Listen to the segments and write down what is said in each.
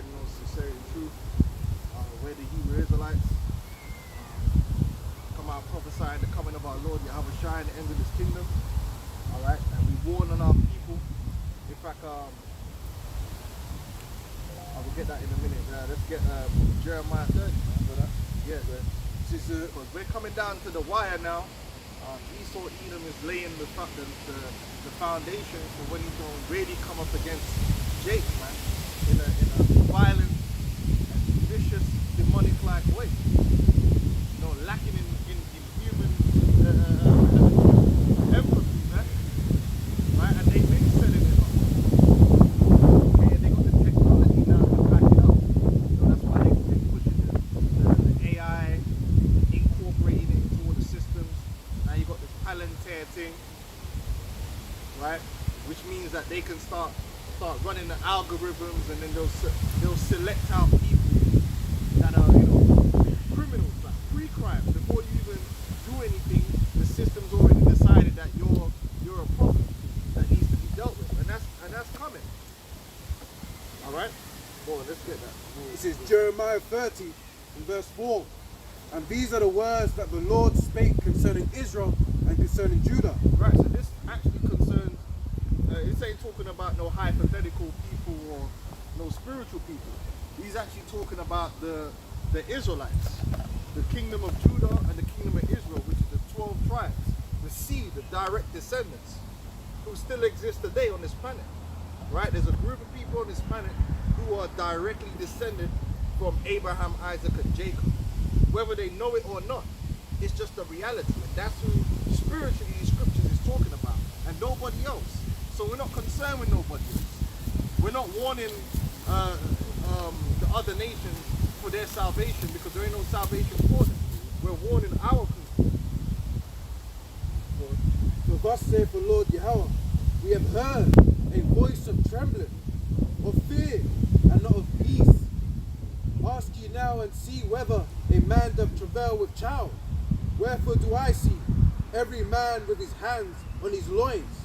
and sincerity and truth. We're the Hebrew Israelites. Come out prophesying the coming of our Lord Yahweh Shai and the end of his kingdom. Alright, and we warn on our people. In fact, I will get that in a minute. Let's get Jeremiah 30 for that. Yeah, because we're coming down to the wire now. Esau Edom is laying the foundation for when he's going to really come up against Jake, man, in a violent and vicious, demonic-like way. You know, lacking in human empathy, man. Right? And they've been selling it up. Okay, and they got the technology now to back it up. So that's why they're pushing the AI, incorporating it into all the systems. Now you got this Palantir thing, right? Which means that they can start running the algorithms, and then they'll select out people that are, you know, criminals, like pre-crime. Before you even do anything, the system's already decided that you're a problem that needs to be dealt with, and that's coming. All right, go on, let's get that. This is Jeremiah 30 in verse 4. And these are the words that the Lord spake concerning Israel and concerning Judah. Right, so this actually concerns, this ain't talking about no hypothetical people or no spiritual people. He's actually talking about the Israelites, the kingdom of Judah and the kingdom of Israel, which is the 12 tribes, the seed, the direct descendants, who still exist today on this planet. Right, there's a group of people on this planet who are directly descended from Abraham, Isaac, and Jacob. Whether they know it or not, it's just a reality, and that's who spiritually the scriptures is talking about, and nobody else. So we're not concerned with nobody else. We're not warning the other nations for their salvation, because there ain't no salvation for them. We're warning our people. For thus saith the Lord Yahweh, we have heard a voice of trembling, of fear, and not of peace. Ask ye now and see whether a man doth travail with child. Wherefore do I see every man with his hands on his loins,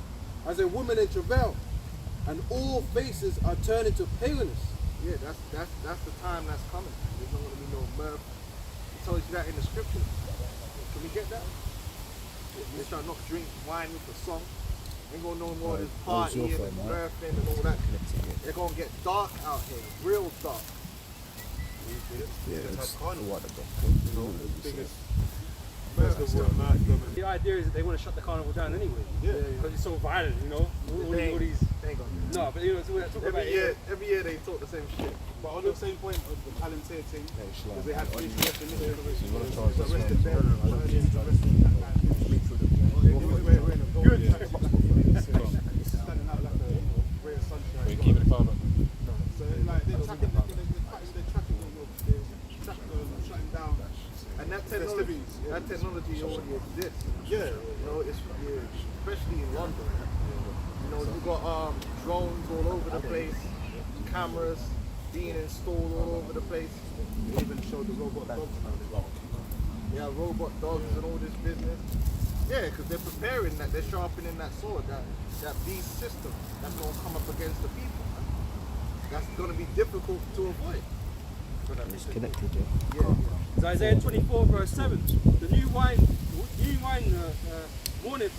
as a woman in travail, and all faces are turned into paleness. Yeah, that's the time that's coming. There's not going to be no mirth. It tells you that in the scripture. Can we get that? They shall not drink wine with the song. Ain't gonna know more of this partying and mirthing and all that. They're gonna get dark out here, real dark. Yeah, it's what the biggest. The idea is that they want to shut the carnival down anyway. Yeah, because it's so violent, you know. All these. They ain't gonna do No, but you know, talk about every year they talk the same shit. But on the same point of the Palantir thing, because they had police arresting Wait, standing out like a ray of sunshine. We're keeping it farther. So like they're tracking, they're shutting down. and that technology already exists. Yeah. You know, especially in London. You know, you got drones all over the place, cameras being installed all over the place. They even showed the robot dogs. Yeah, robot dogs and all this business. Yeah, because they're preparing that, they're sharpening that sword, that beast system that's going to come up against the people. That's going to be difficult to avoid. It's connected, yeah. Yeah. So Isaiah 24 verse 7, the new wine mourneth,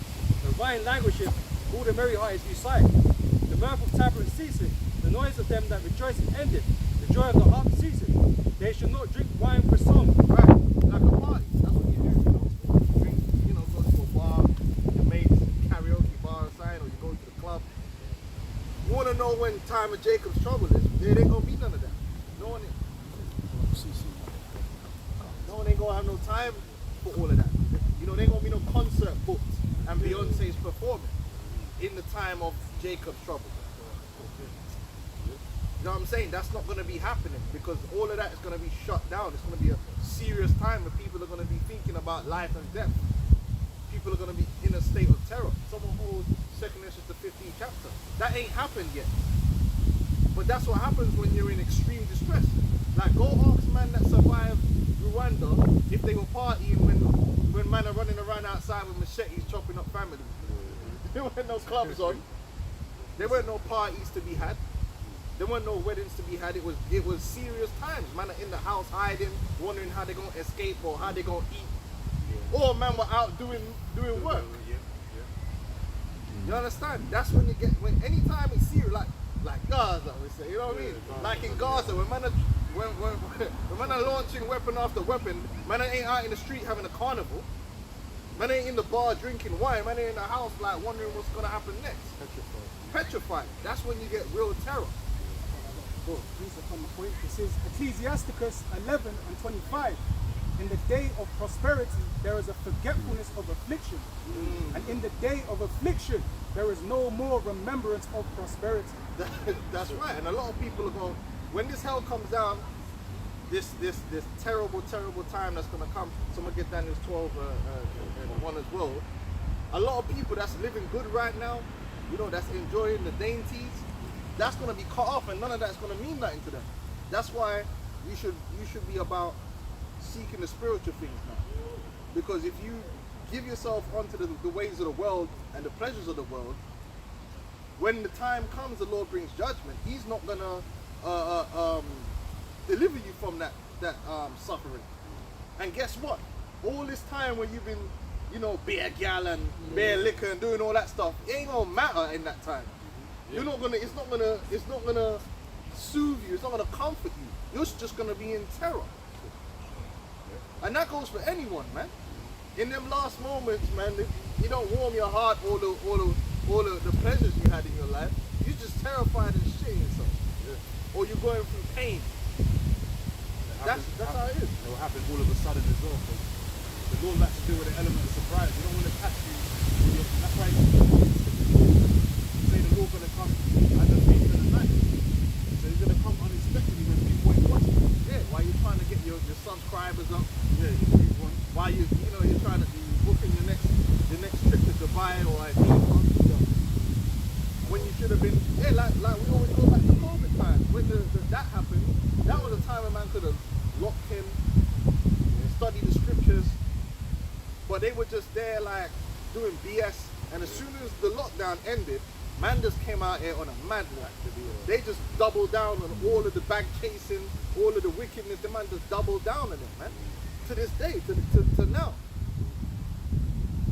the vine languisheth, all the merry heart is beside. The mirth of taverns ceaseth, the noise of them that rejoice ended, the joy of the harp ceaseth. They should not drink wine for song. Right, like a party. That's what you do. You know, drink, you know, go to a bar, your mates, karaoke bar or something, or you go to the club. You want to know when time of Jacob's trouble is? There ain't gonna be none of that. No one ain't gonna have no time for all of that. You know, there ain't gonna be no concert booked and Beyonce's performing in the time of Jacob's trouble. You know what I'm saying? That's not going to be happening, because all of that is going to be shut down. It's going to be a serious time where people are going to be thinking about life and death. People are going to be in a state of terror. Someone holds 2nd Ezra the 15th chapter. That ain't happened yet. But that's what happens when you're in extreme distress. Like, go ask man that survived Rwanda if they were partying when man are running around outside with machetes chopping up families. There weren't no clubs on. There weren't no parties to be had. There weren't no weddings to be had. It was serious times. Man are in the house hiding, wondering how they gonna escape or how they gonna eat. Or man were out doing work. You understand? That's when you get, when anytime it's serious, like Gaza, we say, you know what I mean? Like in Gaza, when man are launching weapon after weapon, man ain't out in the street having a carnival. Man ain't in the bar drinking wine. Man ain't in the house like wondering what's gonna happen next. Petrified. That's when you get real terror. Well, please upon the point. This is Ecclesiasticus 11:25. In the day of prosperity, there is a forgetfulness of affliction. And in the day of affliction, there is no more remembrance of prosperity. That's right. And a lot of people are going, when this hell comes down, this terrible time that's going to come. So I'm going to get Daniel's 12 and 1 as well. A lot of people that's living good right now, you know, that's enjoying the dainties, that's going to be cut off, and none of that's going to mean nothing to them. That's why you should be about seeking the spiritual things now. Because if you give yourself onto the ways of the world and the pleasures of the world, when the time comes the Lord brings judgment, he's not gonna deliver you from that suffering. And guess what? All this time when you've been, you know, beer gal and beer liquor and doing all that stuff, it ain't gonna matter in that time. You're not gonna, it's not gonna soothe you, it's not gonna comfort you. You're just gonna be in terror. And that goes for anyone, man. In them last moments, man, you don't warm your heart all the pleasures you had in your life. You're just terrified and shitting yourself. Or you're going through pain. That's how it is. It will happen all of a sudden as well. The Lord likes to do with the element of surprise. You don't want to catch you. That's why you say the Lord's going to come at the thief in the night. So he's going to come unexpectedly when people ain't watching. Yeah, while you're trying to get your subscribers up. Yeah, he's one. While you're trying to be booking your next trip to Dubai or Ibiza. When you should have been, like we always go back to COVID time. When that happened, that was a time when man could have locked in, studied the scriptures, but they were just there like doing BS. And as soon as the lockdown ended, man just came out here on a mad one. They just doubled down on all of the bag chasing, all of the wickedness. The man just doubled down on it, man. To this day, to now.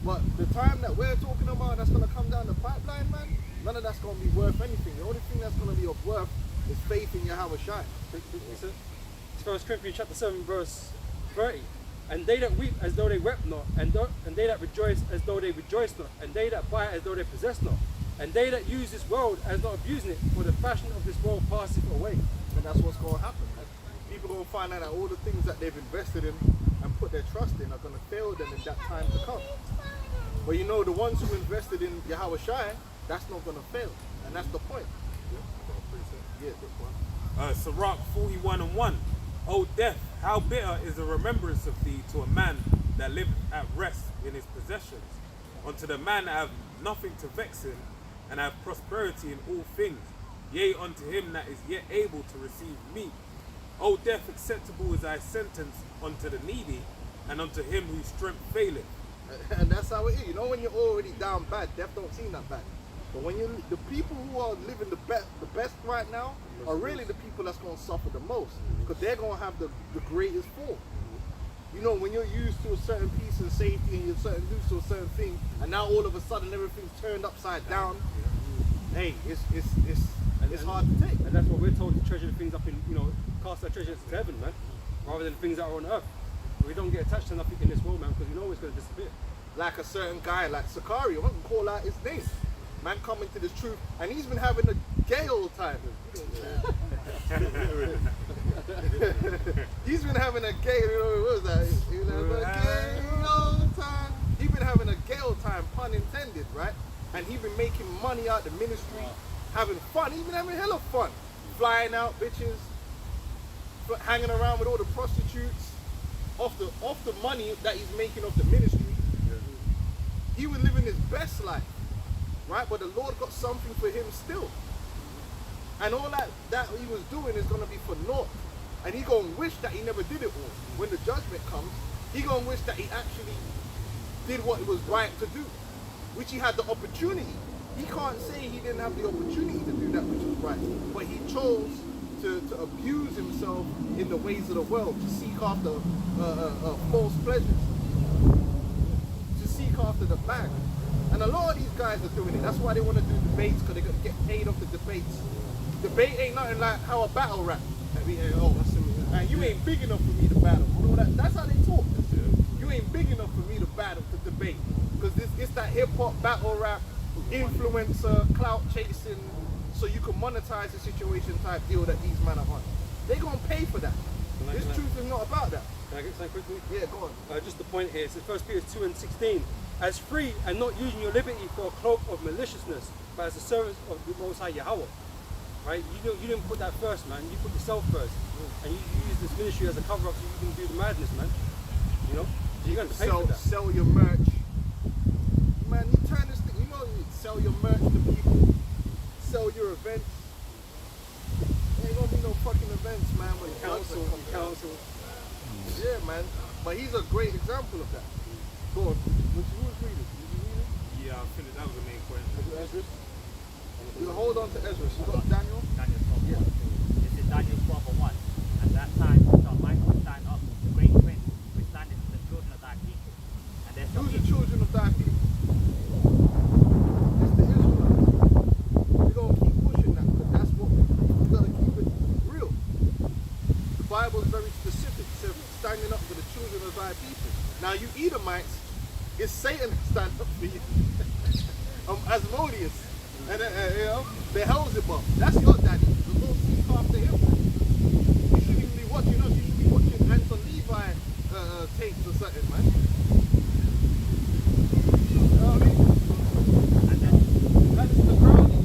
But the time that we're talking about that's going to come down the pipeline, man, none of that's going to be worth anything. The only thing that's going to be of worth is faith in Yahweh Shai. It's 1 Corinthians chapter 7 verse 30. And they that weep as though they wept not, and they that rejoice as though they rejoiced not, and they that buy as though they possess not, and they that use this world as not abusing it, for the fashion of this world passeth away. And that's what's going to happen, man. People are going to find out that all the things that they've invested in and put their trust in are going to fail them in that time to come. But you know, the ones who invested in Yahweh Shai, that's not going to fail. And that's the point. Yeah, good one. Sirach 41:1. O death, how bitter is the remembrance of thee to a man that liveth at rest in his possessions, unto the man that have nothing to vex him, and have prosperity in all things, yea, unto him that is yet able to receive meat. O death, acceptable is thy sentence unto the needy, and unto him whose strength faileth. And that's how it is. You know, when you're already down bad, death don't seem that bad. But when the people who are living the best right now are really the people that's going to suffer the most, because they're going to have the greatest fall. You know, when you're used to a certain piece of safety and you're used to a certain thing, and now all of a sudden everything's turned upside down. Hey, it's hard to take. And that's what we're told to treasure the things up in, you know, cast our treasures to heaven, man, rather than things that are on earth. We don't get attached to nothing in this world, man, because we know it's going to disappear. Like a certain guy like Sakari, I'm not going to call out his name. Man coming to this truth, and he's been having a gay old time. He's been having a gay, what was that? He's been having a gay old time. He's been having a gay old time, pun intended, right? And he's been making money out the ministry, having fun. He's been having hella fun. Flying out bitches, hanging around with all the prostitutes, off the money that he's making off the ministry. He was living his best life. Right, but the Lord got something for him still. And all that he was doing is going to be for naught. And he going to wish that he never did it all. When the judgment comes, he going to wish that he actually did what it was right to do. Which he had the opportunity. He can't say he didn't have the opportunity to do that which was right, but he chose to abuse himself in the ways of the world, to seek after false pleasures, to seek after the bag. And a lot of these guys are doing it. That's why they want to do debates, because they're going to get paid off the debates. Debate ain't nothing like how a battle rap. And you ain't big enough for me to battle. You know that's how they talk. You ain't big enough for me to battle, to debate. Because it's that hip-hop battle rap, influencer, clout chasing, so you can monetize the situation type deal that these men are on. They gonna pay for that. This truth is not about that. Can I get something quickly? Yeah, go on. Just the point here, it says 1 Peter 2:16, as free and not using your liberty for a cloak of maliciousness, but as a servant of the Most High Yahweh. Right? You didn't put that first, man. You put yourself first. And you use this ministry as a cover-up so you can do the madness, man. You know? You're going to pay for that. Sell your merch. Man, you turn this thing, you know, you sell your merch to people, sell your events. There ain't gonna be no fucking events, man. When council. Yeah, man. But he's a great example of that. Go on. Who was reading? Did you read it? Yeah, I think that was the main point. Ezra? You hold on to Ezra. You got Daniel? Daniel 12. Yeah. This is Daniel 12:1. At that time shall Michael stand up, the great prince, which standeth to the children of thy people. And there shall Who's be the children of thy people? It's the Israelites. We're going to keep pushing that, because that's what we got to keep it real. The Bible is very specific. It says standing up for the children of thy people. Now you Edomites, it's Satan stand up for you. Asmodeus. And you know, Beelzebub. That's your daddy. So go seek after him. You shouldn't even be watching us. You should be watching Anton Levi tapes or something, man. You know what I mean? That is the crowning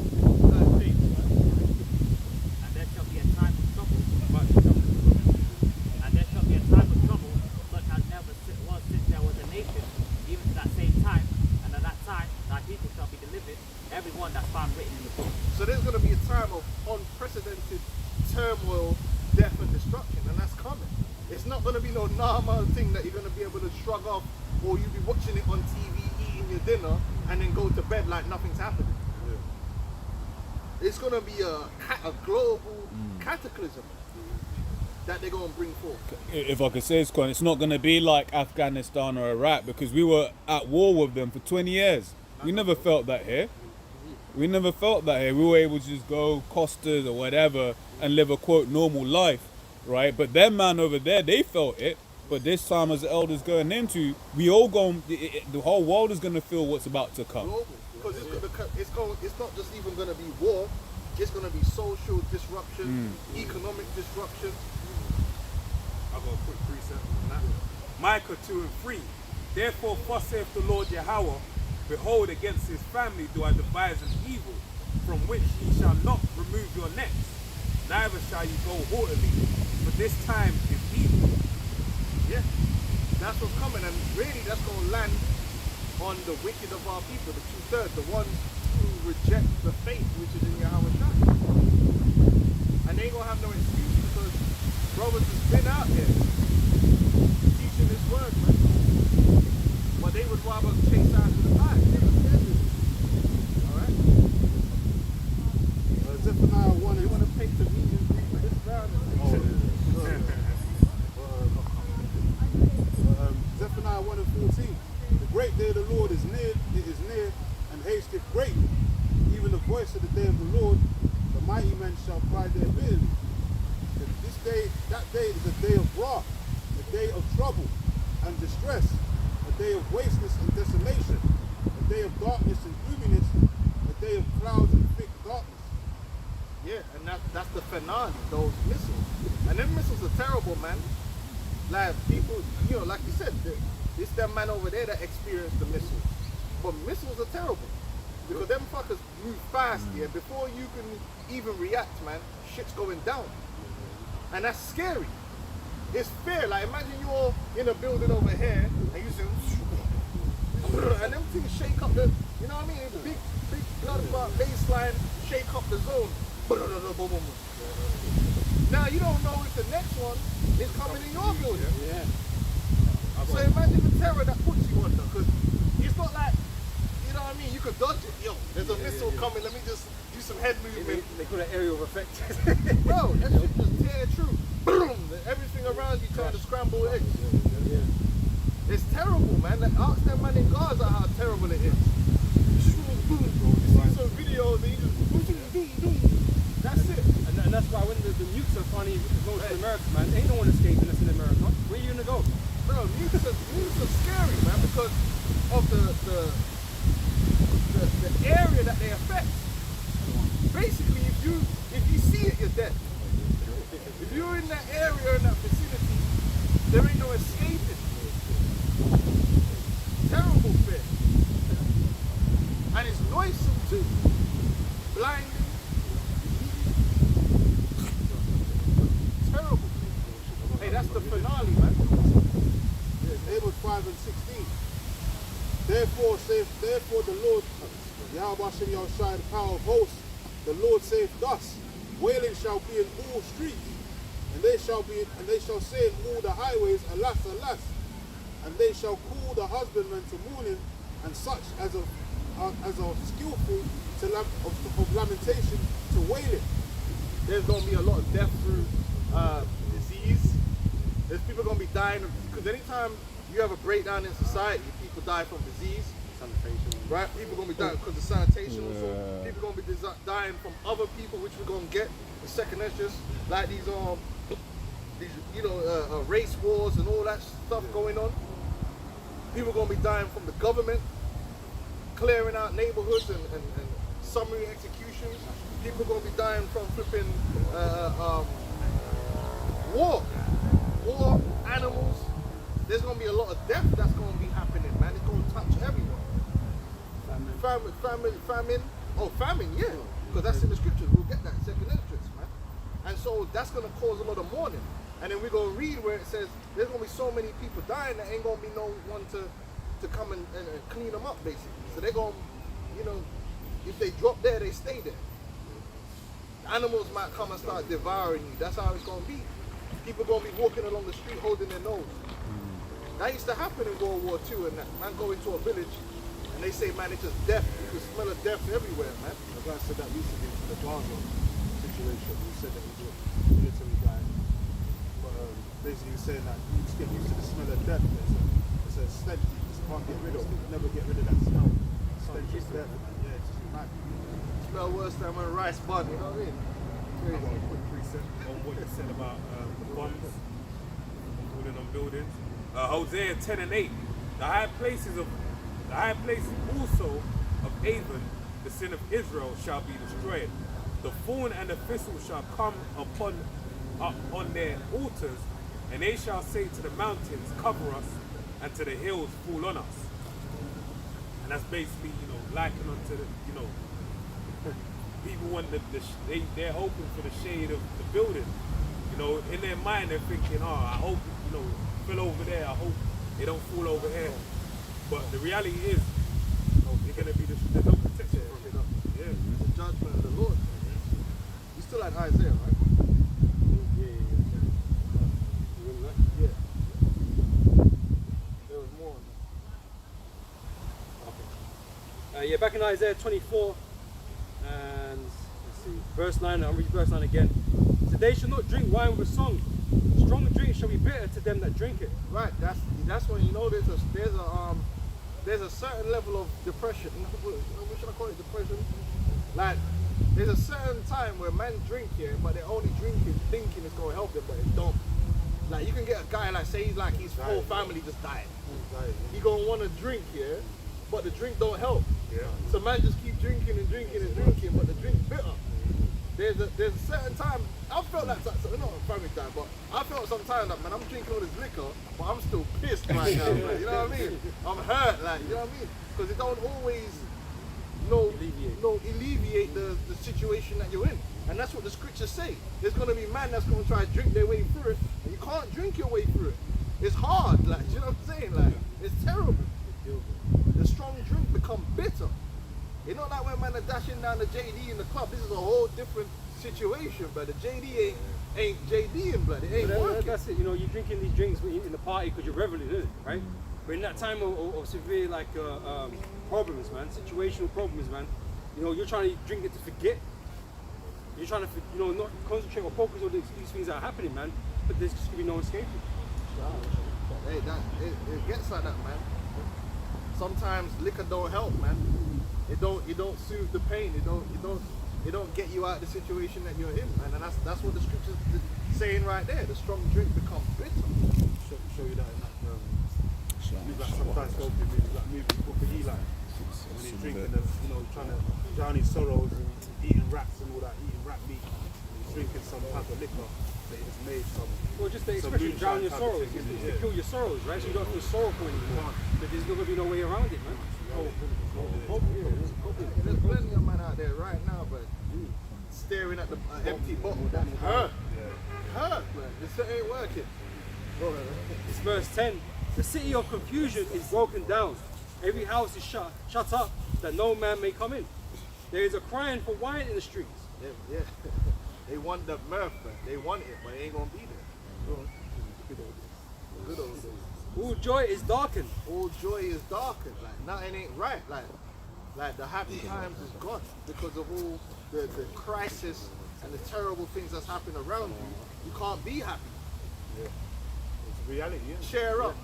tapes, man. And there shall be a time of trouble. And there shall be a time of trouble, such as never was since there was a nation, even to that same time. And at that time, thy people shall be delivered, every one that's found written in the book. So there's going to be a time of unprecedented turmoil, death and destruction, and that's coming. It's not going to be no normal thing that you're going to be able to shrug off, or you be watching it on TV, eating your dinner, and then go to bed like nothing's happening. It's going to be a global cataclysm that they're going to bring forth. If I could say this, it's not going to be like Afghanistan or Iraq, because we were at war with them for 20 years. We never felt that here. We never felt that here. We were able to just go Costas or whatever and live a quote normal life, right? But them man over there, they felt it. But this time, as the elders going into, we all going. The whole world is going to feel what's about to come. Global, because it's not just even going to be war. It's going to be social disruption, economic disruption. I've got a quick precept on that. Micah 2:3. Therefore, thus saith the Lord Yahweh, behold, against his family do I devise an evil, from which ye shall not remove your necks, neither shall ye go haughtily, for this time is evil. Yeah, that's what's coming, and really that's going to land on the wicked of our people, the 2/3, the ones who reject the faith which is in Yahweh Shai. And they ain't going to have no excuse, because brothers has been out here teaching this word, man. But they would rather chase after the tide. They don't care to. Alright? Zephaniah 1 They want to pay to meet and greet with this round. Zephaniah 1 and 14. The great day of the Lord is near, it is near, and hasteth great. Even the voice of the day of the Lord, the mighty men shall cry there bitterly. This day, that day is a day of wrath, a day of trouble and distress, a day of wasteness and desolation, a day of darkness and gloominess, a day of clouds and thick darkness. Yeah, and that's the finale, those missiles. And them missiles are terrible, man. Like people, you know, like you said, it's that man over there that experienced the missiles. But missiles are terrible. Because them fuckers move fast, yeah. Before you can even react, man, shit's going down. And that's scary. It's fear. Like imagine you're in a building over here and you say, and them things shake up the, you know what I mean? It's big blood baseline, shake up the zone. Now you don't know if the next one is coming in your building. Yeah. So imagine the terror that puts you under, because it's not like, you know what I mean? You could dodge it. Yo, there's a missile coming. Let me just do some head movement. They call it aerial effect. Bro, that shit just tear through. Boom! Everything around you turn to scrambled eggs. It's terrible, man. Like, ask them man in Gaza how terrible it is. You see some videos and you just boom. That's it. And that's why when the nukes are finally going to America, man, ain't no one escaping us in America. Where are you gonna go? Bro, nukes are scary, man, because of the area that they affect. Basically, if you see it, you're dead. If you're in that area, in that vicinity, there ain't no escaping. Terrible fear. And it's noisome too. Blinding. Terrible. Hey, that's the finale, man. Amos 5 and 16. Therefore the Lord, Yahweh Hashem Yahushua, the power of hosts, the Lord saith thus, wailing shall be in all streets, and they shall say in all the highways, alas, alas, and they shall call the husbandmen to mourning, and such as are skillful of lamentation to wailing. There's gonna be a lot of death through disease. There's people gonna be dying because anytime you have a breakdown in society, people die from disease. Sanitation. Right? People gonna be dying because of sanitation. Also, people gonna be dying from other people, which we're gonna get the second extras, like these race wars and all that stuff going on. People gonna be dying from the government clearing out neighborhoods and summary executions. People gonna be dying from flipping war, animals. There's gonna be a lot of death that's gonna be happening, man. It's gonna touch everyone. Famine. Oh, famine, yeah. Because that's in the scriptures. We'll get that second entrance, man. And so that's gonna cause a lot of mourning. And then we're gonna read where it says there's gonna be so many people dying that ain't gonna be no one to come and clean them up, basically. So they're gonna, if they drop there, they stay there. Animals might come and start devouring you. That's how it's gonna be. People gonna be walking along the street holding their nose. That used to happen in World War II, and that man go into a village and they say, man, it's just death. You can smell of death everywhere, man. The guy said that recently to the Gaza situation. He said that he was a military guy. But basically he was saying that you just get used to the smell of death. It's a stench you just can't get rid of. You can never get rid of that smell. Stench is death, man. Yeah, it's just mad. Smell worse than when rice bun, you know what I mean? I've got a quick preset on what you said about the bombs falling on buildings. Hosea 10 and 8. The high places also of Avon, the sin of Israel, shall be destroyed. The thorn and the thistle shall come up on their altars, and they shall say to the mountains, cover us, and to the hills, fall on us. And that's basically, likened unto the, people want they're hoping for the shade of the building. In their mind they're thinking, I hope, fell over there, I hope they don't fall over here. But the reality is, they're gonna be there's no protection from it. Yeah. It's the judgment of the Lord. You still had Isaiah, right? Yeah. There was more on that. Back in Isaiah 24, and let's see, verse 9, I'll read verse 9 again. So they shall not drink wine with song. Strong drink shall be bitter to them that drink it. Right, that's when there's a certain level of depression. What should I call it? Depression? Like, there's a certain time where men drink here, but they're only drinking thinking it's gonna help them, but it don't. Like, you can get a guy like, say his whole family just died. He gonna wanna drink here, but the drink don't help. Yeah. So man just keep drinking and drinking and drinking, but the drink bitter. There's a certain time, I felt that, not a family time, but I felt sometimes that, man, I'm drinking all this liquor, but I'm still pissed right now, man, you know what I mean? I'm hurt, like, you know what I mean? Because it don't always, alleviate the situation that you're in. And that's what the scriptures say. There's going to be man that's going to try to drink their way through it, and you can't drink your way through it. It's hard, like, you know what I'm saying? Like, it's terrible. The strong drink become bitter. It's not like when man are dashing down the JD in the club. This is a whole different situation, but the JD ain't JD in blood. It ain't working. That's it. You're drinking these drinks in the party because you're reveling in it, right? But in that time of severe like problems, man, situational problems, man, you know, you're trying to drink it to forget. You're trying to, you know, not concentrate or focus on these things that are happening, man. But there's just gonna be no escaping. Hey, it gets like that, man. Sometimes liquor don't help, man. It don't soothe the pain. It don't get you out of the situation that you're in, man. And that's what the scripture's saying right there. The strong drink becomes bitter. Show you that in that like sometimes go through movies like Book of Eli. When he's drinking the, you know, trying to drown his sorrows and eating rats and all that, eating rat meat. And he's drinking some type of liquor that has made some. Well, just the expression, drown your sorrows, is to kill your sorrows, right? So you don't feel sorrowful anymore. But there's not going to be no way around it, man. There's plenty of man out there right now, but staring at the empty bottle. That's hurt. Hurt, man. This shit ain't working. It's verse 10. The city of confusion is broken down. Every house is shut up, that no man may come in. There is a crying for wine in the streets. Yeah. They want the mirth, man. They want it, but it ain't gonna be there. Good old days. All joy is darkened. All joy is darkened. Like nothing ain't right. Like the happy times is gone because of all the crisis and the terrible things that's happening around you. You can't be happy. Yeah. It's reality, yeah. Cheer up.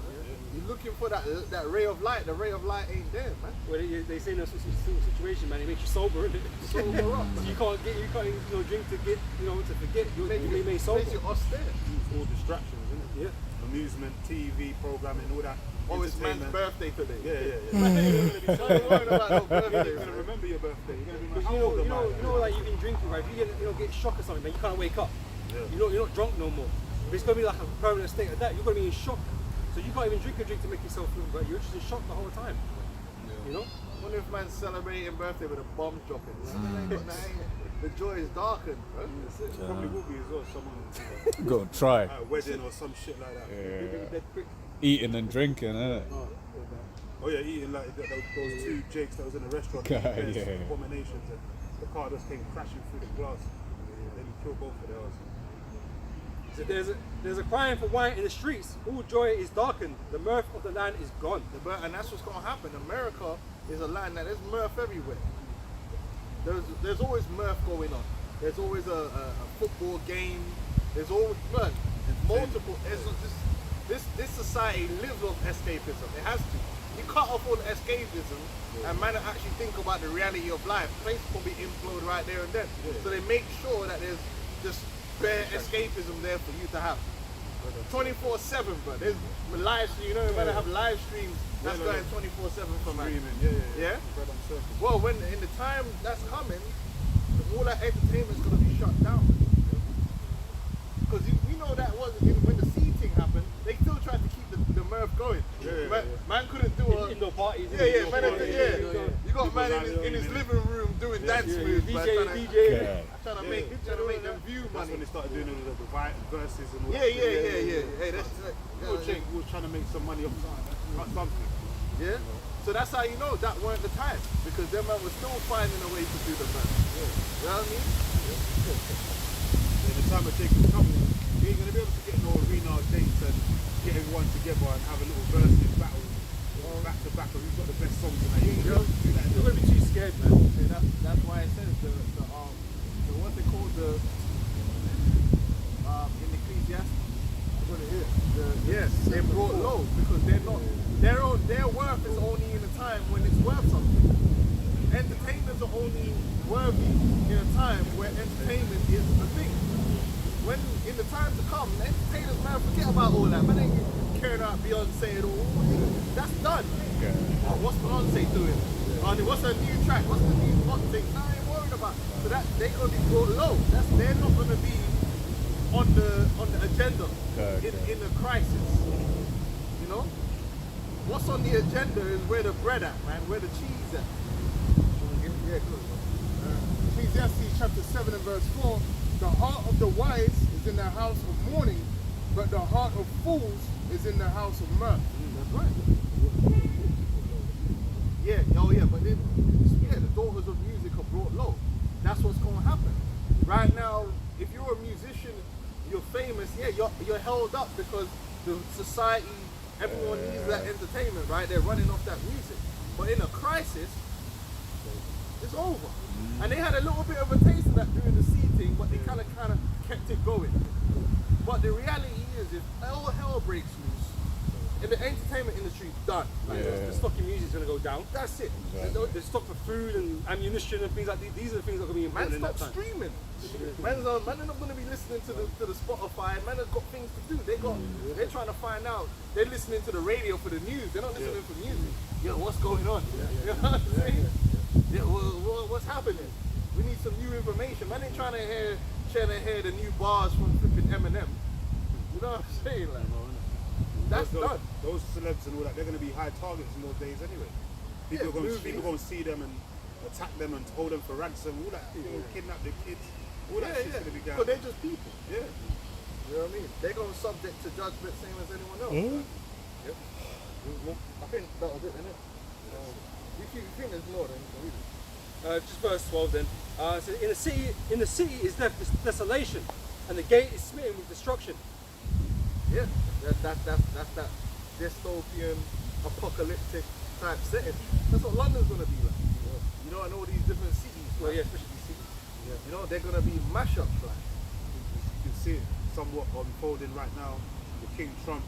You're looking for that ray of light. The ray of light ain't there, man. Well, they say in a situation, man, it makes you sober, isn't it? Sober up. You can't you know, drink to get, you know, to forget. You may make sober. Makes you austere. It's all distractions, isn't it? Yeah. Amusement, TV, programming, all that. Oh, it's man's birthday today. Yeah. Man, ain't gonna be worried about no birthday. You're gonna remember your birthday. You're gonna be like, Because how old am I? you know, like you've been drinking, right? If you get shock or something, man, you can't wake up. Yeah. You're not drunk no more. But it's gonna be like a permanent state of that. You're gonna be in shock. So you can't even drink a drink to make yourself feel better. You're just in shock the whole time. You know? I wonder if man's celebrating birthday with a bomb dropping. The joy is darkened, bro. Probably will be as well. Someone Go and try. at a wedding or some shit like that. Yeah. Dead quick. Eating and drinking, innit? Oh yeah, eating like those two jakes that was in the restaurant. Yeah. Abominations, and the car just came crashing through the glass. Then he killed both of theirs. So there's a crying for wine in the streets. All joy is darkened. The mirth of the land is gone. And that's what's gonna happen. America is a land that there's mirth everywhere. There's always mirth going on. There's always a football game. There's always multiple. This society lives off escapism. It has to. You cut off all the escapism and man actually think about the reality of life. Place probably implode right there and then. So they make sure that there's just bare escapism there for you to have. 24/7, bro. There's live stream. You know, you better have live streams that's going 24/7 for man. Yeah. Well, when in the time that's coming, all that entertainment's gonna be shut down. Because you know that when the sea thing happened, they still tried to keep the mirth going. Man couldn't do a Indoor parties. You got man in his living room doing dance moves, DJ. trying to make them view That's money. when they started doing all the verses and all Yeah. Hey, that's we were trying to make some money off something. yeah. So that's how you know that weren't the time, because them man was still finding a way to do the man. You know what I mean? Yeah, the time of taking coming, you ain't gonna be able to get no arena dates and get everyone together and have a little versus battle back to back of who's got the best songs and that. You ain't gonna be able to do that. You're gonna be too scared, man. Okay, that's why it says the what they call the in Ecclesiastes. Yes, they brought low because they're not their worth is only in a time when it's worth something. Entertainers are only worthy in a time where entertainment is a thing. When in the time to come, the entertainers, man, forget about all that. Man ain't caring about Beyonce and all. That's done. What's Beyonce doing? What's her new track? What's the new hot thing? I ain't worried about. So that they're gonna be brought low. They're not gonna be on the agenda in a crisis. You know? What's on the agenda is where the bread at, man, where the cheese at. Yeah, good. Ecclesiastes chapter 7 and verse 4. The heart of the wise is in the house of mourning, but the heart of fools is in the house of mirth. That's right. But then, the daughters of music are brought low. That's what's going to happen. Right now, if you're a musician, you're famous, you're held up because the society Everyone needs that entertainment, right? They're running off that music. But in a crisis, it's over. And they had a little bit of a taste of that during the sea thing, but they kind of kept it going. But the reality is, if all hell breaks loose, and the entertainment industry done, like, The stock in music is going to go down. that's it. The stock for food and ammunition and things like these are the things that are going to be Man, important in that stop time. streaming. Man are not going to be listening to the Spotify. Man has got things to do. They're trying to find out. They're listening to the radio for the news. They're not listening for music. Yo, what's going on? You know what I'm saying? Yeah, what's happening? We need some new information. Man ain't trying to hear the new bars from flipping Eminem. You know what I'm saying? Like, that's done. Those celebs and all that, they're going to be high targets in those days anyway. People are going to see them and attack them and hold them for ransom, all that. You know, kidnap their kids. All that shit's going to be going. But they're just people. Yeah. You know what I mean? They're going to subject to judgment same as anyone else. Right? Yep. Well, I think that was it, innit? You think there's more than you can read it. Just verse 12 then. So in the city is left desolation, and the gate is smitten with destruction. Yeah, that's that dystopian, apocalyptic type setting. That's what London's gonna be like. You know, and all these different cities. Well, yeah, especially these cities. You know, they're gonna be mashups like. You can see it somewhat unfolding right now. With King Trump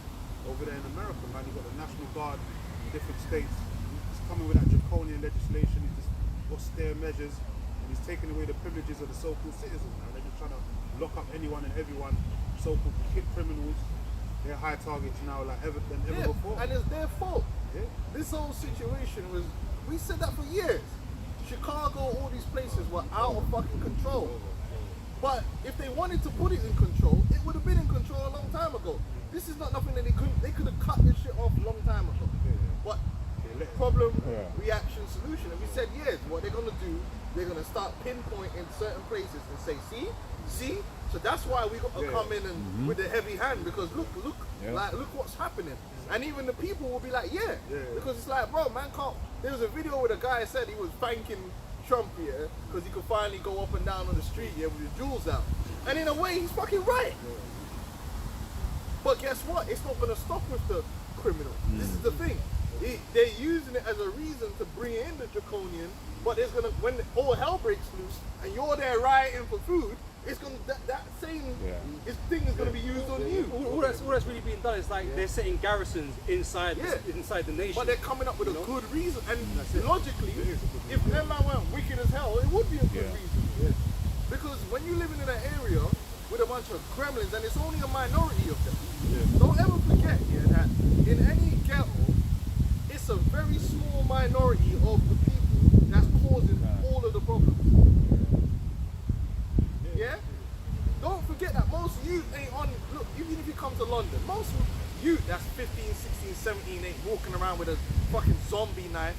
over there in America, man. You've got the National Guard in different states. He's coming with that draconian legislation. He's just austere measures. And he's taking away the privileges of the so-called citizens, man. They're just trying to lock up anyone and everyone, so-called criminals. They're high targets now like ever before. And it's their fault. Yeah. This whole situation was, we said that for years. Chicago, all these places were out of fucking control. But if they wanted to put it in control, it would have been in control a long time ago. This is not nothing that they could have cut this shit off a long time ago. But problem, reaction, solution. And we said, yes, what they're gonna do, they're gonna start pinpointing certain places and say, see? So that's why we got to come in and with a heavy hand, because look what's happening. And even the people will be like, because it's like, bro, man can't. There was a video where the guy said he was thanking Trump here because he could finally go up and down on the street with his jewels out. And in a way, he's fucking right. But guess what? It's not going to stop with the criminal. This is the thing. They're using it as a reason to bring in the draconian, but it's gonna, when all hell breaks loose and you're there rioting for food, it's gonna that same thing is gonna be used on you. All that's really being done is like they're setting garrisons inside the nation. But they're coming up with a good reason, and logically, if them man weren't wicked as hell, it would be a good reason. Because when you're living in an area with a bunch of gremlins, and it's only a minority of them. Don't ever forget that in any ghetto, it's a very small minority of the people that's causing all of the problems. Yeah? Don't forget that most youth ain't on, look, even if you come to London, most youth that's 15, 16, 17 ain't walking around with a fucking zombie knife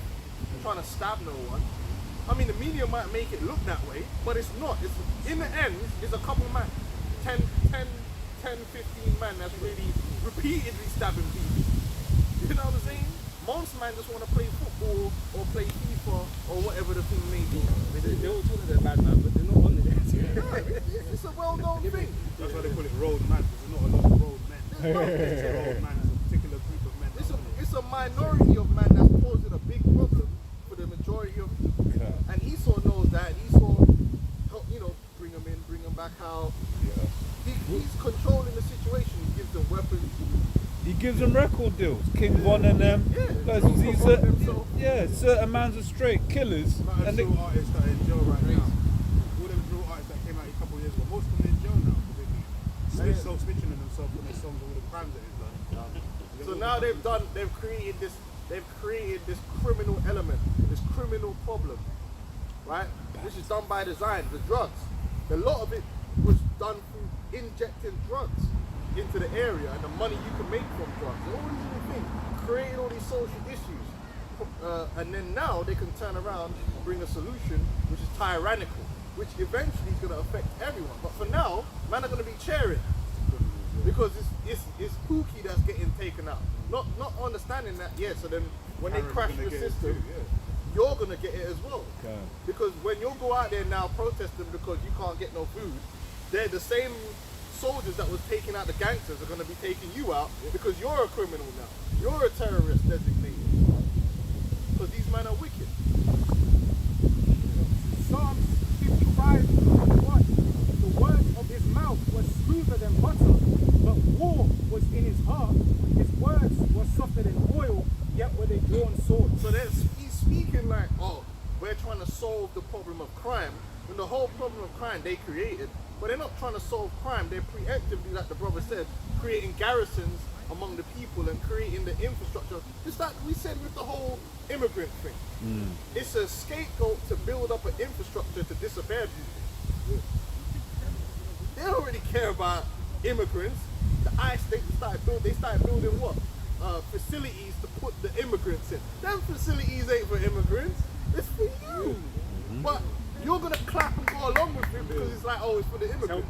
trying to stab no one. I mean, the media might make it look that way, but it's not. It's, in the end, it's a couple man, 10, 15 man that's really repeatedly stabbing people. You know what I'm saying? Most men just want to play football or play FIFA or whatever the thing may be. They all talk that they're bad man, but they're not on it. It's a well-known thing. That's why they call it road man, because there's not a lot of road men. It's a road man, it's a particular group of men. It's a minority of men that's causing a big problem for the majority of people. And Esau knows that, and Esau, bring them in, bring them back out. He's controlling the situation. He gives them weapons. He gives them record deals. King Von and them. Certain mans are straight killers. And the artists that are in jail right now. All them drill artists that came out a couple of years ago, most of them in jail now. Because they keep snitching on themselves on their songs, all the crimes that they've done. So now they've created this criminal element, this criminal problem, right? Which is done by design, the drugs. A lot of it was done through injecting drugs into the area and the money you can make from drugs. All these little things, creating all these social issues. And then now they can turn around and bring a solution which is tyrannical, which eventually is going to affect everyone. But for now, man are going to be cheering because it's Pookie that's getting taken out. Not understanding that, so then when they crash your system, you're going to get it as well. Okay. Because when you go out there now protesting because you can't get no food, they're the same soldiers that was taking out the gangsters are going to be taking you out because you're a criminal now. You're a terrorist designated. Because these men are wicked. Psalms 55:1. The words of his mouth were smoother than butter, but war was in his heart. His words were softer than oil, yet were they drawn swords. So he's speaking like, oh, we're trying to solve the problem of crime. And the whole problem of crime they created, but they're not trying to solve crime. They're preemptively, like the brother said, creating garrisons among the people and creating the infrastructure. Just like we said with the whole immigrant thing. It's a scapegoat to build up an infrastructure to disappear people. They don't really care about immigrants. The ICE, they started building what? Facilities to put the immigrants in. Them facilities ain't for immigrants. It's for you. But you're gonna clap and go along with it because it's like, oh, it's for the immigrants.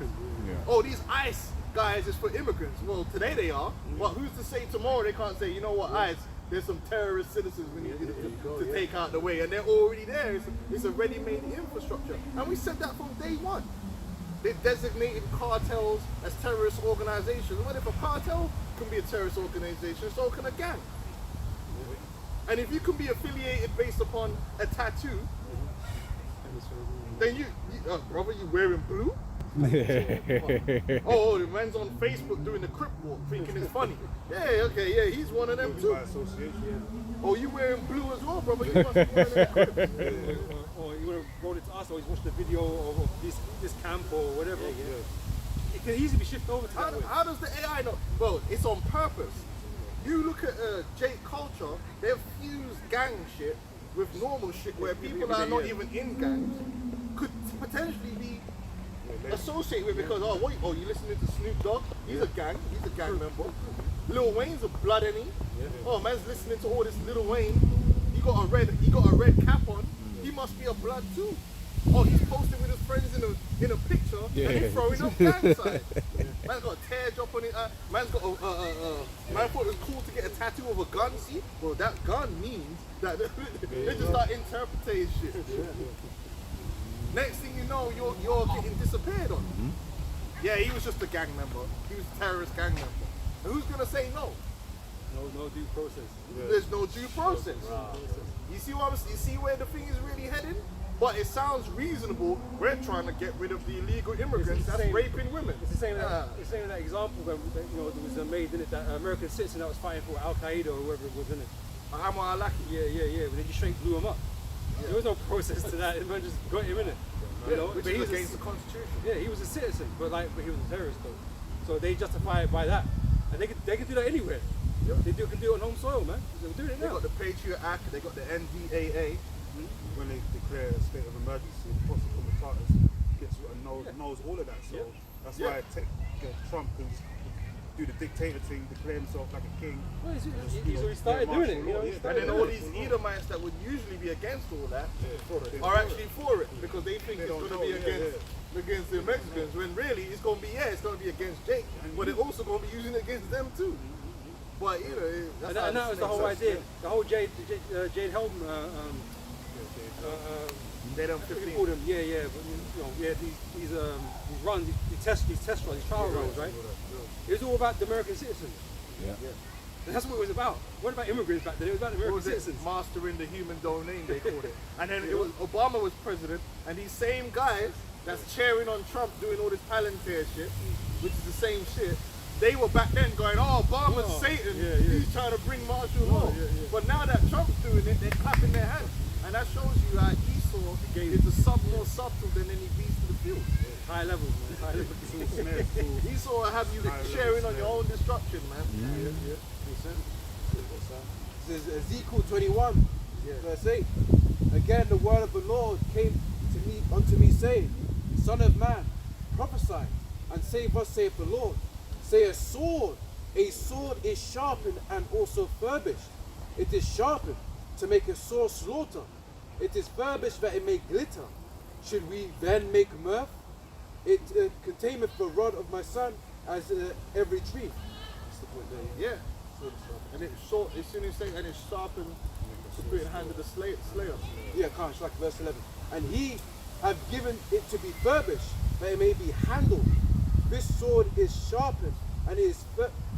Oh, these ICE guys is for immigrants. Well, today they are. But who's to say tomorrow they can't say, you know what, ICE, there's some terrorist citizens we need to take out the way, and they're already there. It's a ready-made infrastructure, and we said that from day one. They designated cartels as terrorist organizations. What if a cartel can be a terrorist organization? So can a gang. And if you can be affiliated based upon a tattoo, then you brother, you wearing blue? Oh, the man's on Facebook doing the crip walk, thinking it's funny. Yeah, okay, yeah, he's one of them too. Oh, you wearing blue as well, brother? You must be one of them crips. Or you would have wrote it to us, or he's watched the video of this camp or whatever. It can easily be shifted over to that way. How does the AI know? Well, it's on purpose. You look at Jake culture, they've fused gang shit with normal shit where people that are not even in gangs could potentially be associated with, because you listening to Snoop Dogg? He's a gang member. Lil Wayne's a blood enemy. Oh, man's listening to all this Lil Wayne. He got a red cap on. He must be a blood too. Oh, he's posting with his friends in a picture and he's throwing up gang signs. Man's got a tear drop on it. Man's got man thought it was cool to get a tattoo of a gun. See, well, that gun means that they just start interpreting shit. Next thing you know, you're getting disappeared on. Yeah, he was just a gang member. He was a terrorist gang member. And who's gonna say no? No due process. There's no due process. You see you see where the thing is really heading? But it sounds reasonable. We're trying to get rid of the illegal immigrants that's raping women. It's the same in that example when there was made in it, that American citizen that was fighting for Al Qaeda or whoever it was in it. Ammar al-Awlaki. Yeah. But they just straight blew him up. There was no process to that. The man just got him in it. Which is against the Constitution. Yeah, he was a citizen, but he was a terrorist though. So they justify it by that, and they can do that anywhere. They can do it on home soil, man. They're doing it now. They got the Patriot Act. They got the NDAA. When they declare a state of emergency, Posse Comitatus gets knows all of that. So that's why Trump can do the dictator thing, declare himself like a king. Well, he's already started doing it. And then all these Edomites that would usually be against all that are actually for it because they think it's going to be against the Mexicans. When really it's going to be against Jake, but they're also going to be using it against them too. But that's and that was the whole idea. The whole Jade Helm. They don't 15. Called him, but these runs, these test runs, these trial runs, right? It was all about the American citizens. And that's what it was about. What about immigrants back then? It was about the American citizens. Mastering the human domain, they called it. And then Obama was president, and these same guys that's cheering on Trump doing all this Palantir shit, which is the same shit, they were back then going, oh, Obama's Satan, he's trying to bring martial law. But now that Trump's doing it, they're clapping their hands. And that shows you how Esau is more subtle than any beast in the field. High level, man. High level. Esau will have you sharing on your own destruction, man. Makes sense. This is Ezekiel 21, verse 8. Again, the word of the Lord came unto me, saying, Son of man, prophesy, and say, thus saith the Lord. Say a sword is sharpened and also furbished. It is sharpened to make a sore slaughter. It is furbished that it may glitter. Should we then make mirth? It containeth the rod of my son as every tree. That's the point there. Yeah. And it's short, as soon as and it's sharpened to put in hand of the slayer. Yeah, can't like verse 11. And he have given it to be furbished, that it may be handled. This sword is sharpened and it is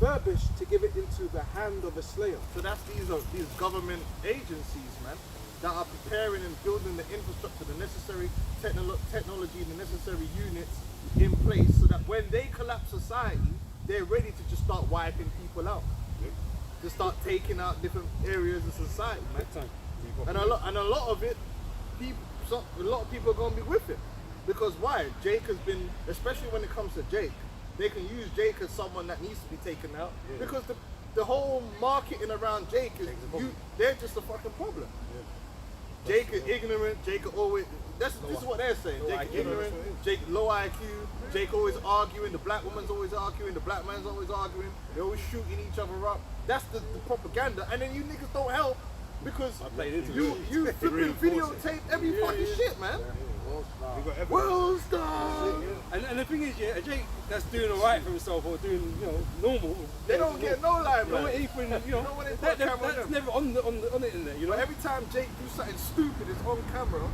furbished to give it into the hand of a slayer. So that's these government agencies, man, that are preparing and building the infrastructure, the necessary technology, the necessary units in place, so that when they collapse society, they're ready to just start wiping people out. To start taking out different areas of society, man. And a lot of it, a lot of people are going to be with it. Because why? Jake has been, especially when it comes to Jake, they can use Jake as someone that needs to be taken out. Because the whole marketing around Jake is, they're just a fucking problem. Jake is ignorant, Jake always, this is what they're saying. Jake is ignorant, Jake low IQ, Jake always arguing, the black woman's always arguing, the black man's always arguing, they're always shooting each other up. That's the propaganda, and then you niggas don't help because you flipping videotape every fucking shit, man. World star. And the thing is, yeah, Jake that's doing alright for himself or doing, normal. They don't get no limelight. No, even, when they put that's camera never on the internet, But every time Jake do something stupid, it's on camera.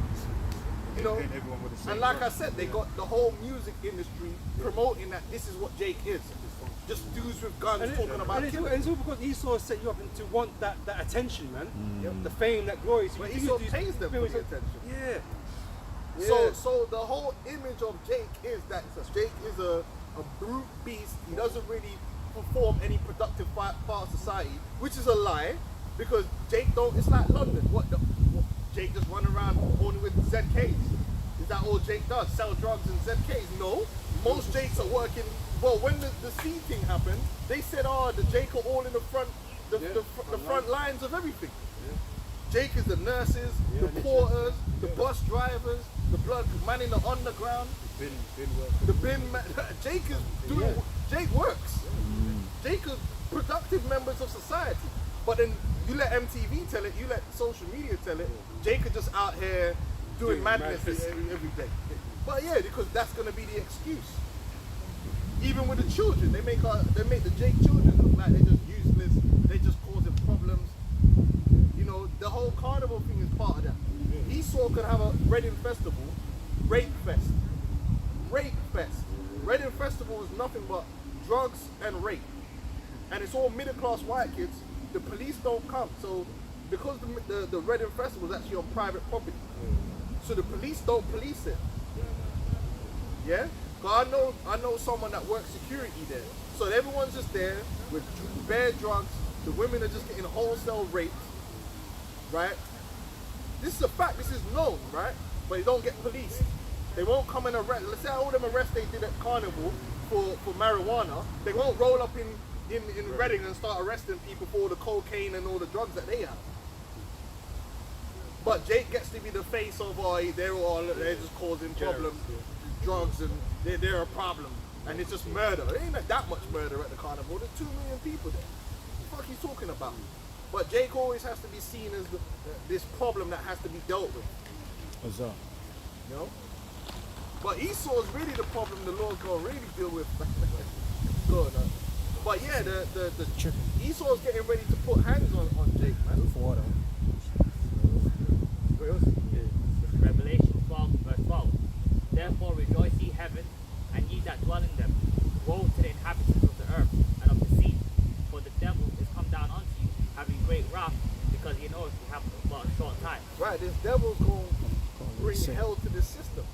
Everyone with the same And like I brush. said, they got the whole music industry promoting that this is what Jake is. Just dudes with guns talking about and killing. it's all because Esau set you up to want that attention, man. The fame, that glory. So But you Esau do these pays them for the things. attention. Yeah. So the whole image of Jake is that Jake is a brute beast. He doesn't really perform any productive part of society, which is a lie, because Jake don't. It's like London. What Jake just run around only with ZKs? Is that all Jake does? Sell drugs and ZKs? No. Most Jakes are working. Well, when the sea thing happened, they said, the Jake are all in the front, the front lines of everything. Jake is the nurses, the porters, the bus drivers, the blood man in the underground, the bin man. Jake is doing. Jake works. Jake is productive members of society. But then you let MTV tell it, you let social media tell it. Jake is just out here doing madness every day. But yeah, because that's gonna be the excuse. Even with the children, they make the Jake children look like they're just useless. They just causing problems. The whole carnival thing is part of that. Esau could have a Reading Festival, Rape Fest. Rape Fest. Reading Festival is nothing but drugs and rape. And it's all middle class white kids. The police don't come. So because the Reading Festival is actually on private property, so the police don't police it. Yeah? But I know someone that works security there. So everyone's just there with bare drugs. The women are just getting wholesale raped. Right? This is a fact, this is known, right? But they don't get policed. They won't come and arrest. Let's say all them arrests they did at Carnival for marijuana, they won't roll up in Reading and start arresting people for all the cocaine and all the drugs that they have. But Jake gets to be the face of, they're just causing problems, drugs, and they're a problem. And it's just murder. There ain't that much murder at the Carnival. There's 2 million people there. What the fuck are you talking about? But Jake always has to be seen as this problem that has to be dealt with. What's up? But Esau is really the problem the Lord's gonna really deal with. Good, but yeah, the Esau's getting ready to put hands on Jake, man. What else? Revelation 12, verse 12. Therefore rejoice ye heaven, and ye that dwell in them. Woe to the inhabitants of the earth and of the sea, for the devil is come down unto you, having great wrath, because he knows we have but a short time. Right, this devil's going to bring hell to this system.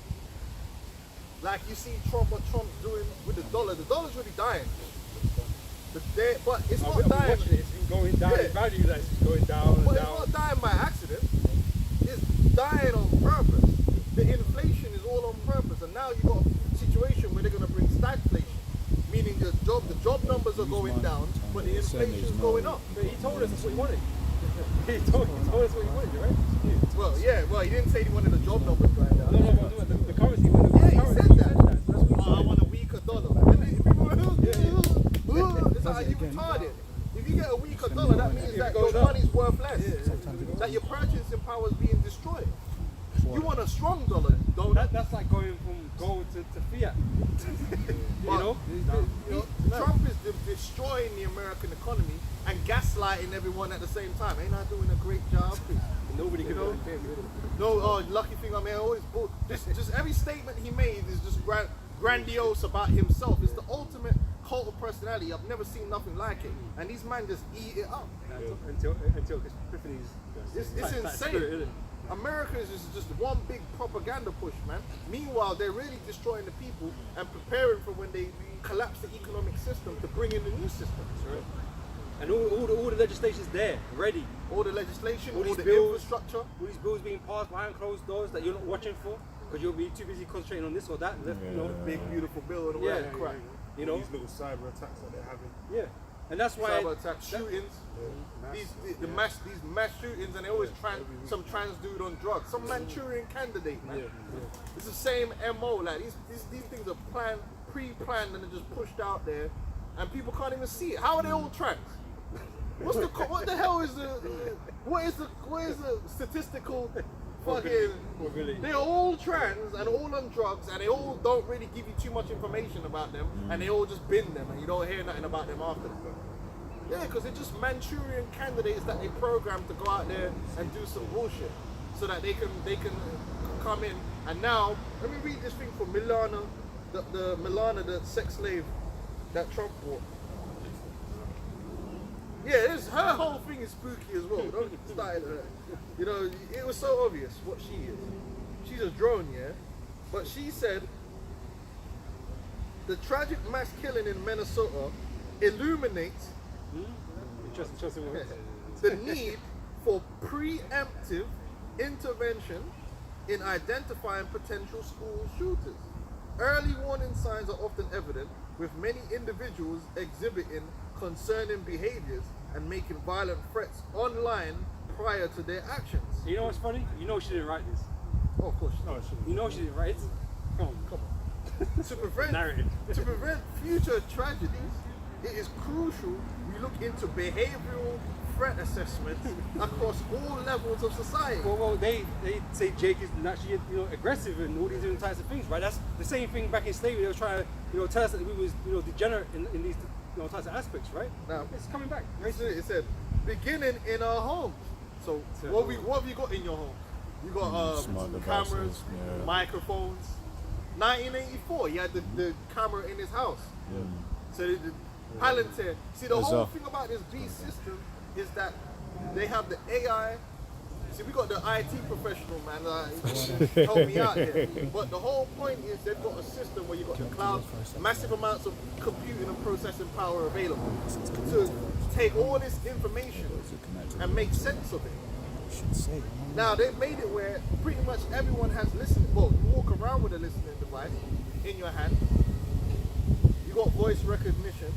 Like you see what Trump's doing with the dollar. The dollar's really dying. But it's not dying. It's been going down in value, that's going down But and down. it's not dying by accident. It's dying on purpose. The inflation is all on purpose. And now you've got a situation where they're going to bring stagflation. Meaning the job numbers are going down, but the inflation is going up. But he told us that's what he wanted. he told us what he wanted, right? Well, yeah, he didn't say he wanted the job numbers going down. No, the currency. Yeah, he said that. I want a weaker dollar. And then people were, are you retarded? If you get a weaker dollar, that means that your money's worth less. That your purchasing power is being destroyed. You want a strong dollar, don't you? That's like going from gold to fiat. Trump is destroying the American economy and gaslighting everyone at the same time. Ain't I doing a great job? Nobody can No, lucky thing I'm here. Always just every statement he made is just grandiose about himself. It's the ultimate cult of personality. I've never seen nothing like it. And these men just eat it up. Until Epiphany's. It's tight insane. spirit, isn't it? America is just one big propaganda push, man. Meanwhile, they're really destroying the people and preparing for when they collapse the economic system to bring in the new system. Right. And all the legislation's there, ready. All the legislation, all these the bills, infrastructure. all these bills being passed behind closed doors that you're not watching for because you'll be too busy concentrating on this or that. You know, Big, beautiful bill and all Yeah. that crap. you know. These little cyber attacks that they're having. Yeah, and that's why. Cyber attacks, shootings. These mass shootings, and they always some trans dude on drugs, some Manchurian candidate, man. It's the same MO. Like these things are planned, pre-planned, and they're just pushed out there, and people can't even see it. How are they all trans? What the hell is what is the statistical fucking? They're all trans and all on drugs, and they all don't really give you too much information about them, and they all just bin them, and you don't hear nothing about them after. Yeah, because they're just Manchurian candidates that they program to go out there and do some bullshit, so that they can come in. And now, let me read this thing from Milana, the sex slave that Trump bought. Yeah, her whole thing is spooky as well. Don't start at her. You know, it was so obvious what she is. She's a drone, yeah? But she said, the tragic mass killing in Minnesota illuminates Interesting. the need for preemptive intervention in identifying potential school shooters. Early warning signs are often evident, with many individuals exhibiting concerning behaviors and making violent threats online prior to their actions. You know what's funny? You know she didn't write this. Oh, of course. No, it shouldn't. You know she didn't write it. Come on. To prevent Narrative. to prevent future tragedies, it is crucial we look into behavioral threat assessments across all levels of society. Well, they say Jake is naturally, aggressive and all these different types of things, right? That's the same thing back in slavery. They were trying to, tell us that we was, degenerate in these, types of aspects, right? Now, It's coming back. it said, beginning in our homes. So, what have you got in your home? You got Smart cameras, devices, yeah. microphones. 1984, he had the camera in his house. So the Palantir. See, the whole thing about this beast system is that they have the AI. See, we got the IT professional, man, help me out here. But the whole point is they've got a system where you've got the cloud, massive amounts of computing and processing power available to take all this information and make sense of it. Now, they've made it where pretty much everyone has listening. Well, you walk around with a listening device in your hand. You got voice recognition.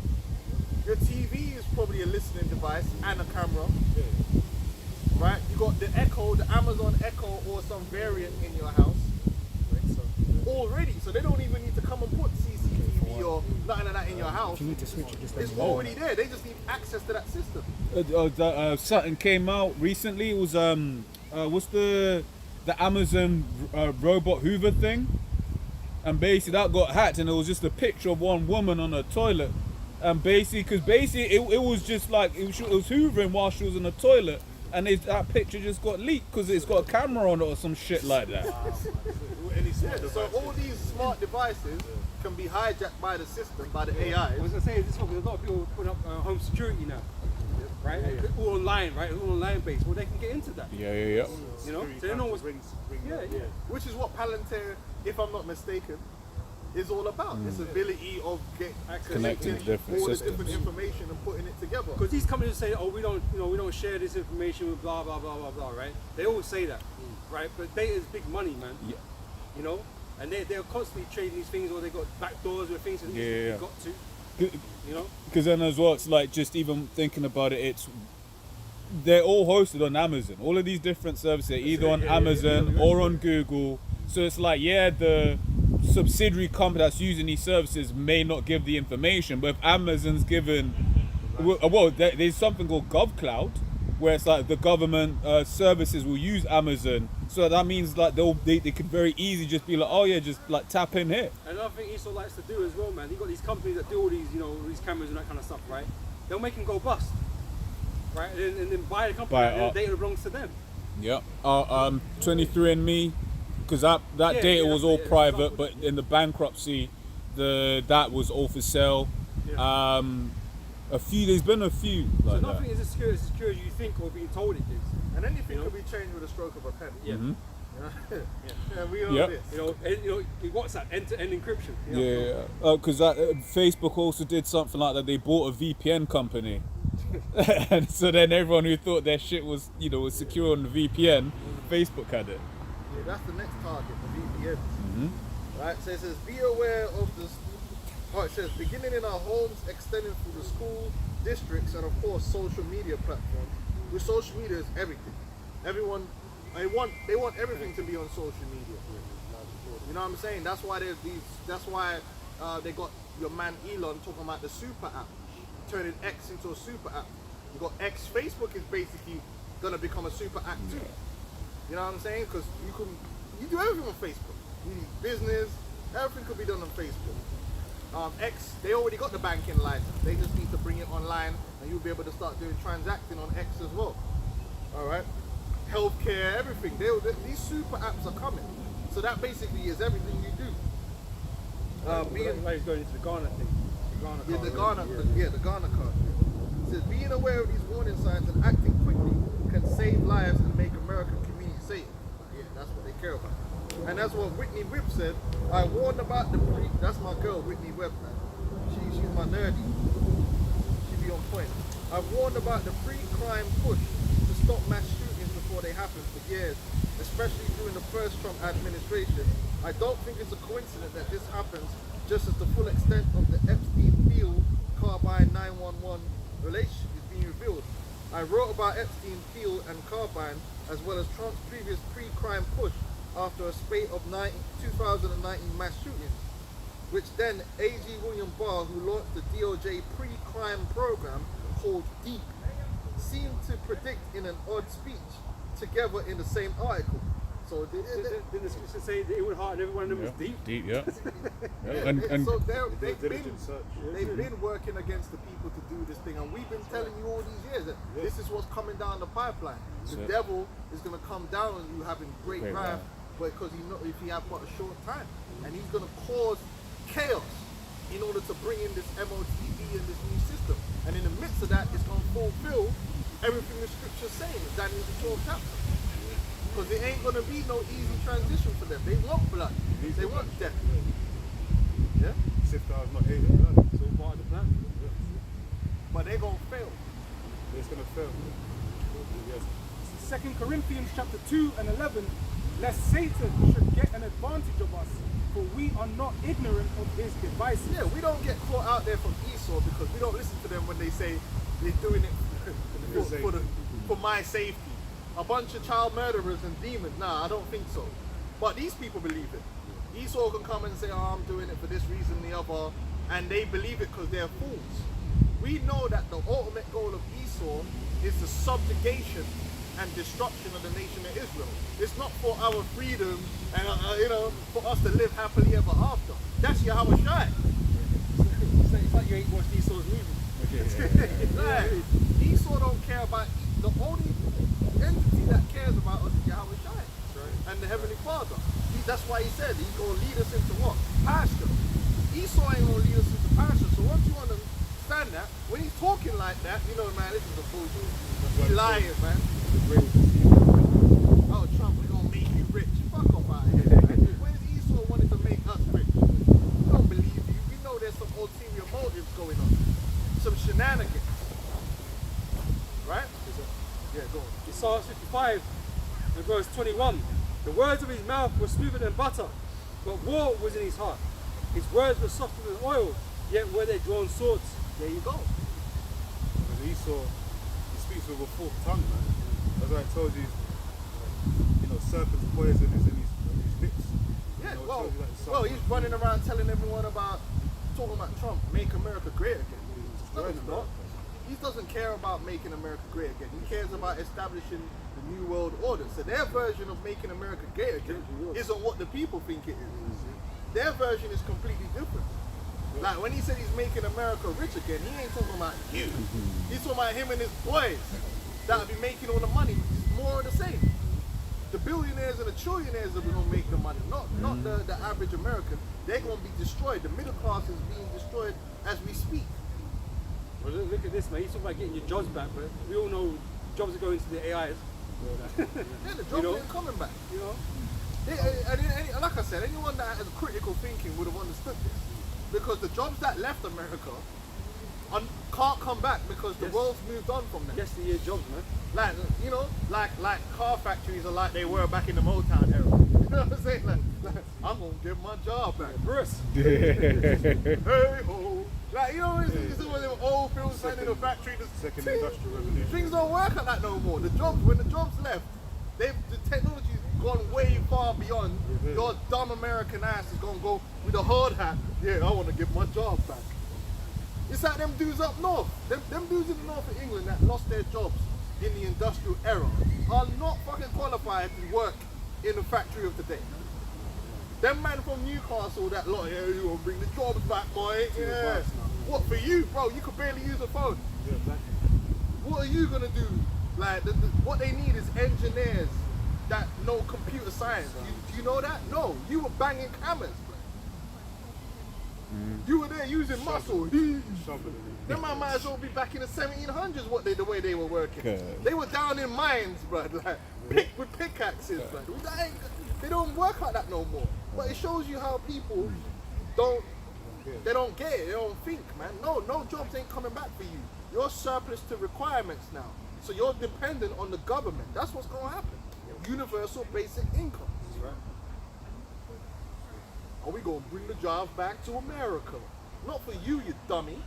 Your TV is probably a listening device and a camera. Right? You got the Echo, the Amazon Echo, or some variant in your house. Already. So they don't even need to come and put CCTV or nothing like that in your house. It's already there. They just need access to that system. Something came out recently. It was what's the Amazon robot Hoover thing, and basically that got hacked, and it was just a picture of one woman on a toilet, and basically it was just like it was hoovering while she was in the toilet, and that picture just got leaked because it's got a camera on it or some shit like that. So all these smart devices can be hijacked by the system, by the AI. I was gonna say this one because a lot of people put up home security now, right? All online, right? All online based. Well, they can get into that. Yeah. So they know what's yeah. Which is what Palantir, if I'm not mistaken, is all about. This ability of Connecting different all the systems. different information and putting it together. Because these companies say, oh, we don't share this information with blah blah blah blah blah, right? They always say that, right? But data is big money, man. Yeah. And they're constantly trading these things, or they got back doors with things that they've got to, Because then as well, it's like just even thinking about it, they're all hosted on Amazon. All of these different services are either on Amazon or on Google. So it's like, the subsidiary company that's using these services may not give the information, but if Amazon's given, there's something called GovCloud, where it's like the government services will use Amazon. So that means like they could very easily just be like, oh yeah, just like tap in here. Another thing Esau likes to do as well, man. You got these companies that do all these, these cameras and that kind of stuff, right? They'll make them go bust, right? And then buy the company, and the data belongs to them. Yeah. 23andMe, because that data was all private, but in the bankruptcy, that was all for sale. There's been a few So like nothing that. is as secure as you think or being told it is. And anything You know? could be changed with a stroke of a pen. Yeah. Mhm. You know? Yeah, we know Yep. this. You know, WhatsApp end-to-end encryption. You know? Yeah, because Facebook also did something like that. They bought a VPN company, and so then everyone who thought their shit was, was secure on the VPN, Facebook had it. Yeah, that's the next target, the VPNs. Mhm. Right, so it says, be aware of this. Oh, it says, beginning in our homes, extending through the school, districts, and of course, social media platforms. With social media is everything. Everyone, they want everything to be on social media. You know what I'm saying? That's why they got your man Elon talking about the super app, turning X into a super app. You got X. Facebook is basically gonna become a super app too. You know what I'm saying? Because you do everything on Facebook. You need business, everything could be done on Facebook. X, they already got the banking license. They just need to bring it online, and you'll be able to start doing transacting on X as well. All right, healthcare, everything. These super apps are coming. So that basically is everything you do. Like he's going into the Ghana thing. The Ghana card. It says being aware of these warning signs and acting quickly can save lives and make American communities safe. Yeah, that's what they care about. And that's what Whitney Webb said. I warned about that's my girl, Whitney Webb, man. She's my nerdy. She be on point. I've warned about the pre-crime push to stop mass shootings before they happen for years, especially during the first Trump administration. I don't think it's a coincidence that this happens just as the full extent of the Epstein-Field Carbine 911 relationship is being revealed. I wrote about Epstein-Field and Carbine as well as Trump's previous pre-crime push after a spate of 2019 mass shootings, which then A.G. William Barr, who launched the DOJ pre-crime program called DEEP, seemed to predict in an odd speech together in the same article. So Didn't the scripture say that it would heart and every one of them was deep? Deep, yeah. so they've Search. been working against the people to do this thing, and we've been telling you all these years that this is what's coming down the pipeline. The Yeah. devil is going to come down on you having great Great wrath, wrath. but because if he have but a short time, and he's going to cause chaos in order to bring in this MOTV and this new system, and in the midst of that, it's going to fulfill everything the scripture's saying. Daniel the 12th chapter. Because it ain't going to be no easy transition for them. They want blood. They want death. Yeah? Sift out is not hating blood. It's all part of the plan. But they're going to fail. It's going to fail. Yes. 2 Corinthians chapter 2 and 11, lest Satan should get an advantage of us, for we are not ignorant of his devices. Yeah, we don't get caught out there from Esau because we don't listen to them when they say they're doing it for my safety. A bunch of child murderers and demons. Nah, I don't think so. But these people believe it. Esau can come and say, oh, I'm doing it for this reason, the other, and they believe it because they're fools. We know that the ultimate goal of Esau is the subjugation and destruction of the nation of Israel. It's not for our freedom and for us to live happily ever after. That's Yahweh Shai. It's like you ain't watched Esau's movie. Right. Esau don't care about the only entity that cares about us is Yahweh Shai and the Heavenly Father. That's why he said he's going to lead us into what? Pasture. Esau ain't going to lead us into pasture. So once you understand that, when he's talking like that, you know, man, this is a bullshit. He's lying, man. Oh, Trump, we're going to make you rich. Fuck off out of here, man. Where's Esau wanted to make us rich? We don't believe you. We know there's some ulterior motives going on. Some shenanigans. Right? Yeah, go on. Psalm 55 and verse 21. The words of his mouth were smoother than butter, but war was in his heart. His words were softer than oil, yet were they drawn swords. There you go. Because Esau, he speaks with a forked tongue, man. That's why I told you, serpent's poison is in his lips. Yeah, You know, it well, tells you that it's well, something. he's running around telling everyone talking about Trump, make America great again. No, he's not. He doesn't care about making America great again. He cares about establishing the New World Order. So their version of making America great again isn't what the people think it is. Their version is completely different. Like when he said he's making America rich again, he ain't talking about you. He's talking about him and his boys that'll be making all the money, which is more of the same. The billionaires and the trillionaires are gonna make the money, not the average American. They're gonna be destroyed. The middle class is being destroyed as we speak. Well, look at this, man. He's talking about getting your jobs back, but we all know jobs are going to the AIs. Yeah, the jobs know? ain't coming back. You know? And like I said, anyone that has critical thinking would have understood this, because the jobs that left America can't come back because the Yes. world's moved on from them. Yesteryear jobs, man. Like, you know, like car factories are like they were back in the Motown era. You know what I'm saying? Like I'm gonna get my job back. Bruce. Hey ho. Like, you know, it's one of them old films like in the factory. Second industrial revolution. Things don't work like that no more. When the jobs left, the technology's gone way far beyond. Your dumb American ass is gonna go with a hard hat. Yeah, I want to get my job back. It's like them dudes up north. Them dudes in the north of England that lost their jobs in the industrial era are not fucking qualified to work in the factory of today. Them man from Newcastle that lot, yeah, you want to bring the jobs back, boy. Yeah. What for you, bro? You could barely use a phone. Yeah, exactly. What are you gonna do? Like, what they need is engineers that know computer science. Do you know that? No, you were banging cameras, bro. You were there using muscle. Them man might as well be back in the 1700s. The way they were working. They were down in mines, bro. Like with pickaxes, bro. They don't work like that no more. But it shows you how people don't get it. They don't think, man. No jobs ain't coming back for you. You're surplus to requirements now. So you're dependent on the government. That's what's going to happen. Universal basic income. That's right. Are we going to bring the jobs back to America? Not for you, you dummy.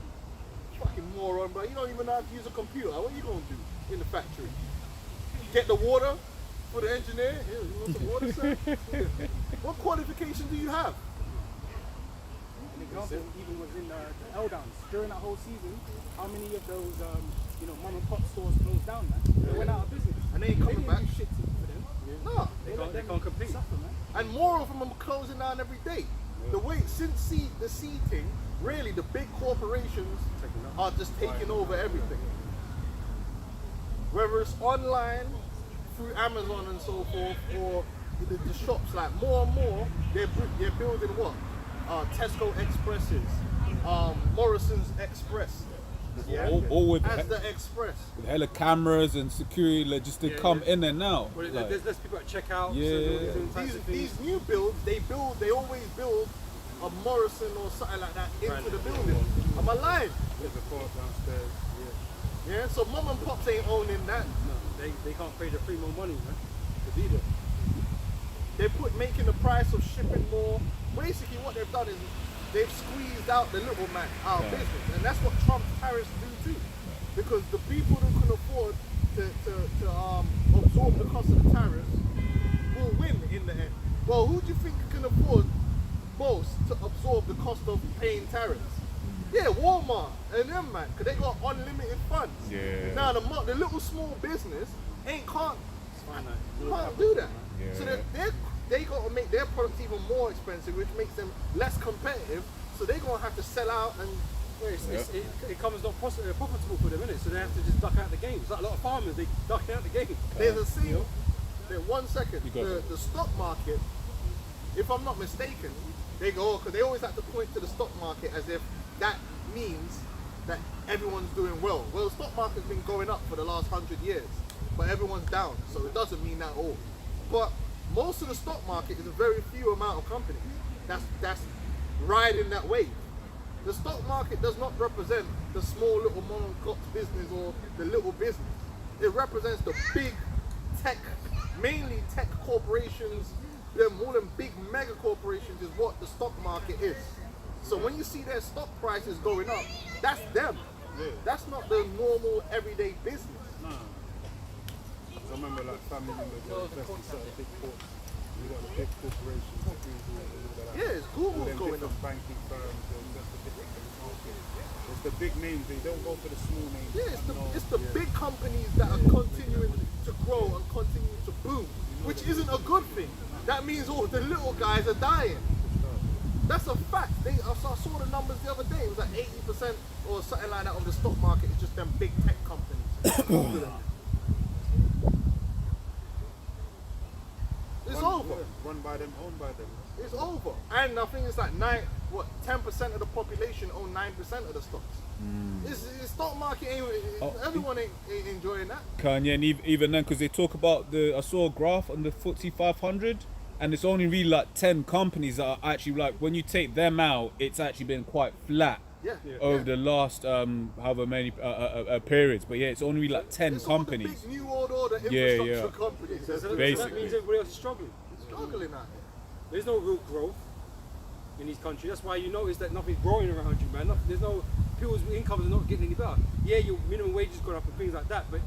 Fucking moron, bro. You don't even know how to use a computer. What are you going to do in the factory? Get the water for the engineer? Here, you want some water, sir? What qualification do you have? An example, even within the L downs, during that whole season, how many of those mom and pop stores closed down, man? They went out of business. And they ain't coming didn't back. do shit for them. No. They can't compete. Suffer, man. And more of them are closing down every day. The way, since the seed thing, really the big corporations are just taking over everything. Whether it's online, through Amazon and so forth, or the shops, like more and more, they're building what? Tesco Expresses, Morrison's Express. Yeah? All with As the Express. with hella cameras and security, like, just to come in and out. Well, Like, there's less people at checkout. Yeah. So they're doing types of things. These new builds, they always build a Morrison or something like that into the building. I'm alive. There's a court downstairs. Yeah. Yeah, so mom and pops ain't owning that. No, they can't pay the free more money, man. To be there. They making the price of shipping more. Basically what they've done is they've squeezed out the little man out of business. And that's what Trump's tariffs do too. Because the people who can afford to absorb the cost of the tariffs will win in the end. Well, who do you think can afford most to absorb the cost of paying tariffs? Yeah, Walmart and them, man, because they got unlimited funds. Yeah. Now the little small business can't do that. Yeah. So they got to make their products even more expensive, which makes them less competitive. So they're gonna have to sell out and. It becomes not profitable for them, innit? So they have to just duck out the game. It's like a lot of farmers, they duck out the game. There's a scene. One second. You got The stock market, if I'm not mistaken, they go because they always have to point to the stock market as if that means that everyone's doing well. Well, the stock market's been going up for the last 100 years, but everyone's down, so it doesn't mean that at all. But most of the stock market is a very few amount of companies that's riding that wave. The stock market does not represent the small little mom and pop business or the little business. It represents the big tech, mainly tech corporations. All them big mega corporations is what the stock market is. So when you see their stock prices going up, that's them. That's not the normal everyday business. No. I remember like family members invest in certain big corps. You got the big corporations, the Google, all that. Yeah, it's All Google's them going different up. banking firms, they invest in different markets. It's the big names, they don't go for the small names. Yeah, it's the big companies that are continuing to grow and continue to boom, which isn't a good thing. That means all the little guys are dying. That's a fact. I saw the numbers the other day. It was like 80% or something like that of the stock market is just them big tech companies. run by them, owned by them. It's over. And I think it's like 10% of the population own 9% of the stocks. It's stock market everyone ain't enjoying that. Kanye, and even then, because they talk about I saw a graph on the FTSE 500, and it's only really like 10 companies that are actually like, when you take them out, it's actually been quite flat over the last however many periods. But yeah, it's only really like 10 It's all the companies. big new world order infrastructure companies. So that Basically. means everybody else is struggling. Struggling out here. There's no real growth in these countries. That's why you notice that nothing's growing around you, man. There's no, people's incomes are not getting any better. Yeah, your minimum wage has gone up and things like that, but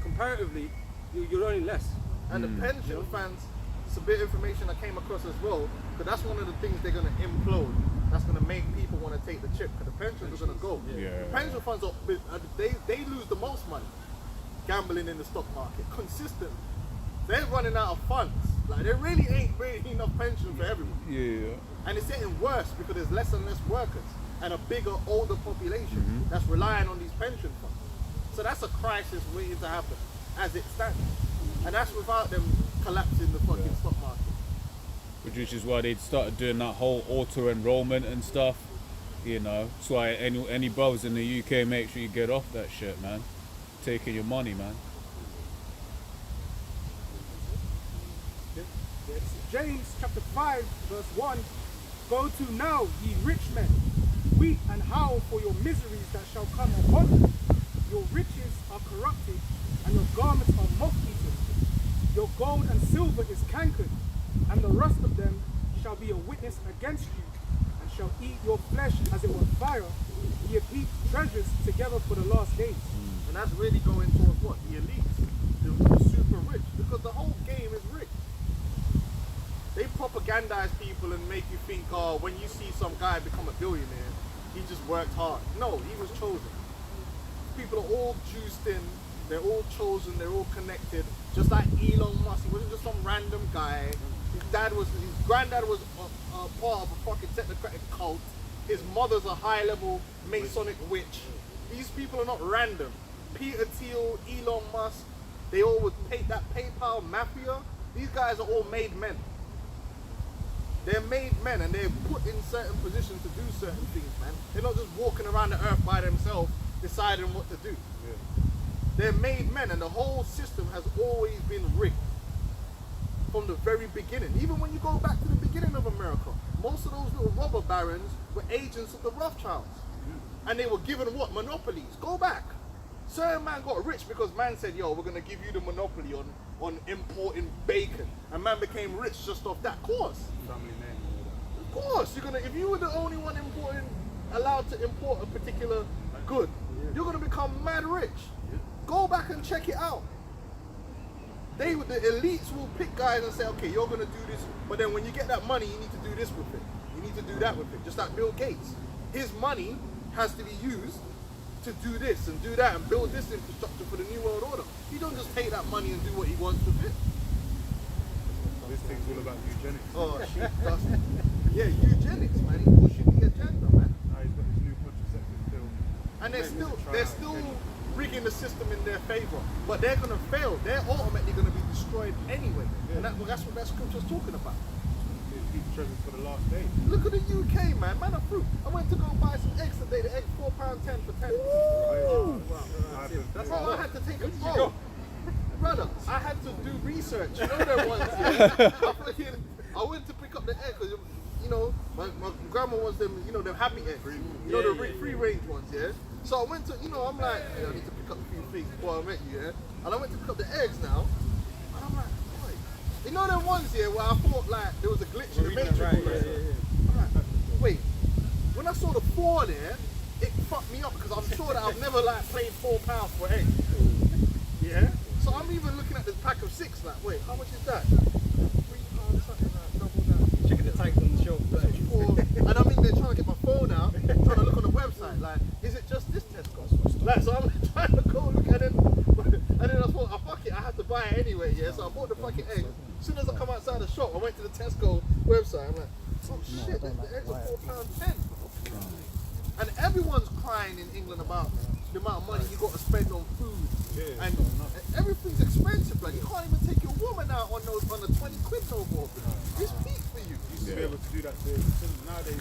comparatively, you're earning less. And the pension funds, it's a bit of information I came across as well, because that's one of the things they're going to implode. That's going to make people want to take the chip, because the pensions are going to go. The pension funds, they lose the most money gambling in the stock market consistently. They're running out of funds. Like, there really ain't enough pension for everyone. And it's getting worse because there's less and less workers and a bigger, older population that's relying on these pension funds. So that's a crisis waiting to happen as it stands. And that's without them collapsing the fucking stock market. Which is why they started doing that whole auto enrollment and stuff. You know, so why any brothers in the UK, make sure you get off that shit, man. Taking your money, man. James chapter 5 verse 1. Go to now, ye rich men, weep and howl for your miseries that shall come upon you. Your riches are corrupted, and your garments are moth-eaten. Your gold and silver is cankered, and the rust of them shall be a witness against you, and shall eat your flesh as it were fire. Ye have heaped treasures together for the last days. And that's really going towards what? The elites, the super rich, because the whole game is rigged. They propagandize people and make you think, oh, when you see some guy become a billionaire, he just worked hard. No, he was chosen. People are all juiced in, they're all chosen, they're all connected. Just like Elon Musk, he wasn't just some random guy. His granddad was part of a fucking technocratic cult. His mother's a high-level Masonic witch. These people are not random. Peter Thiel, Elon Musk, they all would pay that PayPal mafia. These guys are all made men. They're made men and they're put in certain positions to do certain things, man. They're not just walking around the earth by themselves deciding what to do. They're made men, and the whole system has always been rigged from the very beginning. Even when you go back to the beginning of America, most of those little robber barons were agents of the Rothschilds. And they were given what? Monopolies. Go back. Certain man got rich because man said, yo, we're going to give you the monopoly on importing bacon. And man became rich just off that. Of course. Family name. Of course. If you were the only one allowed to import a particular good, you're going to become mad rich. Go back and check it out. The elites will pick guys and say, okay, you're going to do this, but then when you get that money, you need to do this with it. You need to do that with it. Just like Bill Gates. His money has to be used to do this and do that and build this infrastructure for the New World Order. You don't just take that money and do what he wants with it. This thing's all about eugenics. Oh, shit. Yeah, eugenics, man. He's pushing the agenda, man. Now he's got this new contraceptive pill. And they're still rigging the system in their favor, but they're going to fail. They're ultimately going to be destroyed anyway. And that's what that scripture's talking about. Keep treasures for the last day. Look at the UK, man of fruit. I went to go buy some eggs today. The egg £4.10 for 10. That's how I had to take a phone. Brother, I had to do research. You know there ones. I went to pick up the egg because my grandma wants them. Them happy eggs. The free range ones. Yeah. So I went to. I'm like, I need to pick up a few things before I met you. Yeah. And I went to pick up the eggs now. And I'm like, boy, them ones here where I thought like there was a glitch in the matrix. I'm like, wait. When I saw the 4 there, it fucked me up because I'm sure that I've never paid £4 for eggs. Yeah. So I'm even looking at this pack of 6 like, wait, how much is that? £3 something like double that. Checking the tags on the shelf. And I'm in there trying to get my phone out, trying to look on the website, like, is it just this Tesco? Like, so I'm trying to go look at it, and then I thought, fuck it, I have to buy it anyway, yeah. So I bought the fucking eggs. As soon as I come outside the shop, I went to the Tesco website. I'm like, oh shit, the eggs are £4.10. And everyone's crying in England about the amount of money you got to spend on food, and everything's expensive. Like you can't even take your woman out on a 20 quid no more. It's peak for you. Used to be able to do that to nowadays.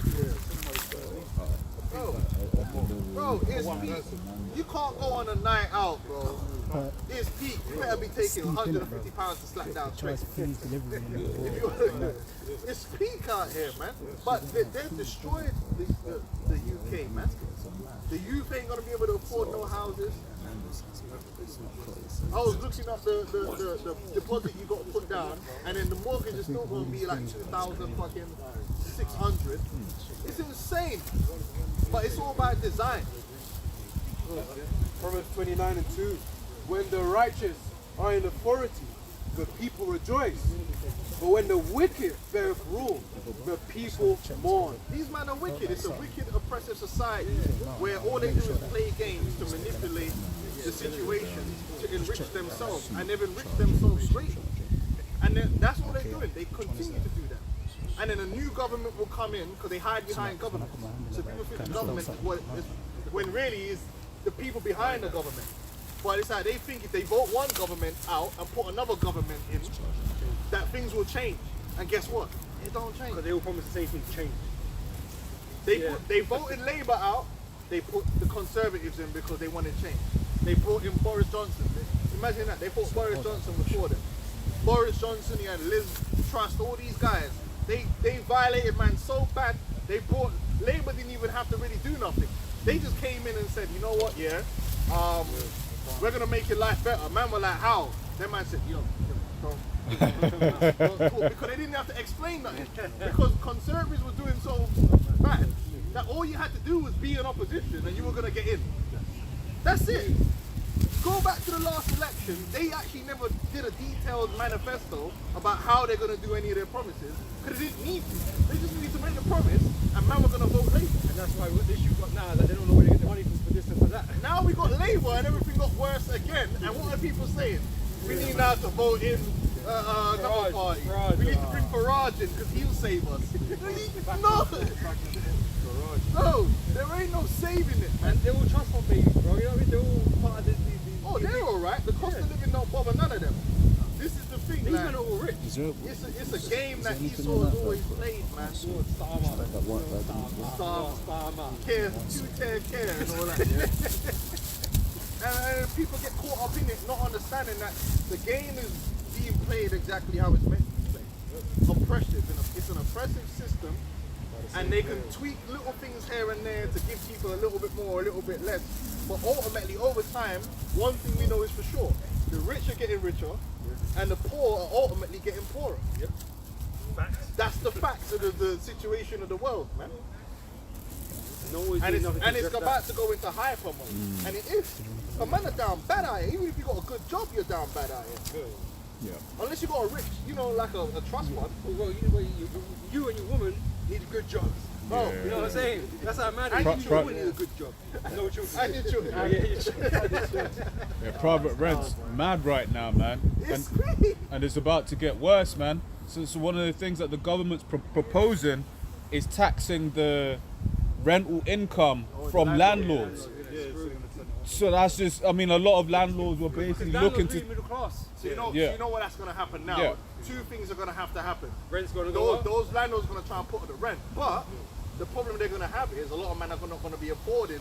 Bro, it's peak. You can't go on a night out, bro. It's peak. You better be taking £150 to slap down straight. It's peak out here, man. But they've destroyed the UK, man. The youth ain't gonna be able to afford no houses. I was looking up the deposit you got to put down, and then the mortgage is still gonna be like 2,600. It's insane, but it's all by design. Proverbs 29:2. When the righteous are in authority, the people rejoice. But when the wicked beareth rule, the people mourn. These men are wicked. It's a wicked, oppressive society where all they do is play games to manipulate the situation to enrich themselves, and they've enriched themselves greatly. And that's all they're doing. They continue to do that. And then a new government will come in because they hide behind government. So people think the government is what is, when really is the people behind the government. But it's like they think if they vote one government out and put another government in, that things will change. And guess what? It don't change. Because they all promise the same thing to change. They voted Labour out, they put the Conservatives in because they wanted change. They brought in Boris Johnson. Imagine that, they put Boris Johnson before them. Boris Johnson, he had Liz Truss, all these guys. They violated man so bad, they brought, Labour didn't even have to really do nothing. They just came in and said, you know what, we're gonna make your life better. Man were like, how? Then man said, yo, don't because they didn't have to explain nothing. Because Conservatives were doing so bad that all you had to do was be in opposition and you were gonna get in. That's it. Go back to the last election, they actually never did a detailed manifesto about how they're gonna do any of their promises, because they didn't need to. They just need to make a promise and man we're gonna vote Labour. And that's why what the issue got now is that they don't know where they get the money from for this and for that. Now we got Labour and everything got worse again. And what are people saying? We need now to vote in another party. We need to bring Farage in because he'll save us. No, there ain't no saving it, man. And they're all trust fund babies, bro. You know what I mean? They're all part of this. Oh, they're alright. The cost of living don't bother none of them. This is the thing, These like, men are all rich. it's a game that Esau has always played, man. Starmer. Care, care, and all that. And people get caught up in it, not understanding that the game is being played exactly how it's meant to be played. Oppressive. It's an oppressive system, and they can tweak little things here and there to give people a little bit more, a little bit less. But ultimately, over time, one thing we know is for sure: the rich are getting richer, and the poor are ultimately getting poorer. Yep. Facts. That's the facts of the situation of the world, man. And it's about to go into hyper mode, and it is. But man are down bad out here. Even if you got a good job, you're down bad out here. Yeah. Unless you got a rich, like a trust fund. Well, you and your woman need a good job. Bro, You know what I'm saying? That's how mad And it is. your You need a good job. No children. And your children. Yeah, private rent's mad right now, man. It's crazy. And it's about to get worse, man. So one of the things that the government's proposing is taxing the rental income from landlords. So that's just, I mean, a lot of landlords were basically looking to... middle class. So you know what that's going to happen now? Yeah. Two things are going to have to happen. Rent's going to go up. Those landlords are going to try and put up the rent. But the problem they're going to have is a lot of men are not going to be affording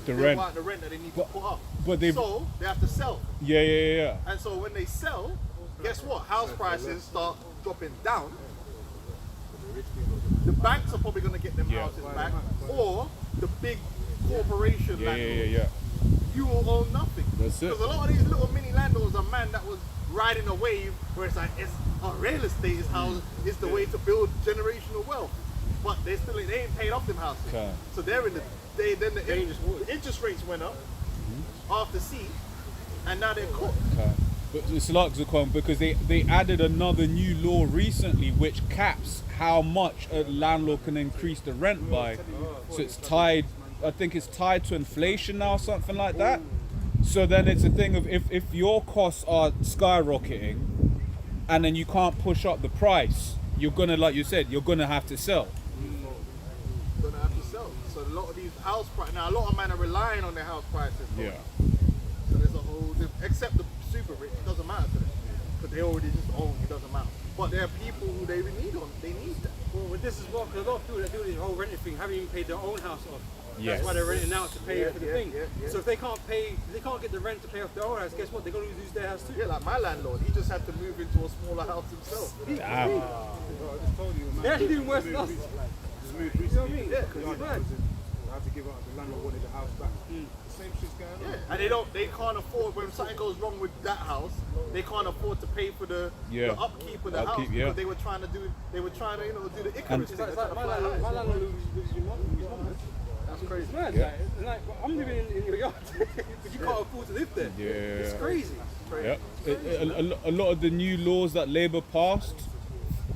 The rent. the rent that they need to put up. But so they have to sell. Yeah. And so when they sell, guess what? House prices start dropping down. The banks are probably going to get them houses back, or the big corporation landlords. Yeah. You will own nothing. That's it. Because a lot of these little mini landlords are man that was riding a wave where it's like real estate is how is the way to build generational wealth. But they ain't paid off them houses. Okay. So they're in the interest rates went up after C, and now they're caught. Okay. But it's like Zakon, because they added another new law recently which caps how much a landlord can increase the rent by. So it's tied, I think it's tied to inflation now, something like that. So then it's a thing of if your costs are skyrocketing and then you can't push up the price, you're gonna, like you said, you're gonna have to sell. Gonna have to sell. So a lot of these house price. Now a lot of men are relying on their house prices. Yeah. So there's a whole, except the super rich, it doesn't matter to them. Because they already just own, it doesn't matter. But there are people who they need that. Well, with this as well, because a lot of people that do this whole renting thing haven't even paid their own house off. Yes. That's why they're renting out to pay for the thing. Yeah. So if they can't get the rent to pay off their own house, guess what? They're going to lose their house too. Yeah, like my landlord, he just had to move into a smaller house himself. Damn. I just told you, man. They're actually doing worse than us. Just moved You know what I recently. mean? Yeah, The because yard it's bad. was in- I had to give up. The landlord wanted the house back. The same shit's going on. Yeah, and they can't afford, when something goes wrong with that house, they can't afford to pay for the upkeep of the house Upkeep, because yeah. they were trying to do the do the Icarus thing. It's They're like trying my to fly high. landlord loses his mum. That's crazy. It's mad. Like, I'm living in your yard, but you can't afford to live there. Yeah. It's crazy. Yep. A lot of the new laws that Labour passed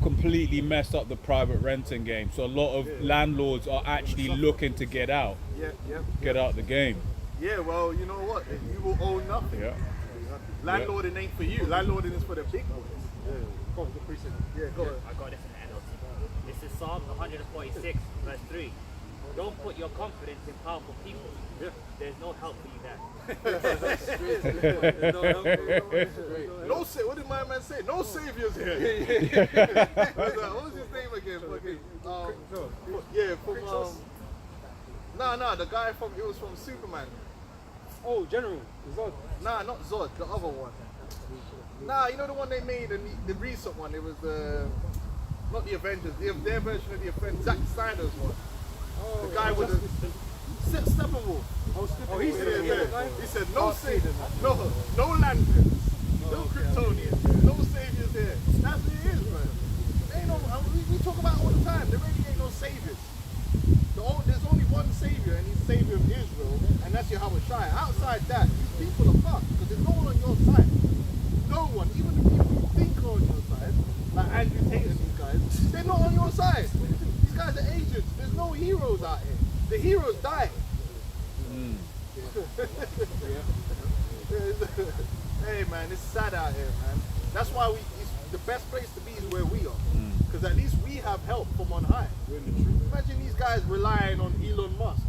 completely messed up the private renting game. So a lot of landlords are actually looking to get out the game. Yeah, well, you know what? You will own nothing. Yeah. Landlording ain't for you. Landlording is for the big boys. Go on, the precinct. Yeah, go ahead. I got this in the NLT. This is Psalm 146, verse 3. Don't put your confidence in powerful people. Yeah. There's no help for you there. No say. What did my man say? No saviors here. What was his name again? Nah. The guy from it was from Superman. Oh, General. Zod. Nah, not Zod. The other one. Nah, you know the one they made, the recent one. It was not the Avengers. Their version of the Avengers. Zack Snyder's one. Oh, The guy with the Steppenwolf. Oh, he's He said no saviors, no lanterns, no Kryptonians, no saviors here. That's what it is, man. Ain't no. We talk about it all the time. There really ain't no saviors. There's only one savior, and he's savior of Israel, and that's Yahweh Shai. Outside that, these people are fucked because there's no one on your side. No one, even the people you think are on your side, like Andrew Tate and these guys, they're not on your side. These guys are agents. There's no heroes out here. The heroes die. Hey man, it's sad out here, man. That's why the best place to be is where we are, because at least we have help from on high. Imagine these guys relying on Elon Musk.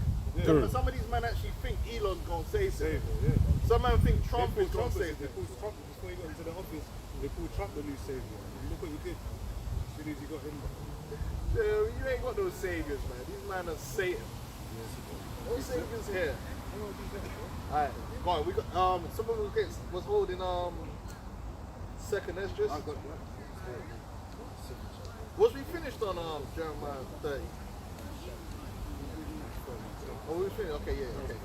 Some of these men actually think Elon's gonna save them. Some men think Trump is gonna save them. They pulled Trump before he got into the office. They pulled Trump the new savior. Look what you did. As soon as you got him. You ain't got no saviors, man. These men are Satan. No saviors here. Alright, go on. We got someone was holding second Esdras. Was we finished on Jeremiah 30? Oh, we finished. Okay, yeah, okay.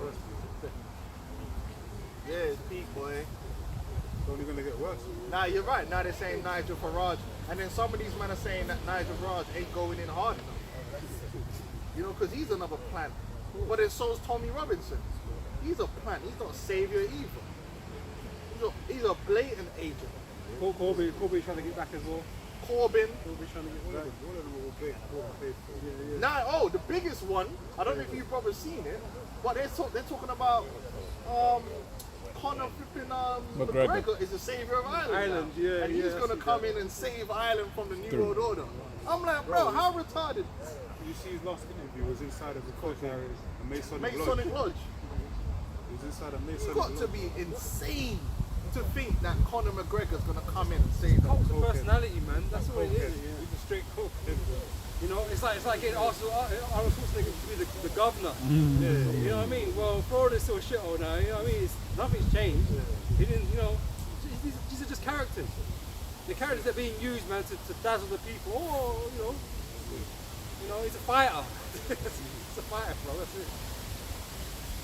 Yeah, it's peak, boy. It's only gonna get worse. Nah, you're right. Now they're saying Nigel Farage, and then some of these men are saying that Nigel Farage ain't going in hard enough. You know, because he's another plant. But then so's Tommy Robinson. He's a plant. He's not savior either. He's a blatant agent. Corbyn trying to get back as well. Corbyn. Corbyn trying to get back. All of them were big. Now, the biggest one. I don't know if you've probably seen it, but they're talking about Conor flipping McGregor is the savior of Ireland. Yeah, and he's gonna come in and save Ireland from the New World Order. I'm like, bro, how retarded? You see his last interview was inside of a Masonic Lodge. He was inside a Masonic You got Lodge. to be insane to think that Conor McGregor's gonna come in and save them. Cult of personality, man. That's what it is. He's a straight cook. You know, it's like getting Arnold Schwarzenegger to be the governor. You know what I mean? Well, Florida's still a shithole now. You know what I mean? Nothing's changed. He didn't. You know, these are just characters. The characters that are being used, man, to dazzle the people. Oh, you know, he's a fighter. It's a fighter, bro. That's it.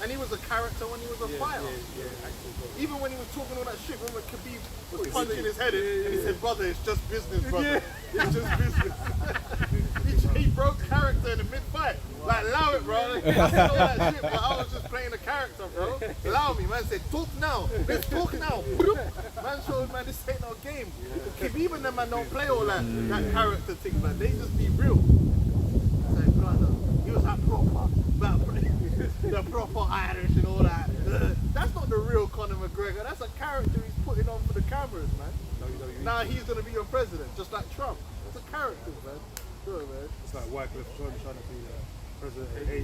And he was a character when he was a fighter. Even when he was talking all that shit, remember Khabib was punching his head in, and he said, "Brother, it's just business, brother. It's just business." he broke character in the mid-fight. Like, allow it, bro. I said all that shit, but I was just playing a character, bro. Allow me, man. Said, talk now. Let's talk now. Man showed, man, this ain't no game. Khabib and them, man, don't play all that character thing, man. They just be real. I said, brother, he was like proper. The proper Irish and all that. That's not the real Conor McGregor. That's a character he's putting on for the cameras, man. Now he's gonna be your president, just like Trump. It's a character, man. Good, man. It's like Wycliffe Jean trying to be President A.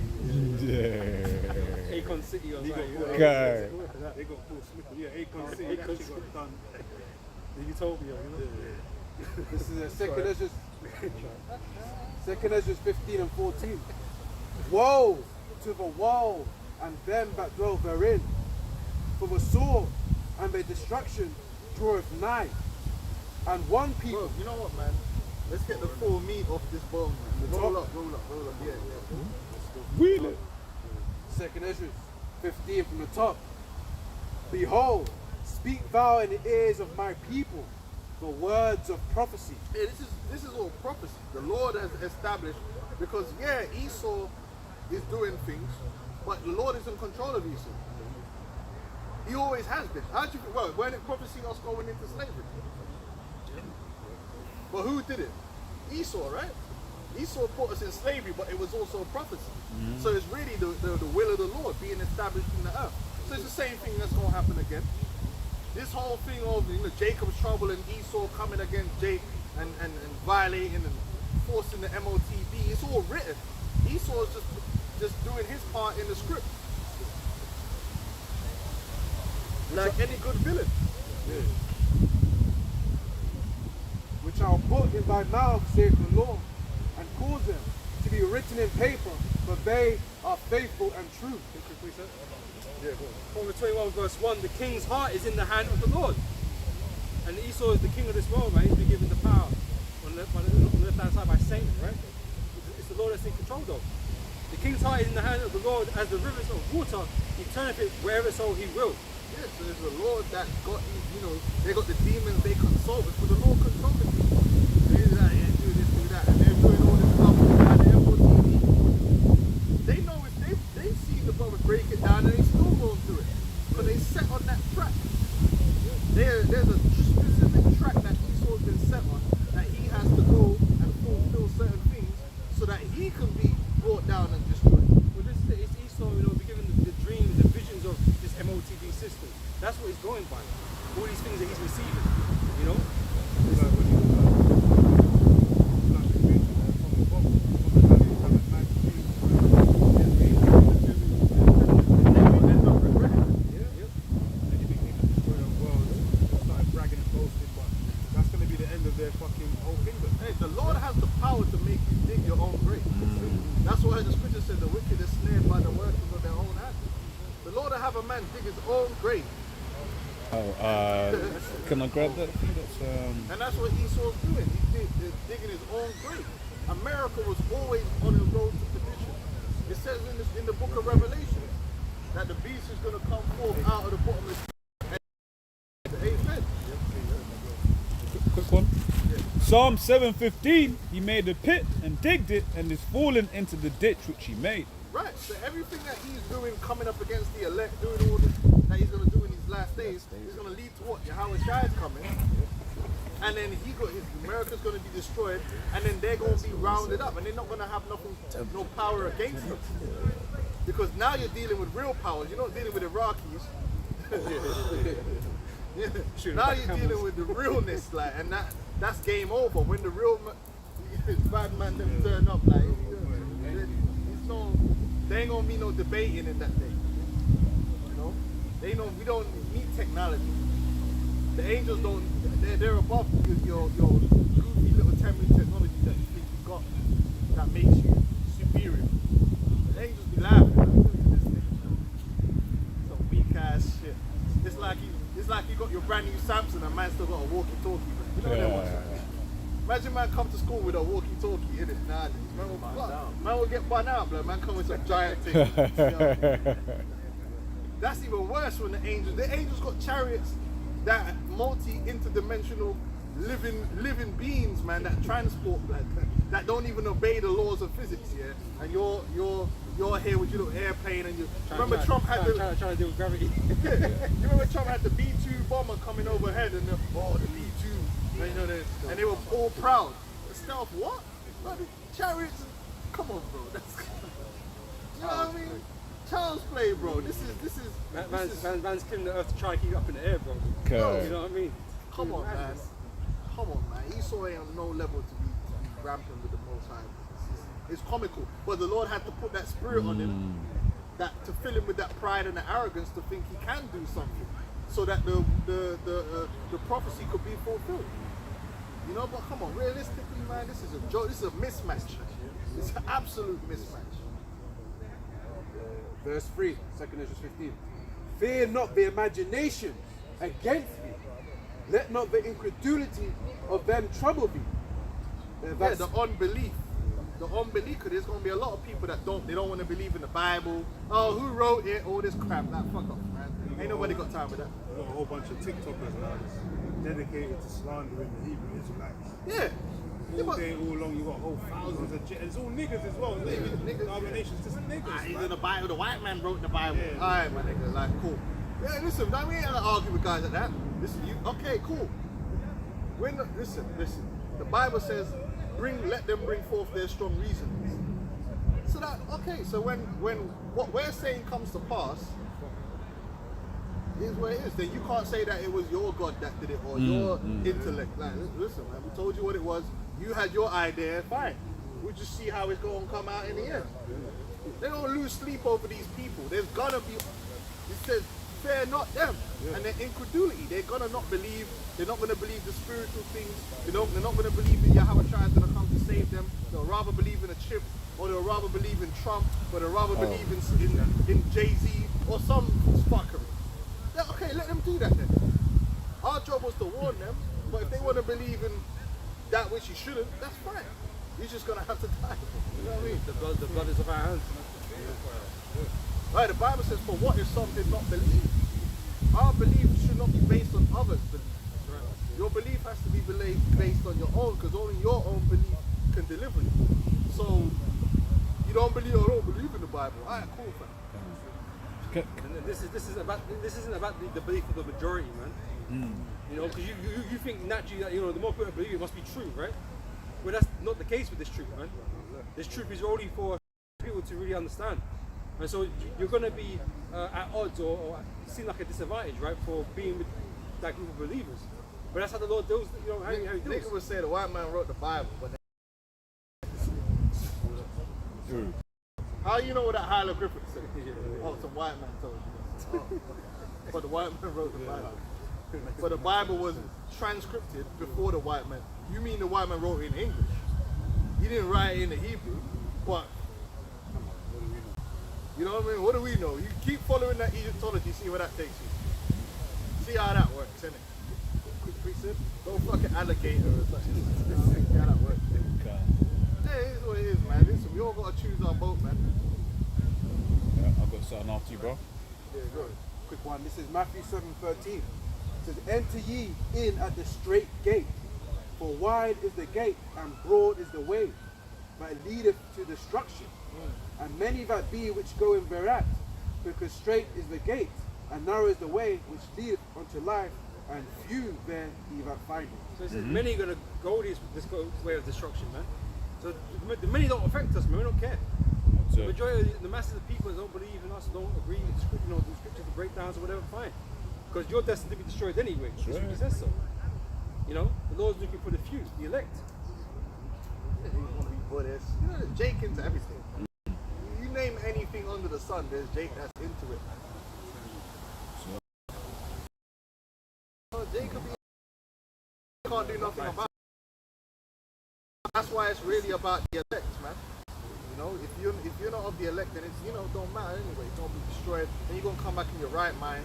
Yeah. Akon City or He got something. caught. Okay. They got caught slipping. Yeah, Akon City. That Akon shit got done. You told me, This is Second Ezra 15 and 14. Woe to the wall and them that dwell therein, for the sword and the destruction draweth nigh, and one people. Bro, you know what, man? Let's get the full meat off this bone, man. Roll up. Yeah. Wheel it. Second Ezra 15 from the top. Behold, speak thou in the ears of my people the words of prophecy. Yeah, this is all prophecy. The Lord has established, because yeah, Esau is doing things, but the Lord is in control of Esau. He always has been. How do you think? Well, weren't it prophecy us going into slavery? But who did it? Esau, right? Esau put us in slavery, but it was also a prophecy. So it's really the will of the Lord being established in the earth. So it's the same thing that's going to happen again. This whole thing of Jacob's trouble and Esau coming against Jake and violating and forcing the MOTB, it's all written. Esau is just doing his part in the script. Like any good villain. Which I'll put in thy mouth, saith the Lord, and cause them to be written in paper, for they are faithful and true. Proverbs 21 verse 1, the king's heart is in the hand of the Lord. And Esau is the king of this world, man. He's been given the power on the left-hand side by Satan, right? It's the Lord that's in control, though. The king's heart is in the hand of the Lord as the rivers of water. He turneth it wherever so he will. Yeah, so there's the Lord that got these, they got the demons they consult with, but the Lord controls them. They do that, yeah, do this, do that, and they're doing all this stuff by the MOTV. They know it, they've seen the brother break it down and they still going through it. Because they set on that track. There's a specific track that Esau's been set on, that he has to go and fulfill certain things so that he can be brought down and destroyed. Well, this is it. It's Esau, be given the dreams, the visions of this MOTV system. That's what he's going by. All these things that he's receiving, Hey, the Lord has the power to make you dig your own grave. That's why the scripture said the wicked is snared by the workings of their own hands. The Lord will have a man dig his own grave. Can I grab that? And that's what Esau's doing. He's digging his own grave. America was always on the road to perdition. It says in the book of Revelation that the beast is going to come forth out of the bottomless pit. Amen. Quick one. Psalm 7:15. He made a pit and digged it and is fallen into the ditch which he made. Right, so everything that he's doing, coming up against the elect, doing all this that he's going to do in these last days, is going to lead to what? Yahweh Shai is coming. And then America's going to be destroyed, and then they're going to be rounded up, and they're not going to have no power against them. Because now you're dealing with real powers, you're not dealing with Iraqis. Now you're dealing with the realness, and that's game over. When the real bad man them turn up, there ain't gonna be no debating in that day. We don't need technology. The angels don't. They're above your goofy little temporary technology that you think you got that makes you superior. The angels be laughing. Some weak ass shit. It's like you got your brand new Samsung and man still got a walkie-talkie. You know that one. Imagine man come to school with a walkie-talkie in it. Nah, man will get bun out, blood. Man come with some giant thing. That's even worse when the angels got chariots that multi-interdimensional living beings, man, that transport, blood, that don't even obey the laws of physics, yeah. And you're here with your little airplane, and remember Trump had trying to deal with gravity. You remember Trump had the B-2 bomber coming overhead, and the B-2, and they were all proud. The stealth, what? Bloody chariots, come on, bro. You know what I mean? Child's play, bro. This is man's killing the earth to try to keep it up in the air, bro. Okay. You know what I mean? Come on, man. Esau ain't on no level to be ramping with the Most High. It's comical. But the Lord had to put that spirit on him, that to fill him with that pride and the arrogance to think he can do something, so that the prophecy could be fulfilled. You know, but come on, realistically, man, this is a joke. This is a mismatch. It's an absolute mismatch. Verse 3, 2 Ezra 15. Fear not the imagination against me. Let not the incredulity of them trouble thee. Yeah, the unbelief. The unbelief, because there's going to be a lot of people that they don't want to believe in the Bible. Oh, who wrote it? All this crap. Like, fuck off, man. Ain't nobody got time for that. We've got a whole bunch of TikTokers now that's dedicated to slandering the Hebrew Israelites. Yeah. All day, all long, you got whole thousands of and it's all niggas as well. It's not even Niggas, denominations, just niggas. He's man. in the Bible. The white man wrote the Bible. Yeah. Alright, my nigga. Like, cool. Yeah, listen, we ain't gonna argue with guys like that. Listen, you okay, cool. We're not, listen. The Bible says, let them bring forth their strong reasons. So that, okay, so when what we're saying comes to pass, is what it is. Then you can't say that it was your God that did it or your intellect. Like, listen, man, we told you what it was. You had your idea, fine. We'll just see how it's going to come out in the end. They don't lose sleep over these people. There's gonna be, it says, fear not them. And their incredulity. They're gonna not believe. They're not gonna believe the spiritual things. They're not gonna believe that Yahweh Shai is gonna come to save them. They'll rather believe in a chip, or they'll rather believe in Trump, or they'll rather believe in Jay-Z or some fuckery. Yeah, okay, let them do that then. Our job was to warn them, but if they want to believe in that which you shouldn't, that's fine. You're just gonna have to die. You know what I mean? The blood is of our hands. Right, the Bible says, for what if some did not believe? Our belief should not be based on others' belief. Your belief has to be based on your own, because only your own belief can deliver you. So, you don't believe or don't believe in the Bible. Alright, cool, fam. And this isn't about the belief of the majority, man. You know, because you think naturally that, you know, the more people believe it must be true, right? Well, that's not the case with this truth, man. This truth is only for people to really understand. And so you're going to be at odds or seem like a disadvantage, right, for being with that group of believers. But that's how the Lord deals, you know, how he deals. Niggas would say the white man wrote the Bible, but how you know what that hieroglyphic said? Oh, some white man told you. Oh. But the white man wrote the Bible. But the Bible was transcripted before the white man. You mean the white man wrote it in English? He didn't write it in the Hebrew, but you know what I mean? What do we know? You keep following that Egyptology, see where that takes you. See how that works, innit? Quick precept. Go fucking alligator or something. See how that works. Yeah, it is what it is, man. Listen, we all gotta choose our boat, man. Yeah, I've got something after you, bro. Yeah, go. Quick one. This is Matthew 7:13. It says, enter ye in at the straight gate. For wide is the gate and broad is the way, but it leadeth to destruction. And many that be which go in thereat, because straight is the gate, and narrow is the way which leadeth unto life, and few there be that find it. So it says many are going to go this way of destruction, man. So the many don't affect us, man. We don't care. The majority, the masses of people that don't believe in us, don't agree with the scripture, you know, the scriptures, the breakdowns or whatever, fine. Because you're destined to be destroyed anyway. The scripture says so. You know, the Lord's looking for the few, the elect. You want to be Buddhist. You know, there's Jake into everything. You name anything under the sun, there's Jake that's into it. So Jake could be, can't do nothing about it. That's why it's really about the elect, man. You know, if you're not of the elect, then it's, you know, don't matter anyway. It's gonna be destroyed. Then you're gonna come back in your right mind,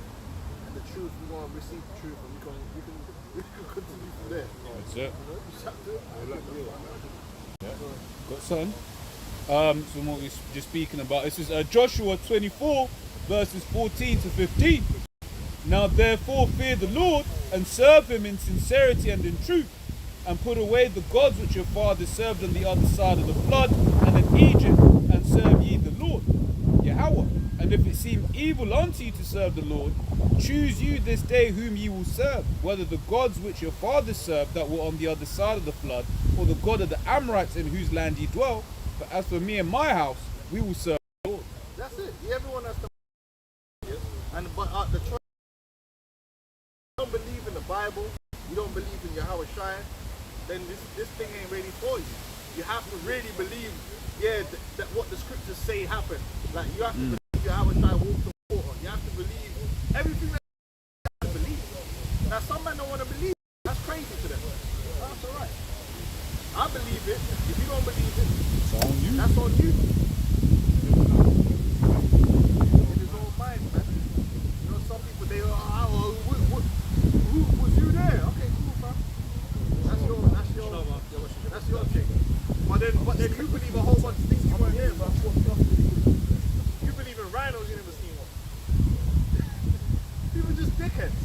and the truth, you're gonna receive the truth, and we can continue from there. That's it. You know, just have to- Got something? From what we were just speaking about. This is Joshua 24, verses 14 to 15. Now therefore fear the Lord, and serve him in sincerity and in truth, and put away the gods which your fathers served on the other side of the flood, and in Egypt, and serve ye the Lord, Yahweh. And if it seem evil unto you to serve the Lord, choose you this day whom ye will serve, whether the gods which your fathers served that were on the other side of the flood, or the God of the Amorites in whose land ye dwell. But as for me and my house, we will serve the Lord. That's it. Everyone has to. But the choice. You don't believe in the Bible. You don't believe in Yahweh Shai. Then this thing ain't ready for you. You have to really believe what the scriptures say happened. Like you have to believe Yahweh Shai walked the water. You have to believe everything that you have to believe. Now some men don't want to believe. That's crazy to them. That's alright. I believe it. If you don't believe it, It's on you. that's on you. In his own mind, man. You know, some people they who was you there? Okay, cool, fam. That's your thing. But then you believe a whole bunch of things you weren't there, bro. You believe in rhinos, you never seen one. People just dickheads.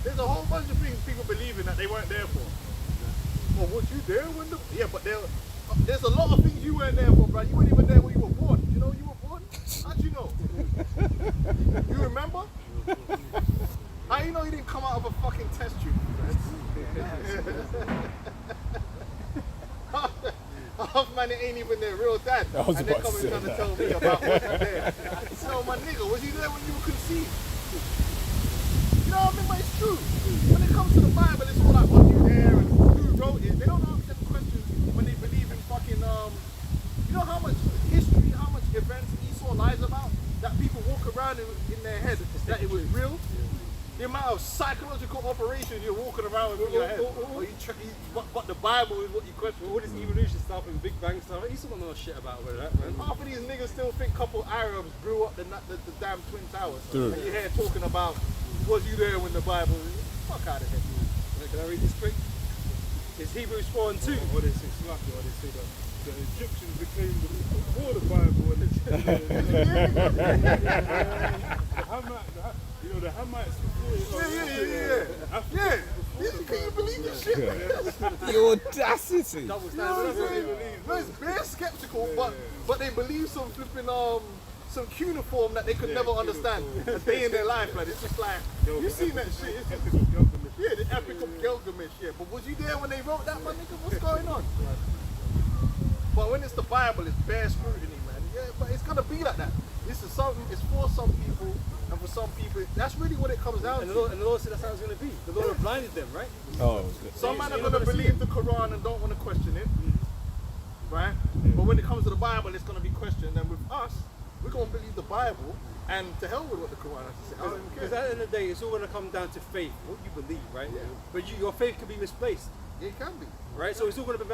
There's a whole bunch of things people believe in that they weren't there for. Well, was you there when the... Yeah, but there's a lot of things you weren't there for, bro. You weren't even there when you were born. You know you were born? How'd you know? You remember? How you know you didn't come out of a fucking test tube? Half man, it ain't even their real dad. I was and they're about to coming say trying to that. tell me about what's there. So my nigga, was you there when you were conceived? You know what I mean? But it's true. When it comes to the Bible, it's all like, was you there and who wrote it? They don't ask them questions when they believe in fucking, you know how much history, how much events Esau lies about? That people walk around in their head that it was real? The amount of psychological operations you're walking around with in your head. But the Bible is what you question. All this evolution stuff and Big Bang stuff, you still don't know shit about all of that, man. Half of these niggas still think a couple Arabs blew up the damn Twin Towers. Dude. And you hear talking about, was you there when the Bible... Fuck out of here. Can I read this quick? It's Hebrews 4 and 2. Or they say Slacky, or they say that the Egyptians became before the Bible and the Hamites before Yeah. Can you believe this shit? The audacity. Double You know what I'm standard. saying? No, it's bare skeptical, but they believe some flipping some cuneiform that they could never understand a day in their life. Like it's just like you seen that shit. It's just, yeah, the Epic of Gilgamesh. Yeah, but was you there when they wrote that, my nigga? What's going on? But when it's the Bible, it's bare scrutiny, man. Yeah, but it's gonna be like that. This is something. It's for some people, and for some people, that's really what it comes down And to. the Lord said that's how it's going to be. The Lord blinded them, right? Oh, it was good. Some men are going to believe the Quran and don't want to question it, right? But when it comes to the Bible, it's going to be questioned. And with us, we're going to believe the Bible and to hell with what the Quran has to say. I don't even Because care. at the end of the day, it's all going to come down to faith, what you believe, right? Yeah. But your faith can be misplaced, It can be. right? So it's all going to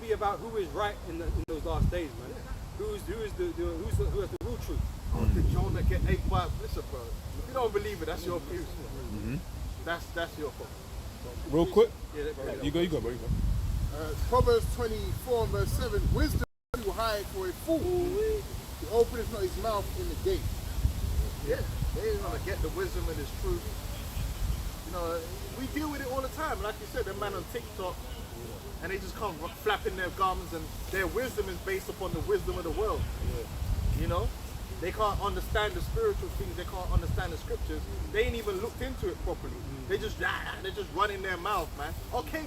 be about who is right in those last days, man. Who has the real truth? Oh, the Jonah get 8 by... Listen, bro. If you don't believe it, that's your view. That's your fault. Real quick. Yeah, You go, bro. You go. Proverbs 24 and verse 7, wisdom you hide for a fool. He openeth not his mouth in the gate. Yeah. They ain't going to get the wisdom and its truth. You know, we deal with it all the time. Like you said, the man on TikTok, and they just come flapping their gums, and their wisdom is based upon the wisdom of the world. You know? They can't understand the spiritual things. They can't understand the scriptures. They ain't even looked into it properly. They just running their mouth, man. Okay,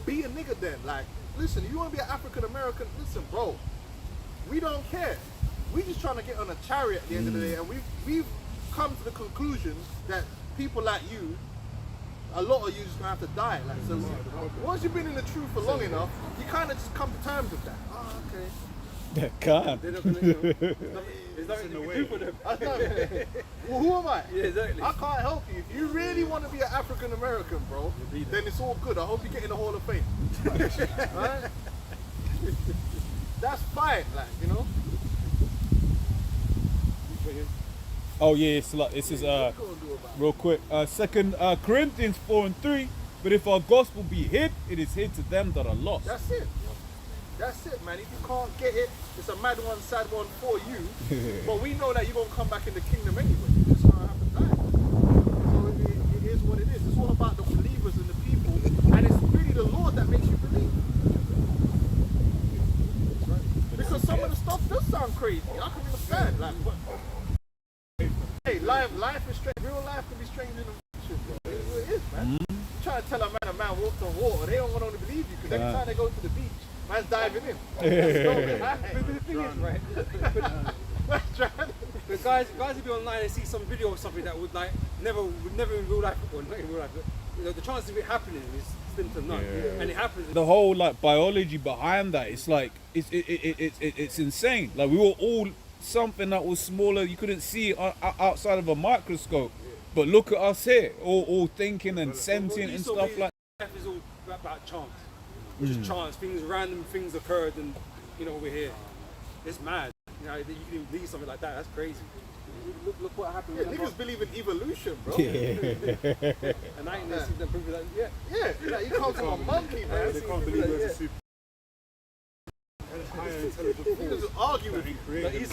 be a nigga then. Like, listen, if you want to be an African American, listen, bro. We don't care. We just trying to get on a chariot at the end of the day, and we've come to the conclusion that people like you, a lot of you just gonna have to die. Like, so once you've been in the truth for long enough, you kind of just come to terms with that. Oh, okay. Can't. They're not going to, there's nothing you can do for them. I know. Well, who am I? Yeah, exactly. I can't help you. If you really want to be an African American, bro, then it's all good. I hope you get in the Hall of Fame. Right? That's fine, like, you know. Oh yeah, it's like this is real quick. 2 Corinthians 4 and 3. But if our gospel be hid, it is hid to them that are lost. That's it. That's it, man. If you can't get it, it's a mad one, sad one for you. But we know that you're gonna come back in the kingdom anyway. You're just gonna have to die. So it is what it is. It's all about the believers and the people, and it's really the Lord that makes you believe. Because some of the stuff does sound crazy. I can understand. Like, but hey, life is strange. Real life can be stranger than fiction, bro. It is what it is, man. You try to tell a man walked on water, they don't want to believe you because every time they go to the beach, man's diving in. But the thing is, right? But guys will be online and see some video or something that would never in real life, or not in real life, but the chances of it happening is slim to none, Yeah. and it happens. The whole like biology behind that, it's like it's insane. Like we were all something that was smaller, you couldn't see outside of a microscope. But look at us here, all thinking and sentient and stuff like. Life is all about chance. Just chance, random things occurred, and we're here. It's mad. That you can even believe something like that. That's crazy. Look what happened. Yeah, niggas believe in evolution, bro. And I ain't never seen them prove that. Yeah. Yeah, like, you come from a monkey, man. They can't believe there's a super higher intelligent Niggas force. argue with you. But Esau's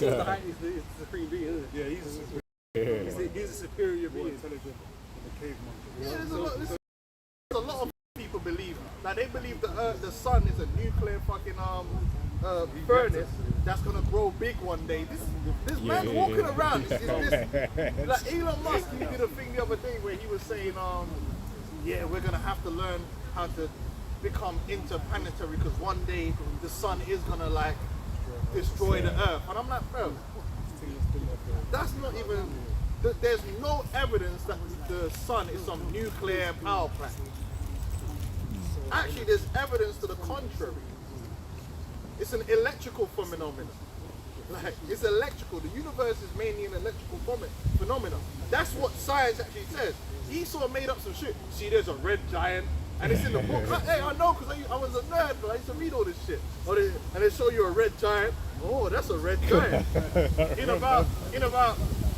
the supreme being, isn't it? Yeah, he's a super He's a superior more being. intelligent than the caveman. Yeah, there's a lot of people believe. Like they believe the sun is a nuclear fucking furnace that's gonna grow big one day. This man's walking around. Like Elon Musk, he did a thing the other day where he was saying, yeah, we're gonna have to learn how to become interplanetary because one day the sun is gonna like destroy the Earth. And I'm like, bro, that's not even. There's no evidence that the sun is some nuclear power plant. Actually, there's evidence to the contrary. It's an electrical phenomenon. Like, it's electrical. The universe is mainly an electrical phenomenon. That's what science actually says. Esau made up some shit. See, there's a red giant, and it's in the book. Like, hey, I know because I was a nerd, but I used to read all this shit. And they show you a red giant. Oh, that's a red giant. in about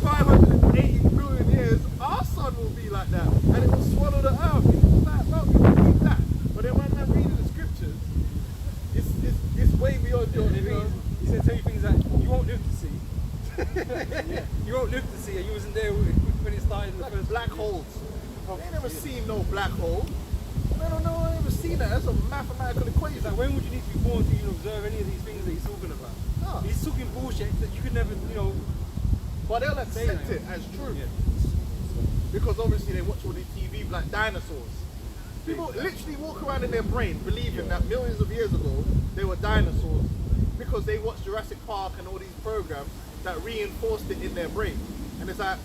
580 billion years, our sun will be like that, and it will swallow the earth. It's like, no, you believe that. But then when I'm reading the scriptures, it's way beyond your. He said tell you things that you won't live to see. You won't live to see, and you wasn't there when it started in the Like first. black holes. They ain't never seen no black hole. I don't know, I never seen that. That's a mathematical equation. It's like, when would you need to be born to even observe any of these things that he's talking about? No. He's talking bullshit that you could never, But they'll accept Saying it as true. Because obviously they watch all these TV like dinosaurs. People literally walk around in their brain believing that millions of years ago they were dinosaurs because they watched Jurassic Park and all these programs that reinforced it in their brain. And it's like,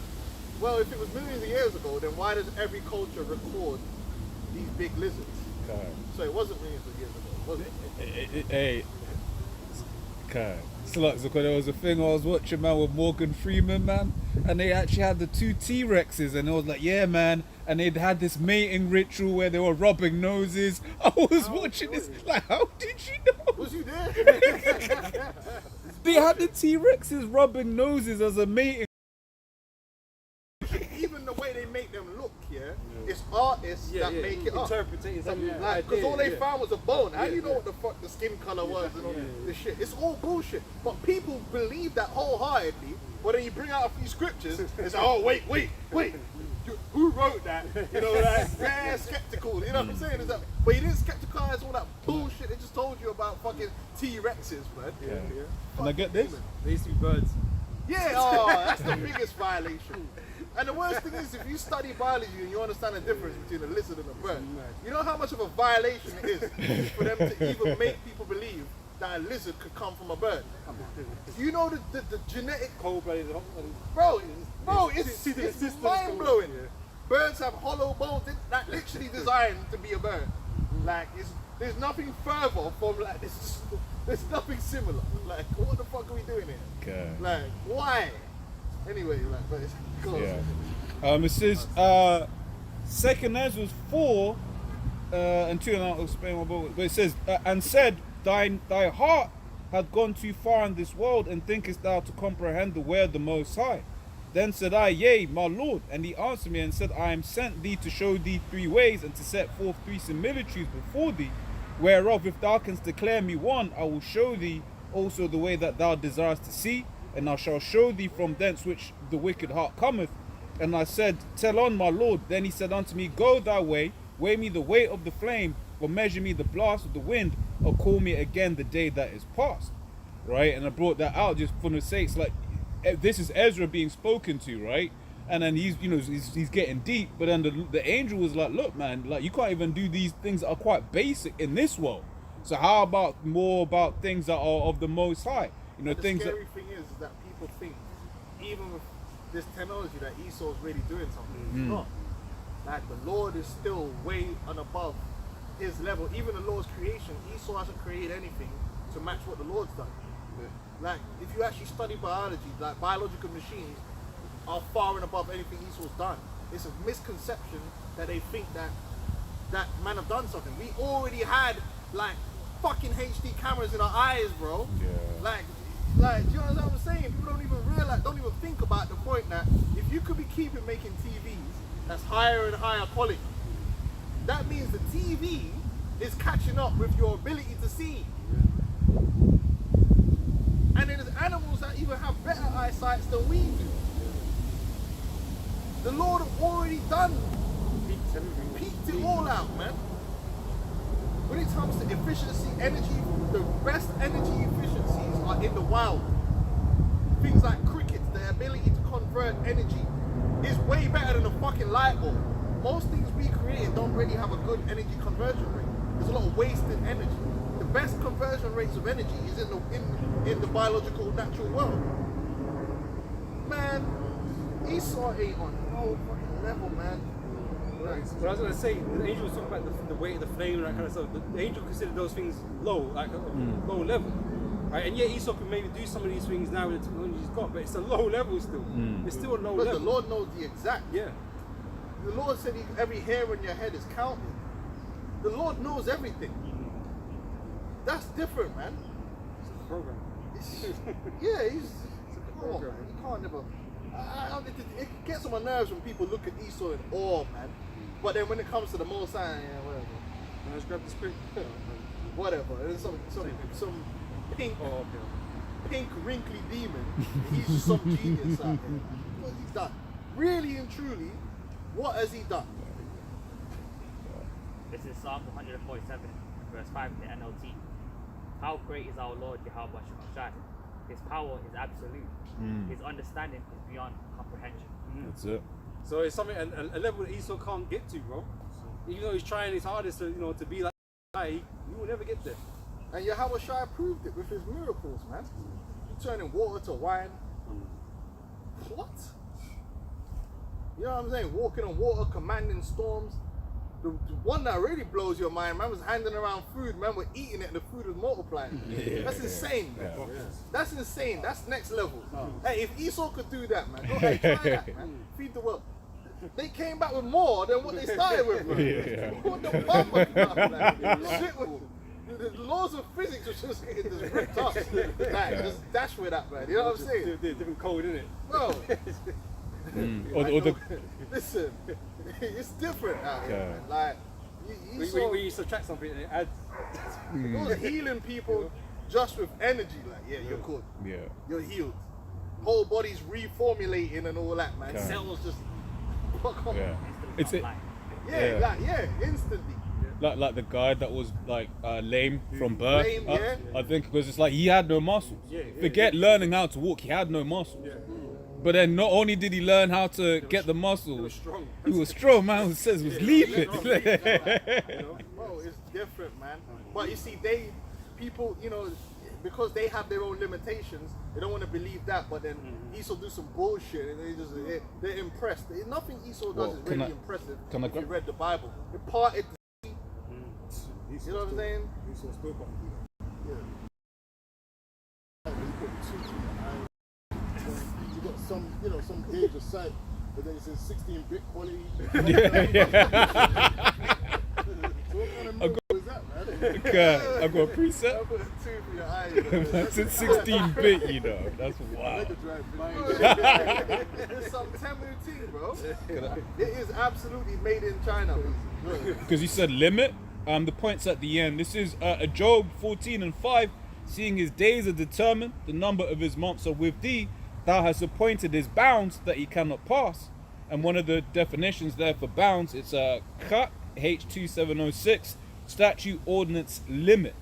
well, if it was millions of years ago, then why does every culture record these big lizards? So it wasn't millions of years ago, was it? Hey, okay. So there was a thing I was watching, man, with Morgan Freeman, man, and they actually had the two T-Rexes, and it was like, yeah, man, and they'd had this mating ritual where they were rubbing noses. I was watching this, like, how did you know? Was you there? They had the T-Rexes rubbing noses as a mating. Even the way they make them look, it's artists that make it up. interpreting something Because all they found was a bone. How do you know what the fuck the skin color was and all this shit? It's all bullshit. But people believe that wholeheartedly. But then you bring out a few scriptures, it's like, oh, wait. Who wrote that? Like, they're skeptical. You know what I'm saying? It's like, but he didn't skepticalize all that bullshit they just told you about fucking T-Rexes, man. Can I get this? They used to be birds. Yeah, oh, that's the biggest violation. And the worst thing is, if you study biology and you understand the difference between a lizard and a bird, you know how much of a violation it is for them to even make people believe that a lizard could come from a bird. You know the genetic... Cold-blooded, Bro, it's mind-blowing. Birds have hollow bones. They're literally designed to be a bird. Like, there's nothing further from like this. There's nothing similar. Like, what the fuck are we doing here? Okay. Like, why? Anyway, like, but it's close. Yeah. It says, second Ezra 4 and 2, and I'll explain my book. But it says, and said, thy heart hath gone too far in this world, and thinkest thou to comprehend the way of the Most High. Then said I, yea, my Lord. And he answered me and said, I am sent thee to show thee 3 ways, and to set forth 3 similitudes before thee, whereof if thou canst declare me one, I will show thee also the way that thou desirest to see, and I shall show thee from thence which the wicked heart cometh. And I said, tell on, my Lord. Then he said unto me, go thy way, weigh me the weight of the flame, or measure me the blast of the wind, or call me again the day that is past. Right? And I brought that out just for the sakes, like, this is Ezra being spoken to, right? And then he's getting deep, but then the angel was like, look, man, like, you can't even do these things that are quite basic in this world. So how about more about things that are of the Most High? The things scary thing is that people think, even with this technology, that Esau's really doing something. He's not. Like the Lord is still way and above his level. Even the Lord's creation, Esau hasn't created anything to match what the Lord's done. Like if you actually study biology, like biological machines are far and above anything Esau's done. It's a misconception that they think that man have done something. We already had like fucking HD cameras in our eyes, bro. Yeah. Like, do you know what I'm saying? People don't even realize, don't even think about the point that if you could be keeping making TVs that's higher and higher quality, that means the TV is catching up with your ability to see. And then there's animals that even have better eyesight than we do. The Lord have already done, peaked it all out, man. When it comes to efficiency, energy, the best energy efficiencies are in the wild. Things like crickets, the ability to convert energy is way better than a fucking light bulb. Most things we create don't really have a good energy conversion rate. There's a lot of wasted energy. The best conversion rates of energy is in the biological natural world. Man, Esau ain't on no fucking level, man. But I was gonna say, the angel was talking about the weight of the flame and that kind of stuff. The angel considered those things low, like low level, right? And yet Esau can maybe do some of these things now with the technology he's got, but it's a low level still. It's still a low But level. the Lord knows the exact. Yeah. The Lord said every hair on your head is counted. The Lord knows everything. That's different, man. It's a program. Yeah, come on, man. You can't never. It gets on my nerves when people look at Esau in awe, man. But then when it comes to the Most High, yeah, whatever. Now let's grab the script. Whatever. And some pink, Oh, okay. pink wrinkly demon. He's just some genius out there. What has he done? Really and truly, what has he done? This is Psalm 147, verse 5 in the NLT. How great is our Lord Yahweh Shai. His power is absolute. His understanding is beyond comprehension. That's it. So it's something a level that Esau can't get to, bro. Even though he's trying his hardest to to be like that, he will never get there. And Yahweh Shai proved it with his miracles, man. Turning water to wine. What? You know what I'm saying? Walking on water, commanding storms. The one that really blows your mind, man, was handing around food. Man, we're eating it and the food was multiplying. That's insane, man. That's insane. That's next level. Hey, if Esau could do that, man, go ahead, try that, man. Feed the world. They came back with more than what they started with, man. What the fuck was that? Shit was, the laws of physics was just getting just ripped up. Like, just dash with that, man. You know what I'm saying? Different code, innit? Bro. Listen, it's different out here, man. Like, when you subtract something and it adds. Those healing people just with energy, like, yeah, you're good. Yeah. You're healed. Whole body's reformulating and all that, man. Okay. Cells just fuck on. Yeah. It's it. Instantly. Like the guy that was like lame from birth. Lame, yeah. I think because it's like he had no muscles. Forget learning how to walk. He had no muscles. But then not only did he learn how to get the muscles, he was strong, man. It says was leaping. Bro, it's different, man. But you see, people, because they have their own limitations, they don't want to believe that. But then Esau do some bullshit, and they're impressed. Nothing Esau does is really impressive. If you read the Bible, it parted the sea. You know what I'm saying? Esau spoke up. You got some gauge of sight, but then it says 16-bit quality. So what kind of move was that, man? Okay, I've got a preset. I put a tooth in your eye. That's in 16-bit, you know. That's wild. It's some Temu thing, bro. It is absolutely made in China. Because you said limit. The points at the end. This is Job 14:5. Seeing his days are determined, the number of his months are with thee. Thou hast appointed his bounds that he cannot pass. And one of the definitions there for bounds, it's a cut H2706 statute ordinance limit.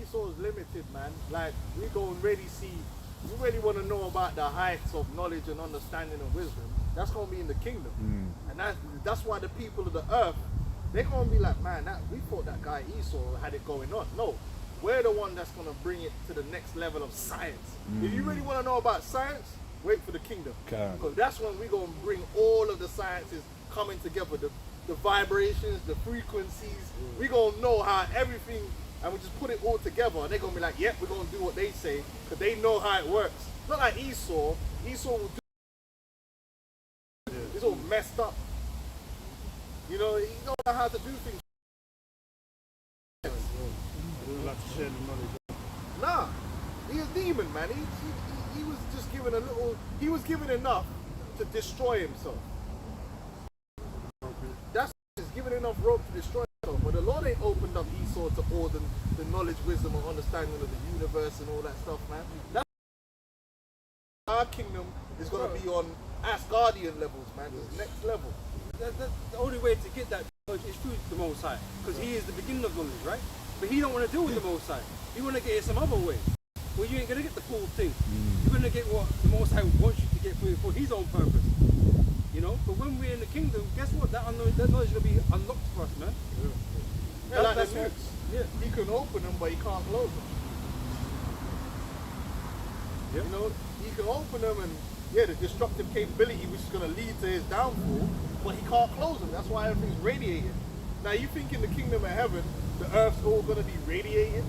Esau's limited, man. Like, we don't really see, you really want to know about the heights of knowledge and understanding and wisdom. That's going to be in the kingdom. And that's why the people of the earth, they're going to be like, man, we thought that guy Esau had it going on. No, we're the one that's going to bring it to the next level of science. If you really want to know about science, wait for the kingdom. Because that's when we're going to bring all of the sciences coming together, the vibrations, the frequencies. We gonna know how everything, and we just put it all together, and they're gonna be like, yep, we're gonna do what they say, because they know how it works. Not like Esau. Esau will do. It's all messed up. You know, he don't know how to do things. I don't like to share the knowledge. Nah, he's a demon, man. He was just given a little. He was given enough to destroy himself. That's he's given enough rope to destroy himself. But the Lord ain't opened up Esau to all the knowledge, wisdom, and understanding of the universe and all that stuff, man. That's our kingdom is gonna be on Asgardian levels, man. It's next level. The only way to get that knowledge is through the Most High, because He is the beginning of knowledge, right? But He don't want to deal with the Most High. He want to get it some other way. Well, you ain't gonna get the full thing. You're gonna get what the Most High wants you to get for His own purpose. You know. But when we're in the kingdom, guess what? That knowledge is gonna be unlocked for us, man. Yeah, like That's the what- nukes. yeah. He can open them, but he can't close them. You know, he can open them, and yeah, the destructive capability, which is gonna lead to his downfall, but he can't close them. That's why everything's radiating. Now you think in the kingdom of heaven, the earth's all gonna be radiating?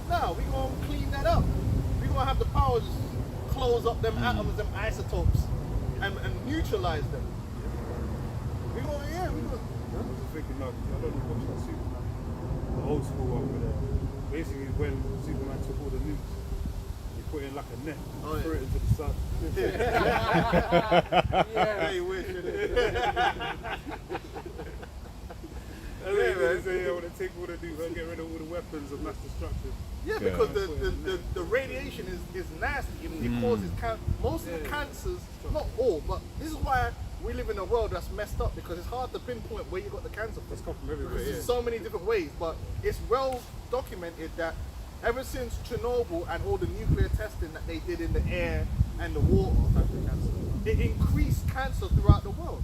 No, we gonna clean that up. We gonna have the power to close up them atoms, them isotopes, and neutralize them. We gonna, yeah, we gonna. I was just thinking, like, I don't know watch that Superman, the old school one, but basically when Superman took all the nukes, he put in like a net, Oh, yeah. threw it into the sun. Yeah, you wish. And then they say, I want to take all the nukes, and get rid of all the weapons of mass destruction. Yeah, because the radiation is nasty. It causes most of the cancers, not all, but this is why we live in a world that's messed up, because it's hard to pinpoint where you got the cancer from. It's come from everywhere. Because Yeah. there's so many different ways, but it's well documented that ever since Chernobyl and all the nuclear testing that they did in the air and the water, it increased cancer throughout the world.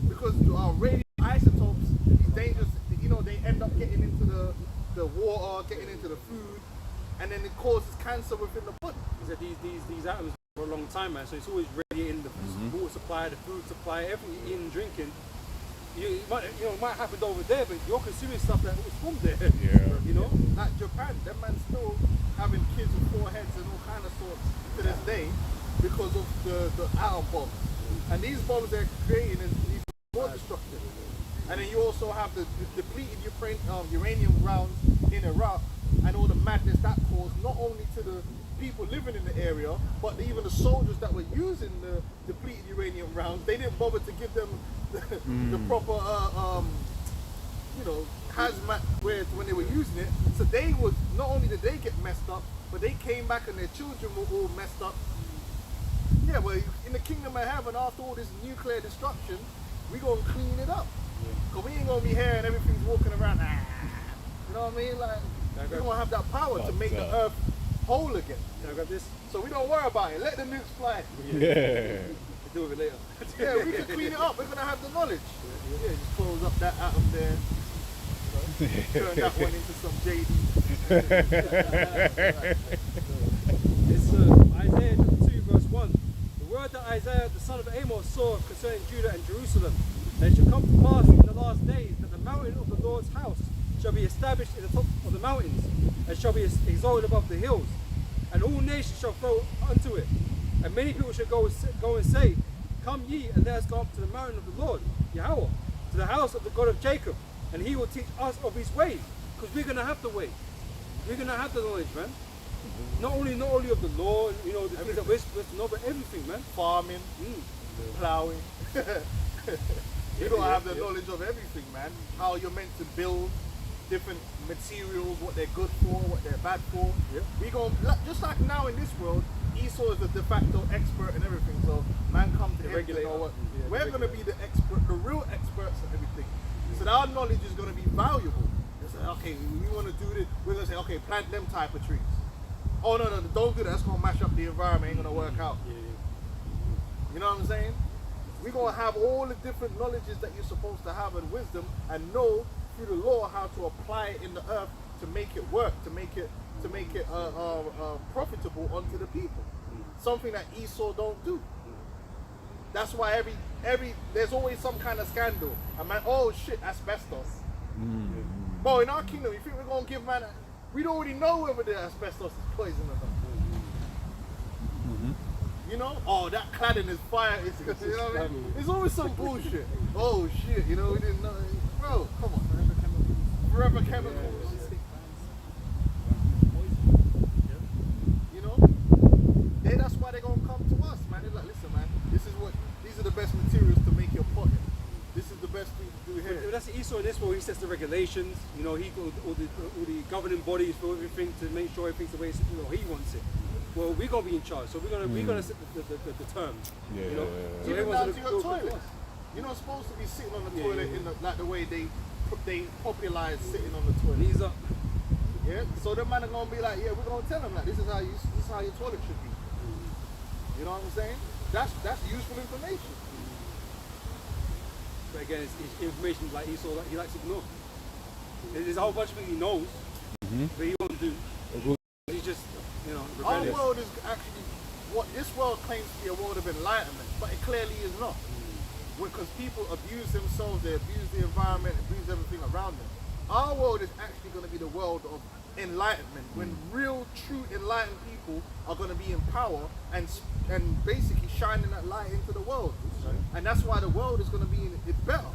Because our radioisotopes, these dangerous, you know, they end up getting into the water, getting into the food, and then it causes cancer within the body. Is that these atoms for a long time, man. So it's always radiating the water supply, the food supply, everything you're eating and drinking. It might happen over there, but you're consuming stuff that was from there. Yeah. You know. Like Japan, them man still having kids with 4 heads and all kind of sorts to this day because of the atom bombs. And these bombs they're creating is even more destructive. And then you also have the depleted uranium rounds in Iraq and all the madness that caused not only to the people living in the area, but even the soldiers that were using the depleted uranium rounds. They didn't bother to give them the proper, hazmat wear when they were using it. So they was, not only did they get messed up, but they came back and their children were all messed up. Yeah, well, in the kingdom of heaven, after all this nuclear destruction, we gonna clean it up. Cause we ain't gonna be here and everything's walking around. You know what I mean? Like, we're gonna have that power to make the earth whole again. Can I grab this? So we don't worry about it. Let the nukes fly. Yeah. We'll deal with it later. Yeah, we can clean it up. We're gonna have the knowledge. Yeah, just close up that atom there. Turn that one into some JD. It's Isaiah chapter 2 verse 1. The word that Isaiah the son of Amos saw concerning Judah and Jerusalem. And it shall come to pass in the last days that the mountain of the Lord's house shall be established in the top of the mountains, and shall be exalted above the hills. And all nations shall flow unto it. And many people shall go and say, Come ye, and let us go up to the mountain of the Lord, Yahweh, to the house of the God of Jacob, and he will teach us of his ways. Because we're going to have the way. We're going to have the knowledge, man. Not only of the law, the things that we're supposed to know, but everything, man. Farming, plowing. You're gonna have the knowledge of everything, man. How you're meant to build different materials, what they're good for, what they're bad for. Yep. We gonna, just like now in this world, Esau is the de facto expert in everything. So man come to him to regulator. know what. Yeah, We're gonna be the expert, the real experts in everything. So our knowledge is gonna be valuable. It's like, okay, we want to do this. We're gonna say, okay, plant them type of trees. Oh no, don't do that. That's gonna mash up the environment. Ain't gonna work out. You know what I'm saying? We're gonna have all the different knowledges that you're supposed to have and wisdom, and know through the law how to apply it in the earth to make it work, to make it profitable unto the people. Something that Esau don't do. That's why there's always some kind of scandal. And man, oh shit, asbestos. Bro, in our kingdom, you think we're gonna give man? We don't already know whether the asbestos is poison or not. You know? Oh, that cladding is fire. It's, you know what I mean? It's always some bullshit. Oh shit, you know, we didn't know. Bro, come on. Forever chemicals. You know? That's why they're gonna come to us, man. They're like, listen, man, these are the best materials to make your pot in. This is the best thing to do here. But that's Esau in this where he sets the regulations. You know, he got all the governing bodies for everything to make sure everything's the way he wants it. Well, we're gonna be in charge, so we're gonna set the terms. Yeah, you know? yeah, So Even everyone's down to gonna your go toilet. to us. You're not supposed to be sitting on the toilet in like the way they popularized sitting on the toilet. Knees up. Yeah. So the man are gonna be like, yeah, we're gonna tell them like this is how your toilet should be. You know what I'm saying? That's useful information. But again, it's information like Esau, like he likes to ignore. There's a whole bunch of things he knows, but he won't do. He's just, you know, Our rebellious. world is actually what this world claims to be a world of enlightenment, but it clearly is not. Because people abuse themselves, they abuse the environment, abuse everything around them. Our world is actually going to be the world of enlightenment, when real, true enlightened people are going to be in power and basically shining that light into the world. And that's why the world is going to be better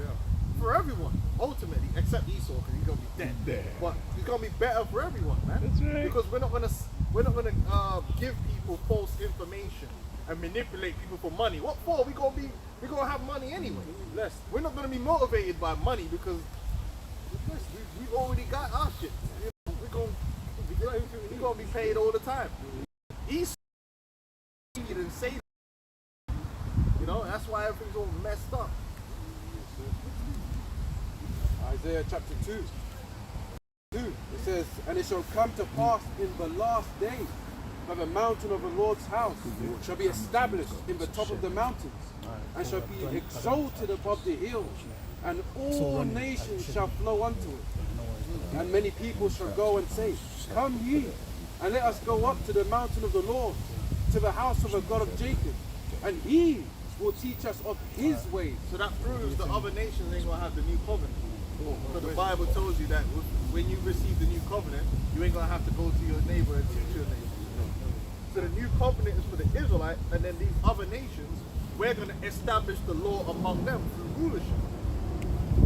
for everyone, ultimately, except Esau, because he's going to be dead. But it's going to be better for everyone, man. That's right. Because we're not going to give people false information and manipulate people for money. What for? We're gonna have money anyway. We're not gonna be motivated by money because we've already got our shit. You know, we're gonna be paid all the time. Esau didn't say that. You know, that's why everything's all messed up. Isaiah chapter 2. It says, and it shall come to pass in the last day that the mountain of the Lord's house shall be established in the top of the mountains, and shall be exalted above the hills, and all nations shall flow unto it. And many people shall go and say, come ye, and let us go up to the mountain of the Lord, to the house of the God of Jacob, and he will teach us of his ways. So that proves the other nations ain't gonna have the new covenant. Because the Bible tells you that when you receive the new covenant, you ain't gonna have to go to your neighbor and teach your neighbor. So the new covenant is for the Israelites, and then these other nations, we're gonna establish the law among them through rulership.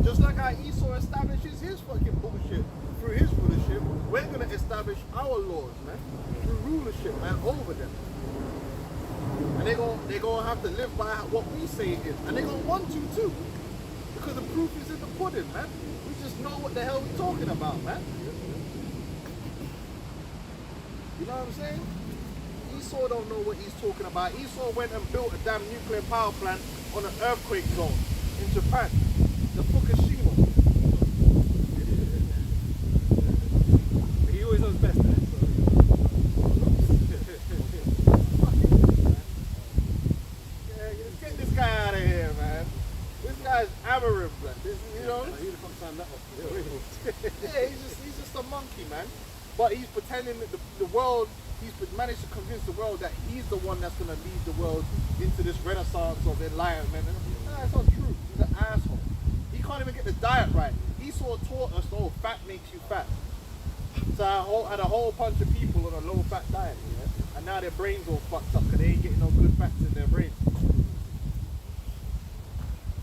Just like how Esau establishes his fucking bullshit through his rulership, we're gonna establish our laws, man, through rulership, man, over them. And they're gonna have to live by what we say it is, and they're gonna want to too, because the proof is in the pudding, man. We just know what the hell we're talking about, man. You know what I'm saying? Esau don't know what he's talking about. Esau went and built a damn nuclear power plant on an earthquake zone in Japan, the Fukushima. He always knows best. Let's get this guy out of here, man. This guy's amaranth, man. You know? Yeah, he's just a monkey, man. But he's pretending that the world, he's managed to convince the world that he's the one that's going to lead the world into this renaissance of enlightenment. Nah, that's not true. He's an asshole. He can't even get the diet right. Esau taught us, oh, fat makes you fat. So I had a whole bunch of people on a low-fat diet, yeah? And now their brains all fucked up because they ain't getting no good fats in their brains.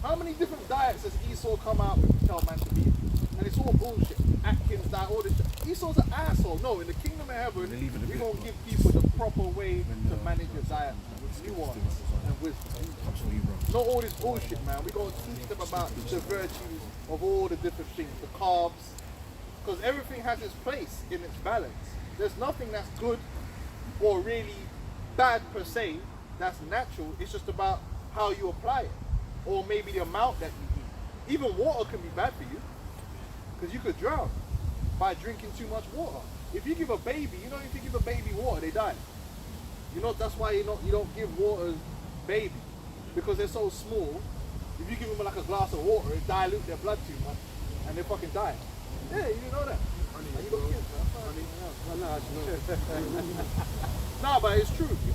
How many different diets has Esau come out with to tell man to be? And it's all bullshit. Atkins diet, all this shit. Esau's an asshole. No, in the kingdom of heaven, we're going to give people the proper way to manage your diet with nuance and wisdom. Not all this bullshit, man. We're going to teach them about the virtues of all the different things, the carbs. Because everything has its place in its balance. There's nothing that's good or really bad per se that's natural. It's just about how you apply it. Or maybe the amount that you eat. Even water can be bad for you, because you could drown by drinking too much water. If you give a baby, if you give a baby water, they die. That's why you don't give water baby, because they're so small. If you give them like a glass of water, it dilutes their blood too much, and they fucking die. Yeah, you know that. Honey, And you got kids, man. Well, no, actually, no. Nah, but it's true. If you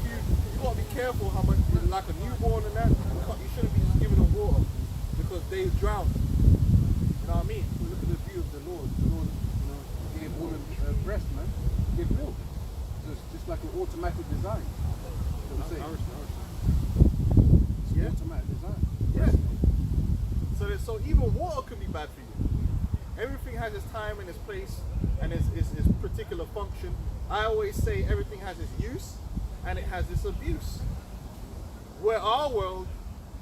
gotta be careful how much, like a newborn and that, you shouldn't be just giving them water because they drown. You know what I mean? Look at the view of the Lord. The Lord, gave woman breast, man. Give milk. So it's just like an automatic design. You know what I'm saying? It's an automatic design. Yeah. So even water can be bad for you. Everything has its time and its place and its particular function. I always say everything has its use and it has its abuse. Where our world,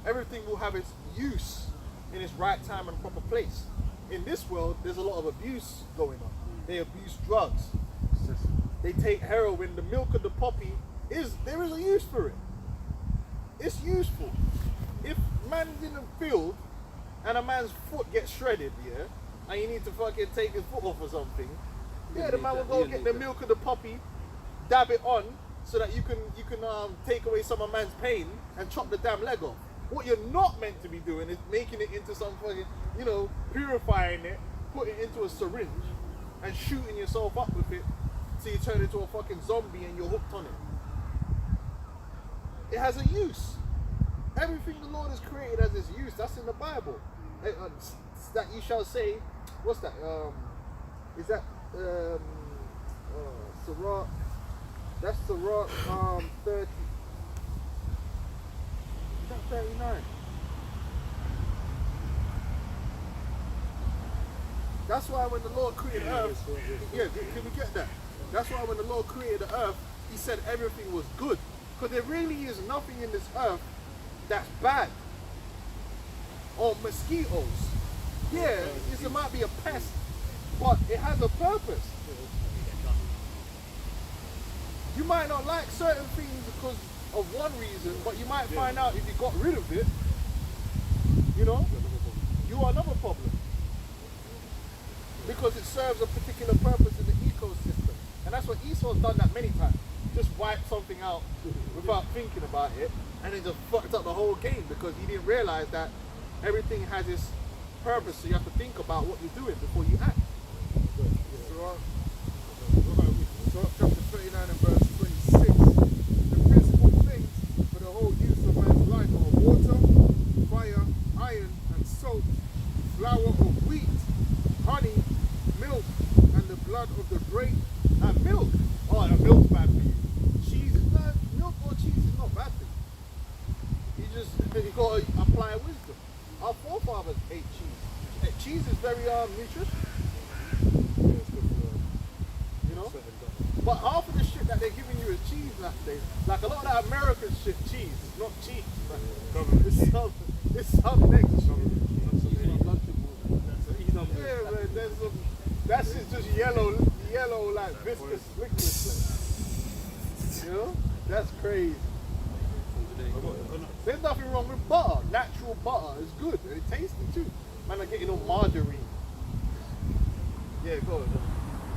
everything will have its use in its right time and proper place. In this world, there's a lot of abuse going on. They abuse drugs. They take heroin. The milk of the poppy there is a use for it. It's useful. If man's in the field and a man's foot gets shredded, yeah, and you need to fucking take his foot off or something, yeah, the man will go get the milk of the poppy, dab it on, so that you can take away some of man's pain and chop the damn leg off. What you're not meant to be doing is making it into some fucking, purifying it, putting it into a syringe, and shooting yourself up with it, so you turn into a fucking zombie and you're hooked on it. It has a use. Everything the Lord has created has its use. That's in the Bible. That you shall say, what's that? Is that Sirach? That's Sirach 30. Is that 39? That's why when the Lord created earth, yeah, can we get that? That's why when the Lord created the earth, he said everything was good. Because there really is nothing in this earth that's bad. Or mosquitoes. Yeah, it might be a pest, but it has a purpose. You might not like certain things because of one reason, but you might find out if you got rid of it, you are another problem. Because it serves a particular purpose in the ecosystem. And that's what Esau's done that many times. Just wiped something out without thinking about it, and then just fucked up the whole game because he didn't realize that everything has its purpose, so you have to think about what you're doing before you act. Sirach chapter 39 and verse 26. The principal things for the whole use of man's life are water, fire, iron, and salt, flour of wheat, honey, milk, and the blood of the grape. And milk. Oh, the milk's bad for you. Cheese is not, milk or cheese is not bad for you. You got to apply wisdom. Our forefathers ate cheese. Cheese is very nutritious. But half of the shit that they're giving you is cheese nowadays. Like a lot of that American shit, cheese. It's not cheese. It's some next yeah, man, there's some, that shit's just yellow like viscous liquid. That's crazy. There's nothing wrong with butter. Natural butter is good and it tasty too. Man, I'm getting on margarine. Yeah, go on.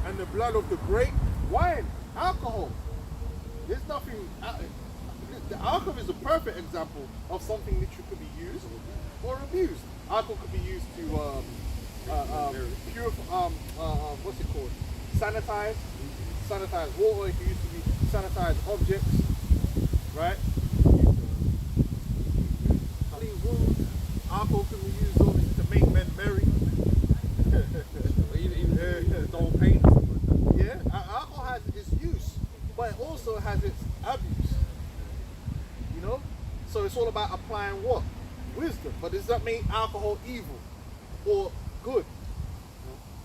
And the blood of the grape. Wine, alcohol. There's nothing. The alcohol is a perfect example of something that could be used or abused. Alcohol could be used to purify. What's it called? Sanitize water. It used to be sanitize objects, right? Clean wounds. Alcohol can be used obviously to make men merry. Even don't paint. Yeah, alcohol has its use, but it also has its abuse. So it's all about applying what? Wisdom. But does that make alcohol evil or good?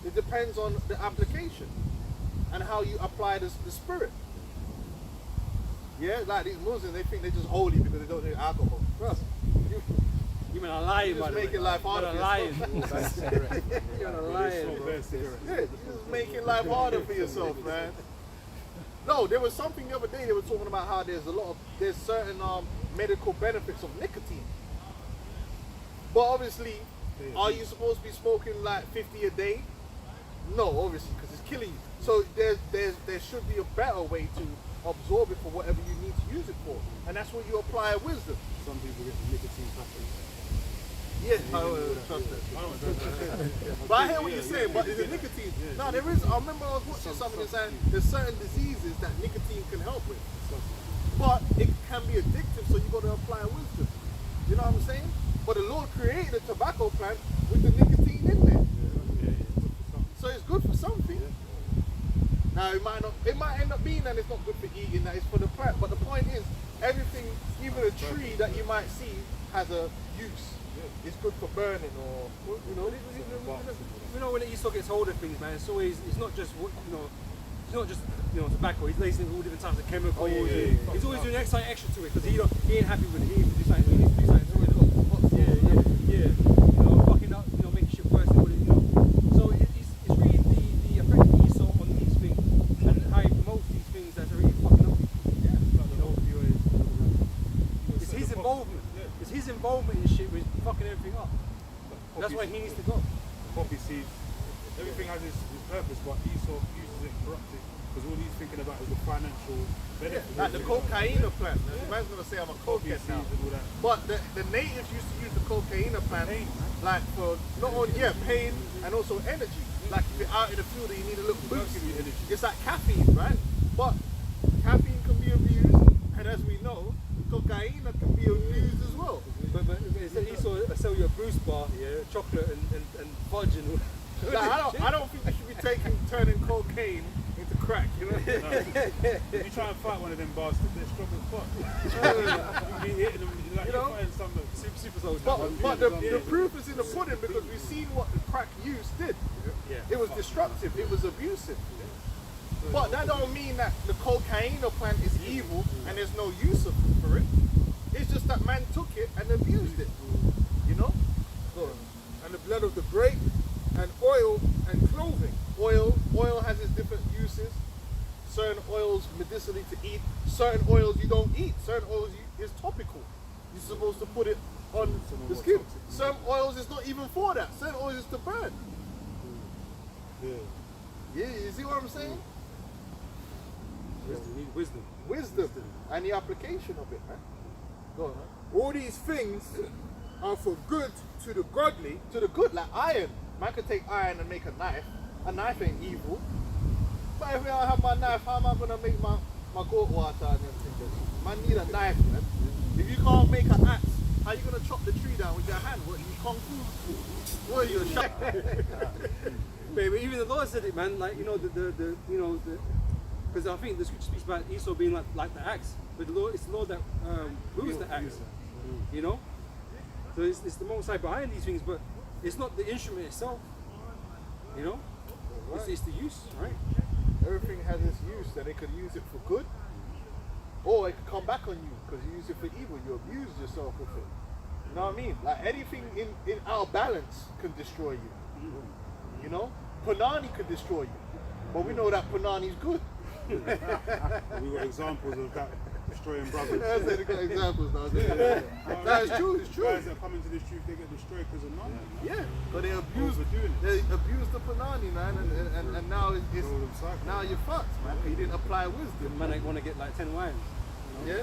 It depends on the application and how you apply the spirit. Yeah, like these Muslims, they think they're just holy because they don't drink alcohol. Trust me. You mean a lion, You're just making life harder for yourself. You're a lion. Yeah, you're just making life harder for yourself, man. No, there was something the other day they were talking about how there's certain medical benefits of nicotine. But obviously, are you supposed to be smoking like 50 a day? No, obviously, because it's killing you. So there should be a better way to absorb it for whatever you need to use it for. And that's where you apply wisdom. Some people get the nicotine happy. Yeah, I don't trust that. But I hear what you're saying, but is it nicotine? No, there is, I remember I was watching something saying there's certain diseases that nicotine can help with. But it can be addictive, so you got to apply wisdom. You know what I'm saying? But the Lord created a tobacco plant with the nicotine in there. So it's good for something. Now it might end up being that it's not good for eating, that it's for the plant. But the point is, everything, even a tree that you might see has a use. It's good for burning, or you know. You know, when Esau gets hold of things, man, it's always, it's not just it's not just tobacco. He's lacing all different types of chemicals. He's always doing extra to it because he ain't happy with it. He needs to do something. He needs to do something to it. Yeah. Fucking up, making shit worse than what it. So it's really the effect of Esau on these things and how he promotes these things that's really fucking up. It's his involvement. It's his involvement in shit with fucking everything up. That's why he needs to go. Poppy seeds, everything has its purpose, but Esau uses it corruptly because all he's thinking about is the financial benefit. Like the cocaine plant. The man's gonna say I'm a cokehead now. And all that. But the natives used to use the cocaine plant like for not only pain and also energy. Like if you're out in the field and you need a little boost, it's like caffeine, right? But caffeine can be abused, and as we know, cocaine can be abused as well. But Esau sell you a boost bar, chocolate and fudge and all. Like, I don't think they should be turning cocaine into crack, you know? If you try and fight one of them bastards, they're strong as fuck. You be hitting them like you're fighting some super soldiers. But the proof is in the pudding because we've seen what the crack use did. It was destructive, it was abusive. But that don't mean that the cocaine plant is evil and there's no use for it. It's just that man took it and abused it. You know? And the blood of the grape, and oil, and clothing. Oil has its different uses. Certain oils medicinally to eat. Certain oils you don't eat. Certain oils is topical. You're supposed to put it on the skin. Some oils is not even for that. Certain oils is to burn. Yeah, you see what I'm saying? Wisdom. And the application of it, man. Go on, man. All these things are for good to the godly. To the good, like iron. Man could take iron and make a knife. A knife ain't evil. But if I don't have my knife, how am I gonna make my goat water and everything? Man need a knife, man. If you can't make an axe, how you gonna chop the tree down with your hand? What, you kung fu? What are you, a shot? Baby, even the Lord said it, man. Like because I think the scripture speaks about Esau being like the axe, but it's the Lord that rules the axe. You know, so it's the Most High behind these things, but it's not the instrument itself. You know, it's the use, right? Everything has its use, and they could use it for good, or it could come back on you because you use it for evil. You abuse yourself with it. You know what I mean? Like anything in our balance can destroy you. You know, Panani could destroy you, but we know that Panani's good. We got examples of that destroying brothers. I said they got examples now. It's true. Guys that come into this truth, they get destroyed because of nothing. Yeah, but they abuse the Panani, man, and now now you're fucked, man. You didn't apply wisdom. Man, ain't want to get like 10 wines.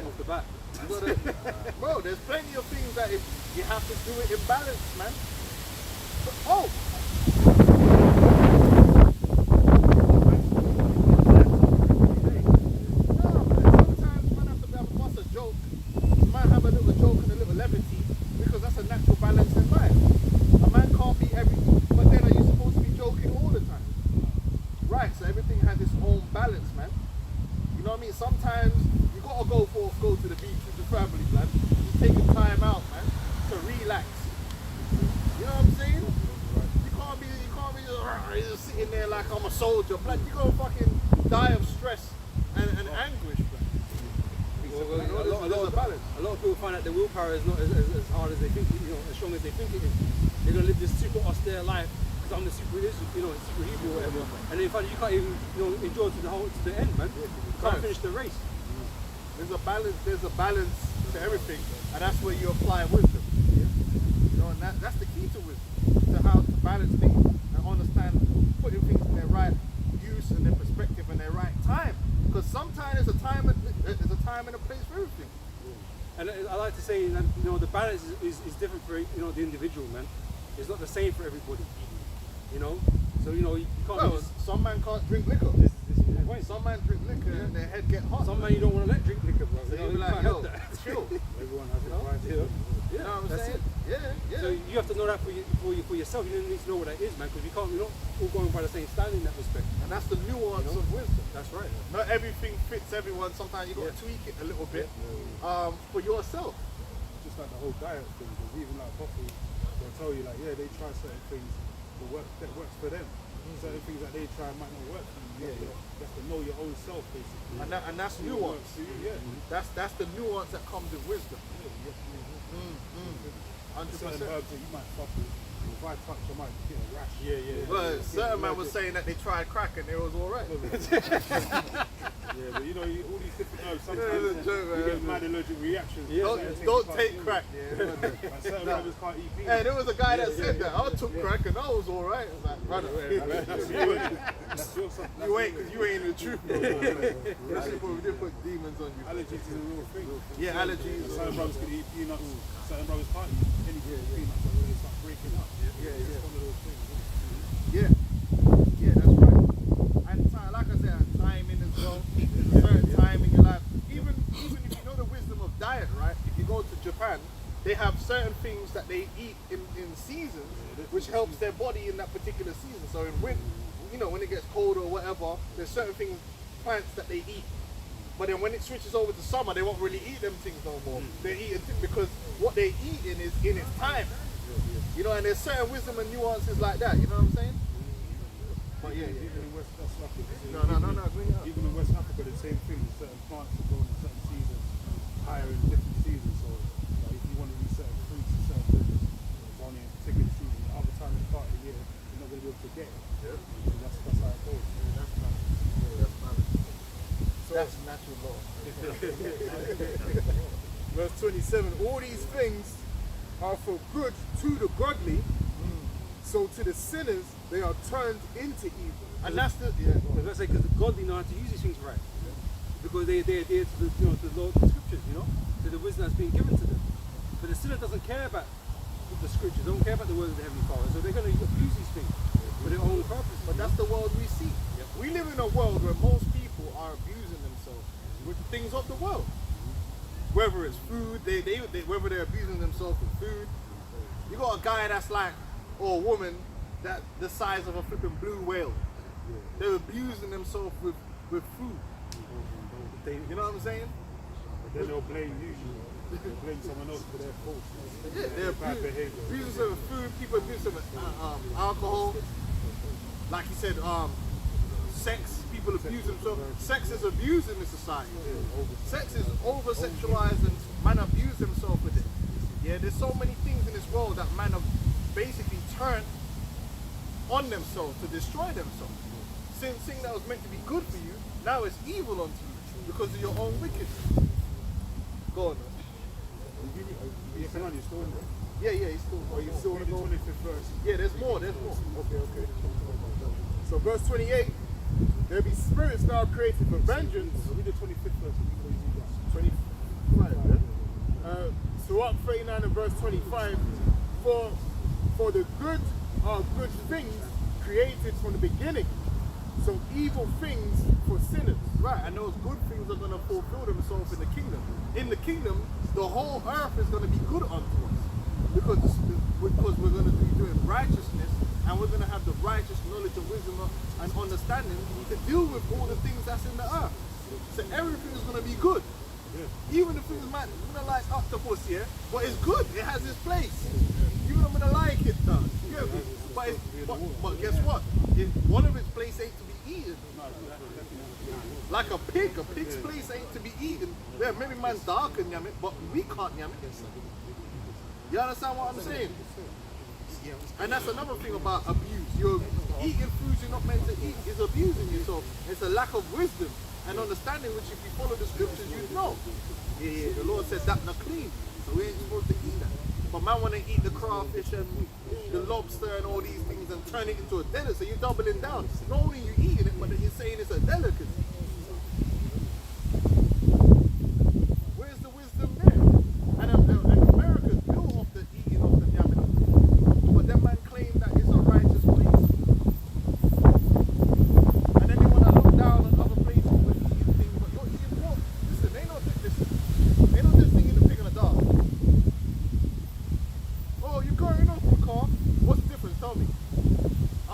Off the bat. Bro, there's plenty of things that you have to do it in balance, man. Sometimes man have to bust a joke. Man have a little joke and a little levity because that's a natural balance in life. A man can't be everything, but then are you supposed to be joking all the time? Right, so everything has its own balance, man. You know what I mean? Sometimes you gotta go to the beach with the family, man. You take a time out, man, to relax. You know what I'm saying? You can't be just sitting there like I'm a soldier, blood. You gonna fucking die of stress and anguish, blood. A lot of people find that their willpower is not as hard as they think, as strong as they think it is. They're gonna live this super austere life because I'm the super Hebrew or whatever, and then you find you can't even endure to the end, man. You can't finish the race. There's a balance to everything, and that's where you apply wisdom. You know, and that's the key to wisdom, to how to balance things and understand putting things in their right use and their perspective and their right time. Because sometimes there's a time and a place for everything. And I like to say that, you know, the balance is different for, you know, the individual, man. It's not the same for everybody, you know. So, you know, you can't. Well, some man can't drink liquor. This is the point. Some man drink liquor and their head get hot. Some man you don't want to let drink liquor, bro. So You know, you be you like, can't yo, help that. chill. Everyone has a right to Yeah. You know what I'm That's saying? it. Yeah. So you have to know that for yourself. You need to know what that is, man, because we're not all going by the same standard in that respect. And that's the nuance You know? of wisdom. That's right. Not everything fits everyone. Sometimes you got to tweak it a little bit for yourself. Just like the whole diet thing, because even like coffee, they'll tell you like, yeah, they try certain things that works for them. Certain things that they try might not work for you. You have to know your own self, basically. And that's See what nuance. works for you, yeah. That's the nuance that comes with wisdom. Certain 100%. herbs that you might fuck with. If I touch, I might get a rash. Well, certain man was saying that they tried crack and it was alright. Yeah, but you know, all these different herbs, Yeah, sometimes it's a joke, you man. get mad allergic reactions. Don't take crack. Like certain herbs can't eat beans. Hey, there was a guy that said that. I took crack and I was alright. I was like, brother, you ain't, because you ain't the truth. We did put demons on you. Allergies is a real thing. Yeah, allergies. Certain brothers can eat peanuts. Certain brothers can't eat any peanuts. So when they start breaking up, it's one of those things. Yeah, that's right. And time, like I said, timing as well. There's a certain time in your life. Even if you know the wisdom of diet, right? If you go to Japan, they have certain things that they eat in seasons, which helps their body in that particular season. So in winter, you know, when it gets colder or whatever, there's certain things, plants that they eat. But then when it switches over to summer, they won't really eat them things no more. They eat it because what they eat in is in its time. You know, and there's certain wisdom and nuances like that. You know what I'm saying? But yeah. Even in West Africa, No. Bring it up. even in West Africa, the same thing. Certain plants are grown in certain seasons, higher in different seasons. So, if you want to eat certain fruits and certain veggies, it's only in a particular season. The other time in the part of the year, you're not going to be able to get it. That's how it goes. That's natural law. Verse 27, all these things are for good to the godly, so to the sinners they are turned into evil. And that's the Let's say because the godly know how to use these things right, because they adhere to the, you know, the law of the scriptures, you know, to the wisdom that's being given to them. But the sinner doesn't care about the scriptures, don't care about the words of the Heavenly Father, so they're going to abuse these things for their own purpose. But that's the world we see. We live in a world where most people are abusing themselves with things of the world. Whether it's food, whether they're abusing themselves with food. You got a guy that's like, or a woman that the size of a flipping blue whale. They're abusing themselves with food. You know what I'm saying? But then they'll blame you. They'll blame someone else for their fault. Yeah, they're bad behavior. abusing themselves with food. People abuse themselves with alcohol. Like he said, sex. People abuse themselves. Sex is abused in this society. Sex is over-sexualized and man abuse themselves with it. Yeah, there's so many things in this world that man have basically turned on themselves to destroy themselves. Since thing that was meant to be good for you, now it's evil unto you because of your own wickedness. Go on. You can only still in there. Yeah, he's still. Are you still on the 25th verse? Yeah, there's more. Okay. So verse 28, there be spirits now created for vengeance. Read the 25th verse before you do that. 25, yeah? Surah 39 and verse 25, for the good are good things created from the beginning, so evil things for sinners. Right, and those good things are going to fulfill themselves in the kingdom. In the kingdom, the whole earth is going to be good unto us. Because we're going to be doing righteousness, and we're going to have the righteous knowledge and wisdom and understanding to deal with all the things that's in the earth. So everything is going to be good. Even the things might not like octopus, yeah, but it's good. It has its place. You're not gonna like it, though. Yeah, but guess what? One of its place ain't to be eaten. Like a pig's place ain't to be eaten. Yeah, maybe man's dark can yam it, but we can't yam it. You understand what I'm saying? And that's another thing about abuse. You're eating foods you're not meant to eat is abusing yourself. It's a lack of wisdom and understanding, which if you follow the scriptures, you'd know. Yeah, the Lord said that not clean, so we ain't supposed to eat that. But man want to eat the crawfish and the lobster and all these things and turn it into a delicacy. So you're doubling down. Not only you eating it, but then you're saying it's a delicacy. Where's the wisdom there?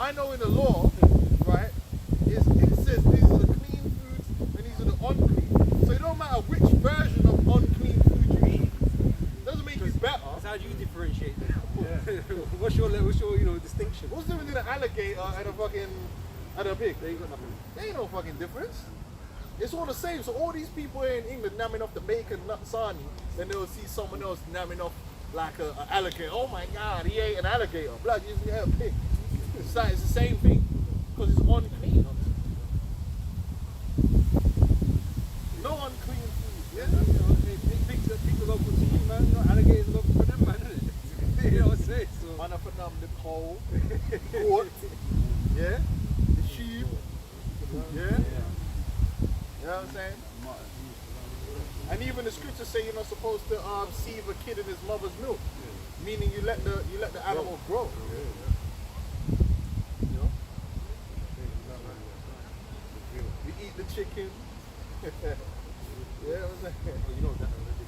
I know in the law, right, it says these are the clean foods and these are the unclean. So it don't matter which version of unclean food you eat. It doesn't make you better. That's how do you differentiate them? what's your distinction? What's the difference between an alligator and a pig? They ain't got nothing. There ain't no fucking difference. It's all the same. So all these people here in England namming off the bacon nutsani, then they'll see someone else namming off like an alligator. Oh my God, he ate an alligator. Blood, you ate a pig. It's the same thing because it's unclean. No unclean food. Yeah. Pigs are local to you, man. You know, alligators are local for them, man, isn't it? You know what I'm saying? So. Man, for them, the cow, goat, yeah, the sheep, yeah. You know what I'm saying? And even the scriptures say you're not supposed to sieve a kid in his mother's milk, meaning you let the animal grow. You know? We eat the chicken. Yeah, what I'm saying? You know that already.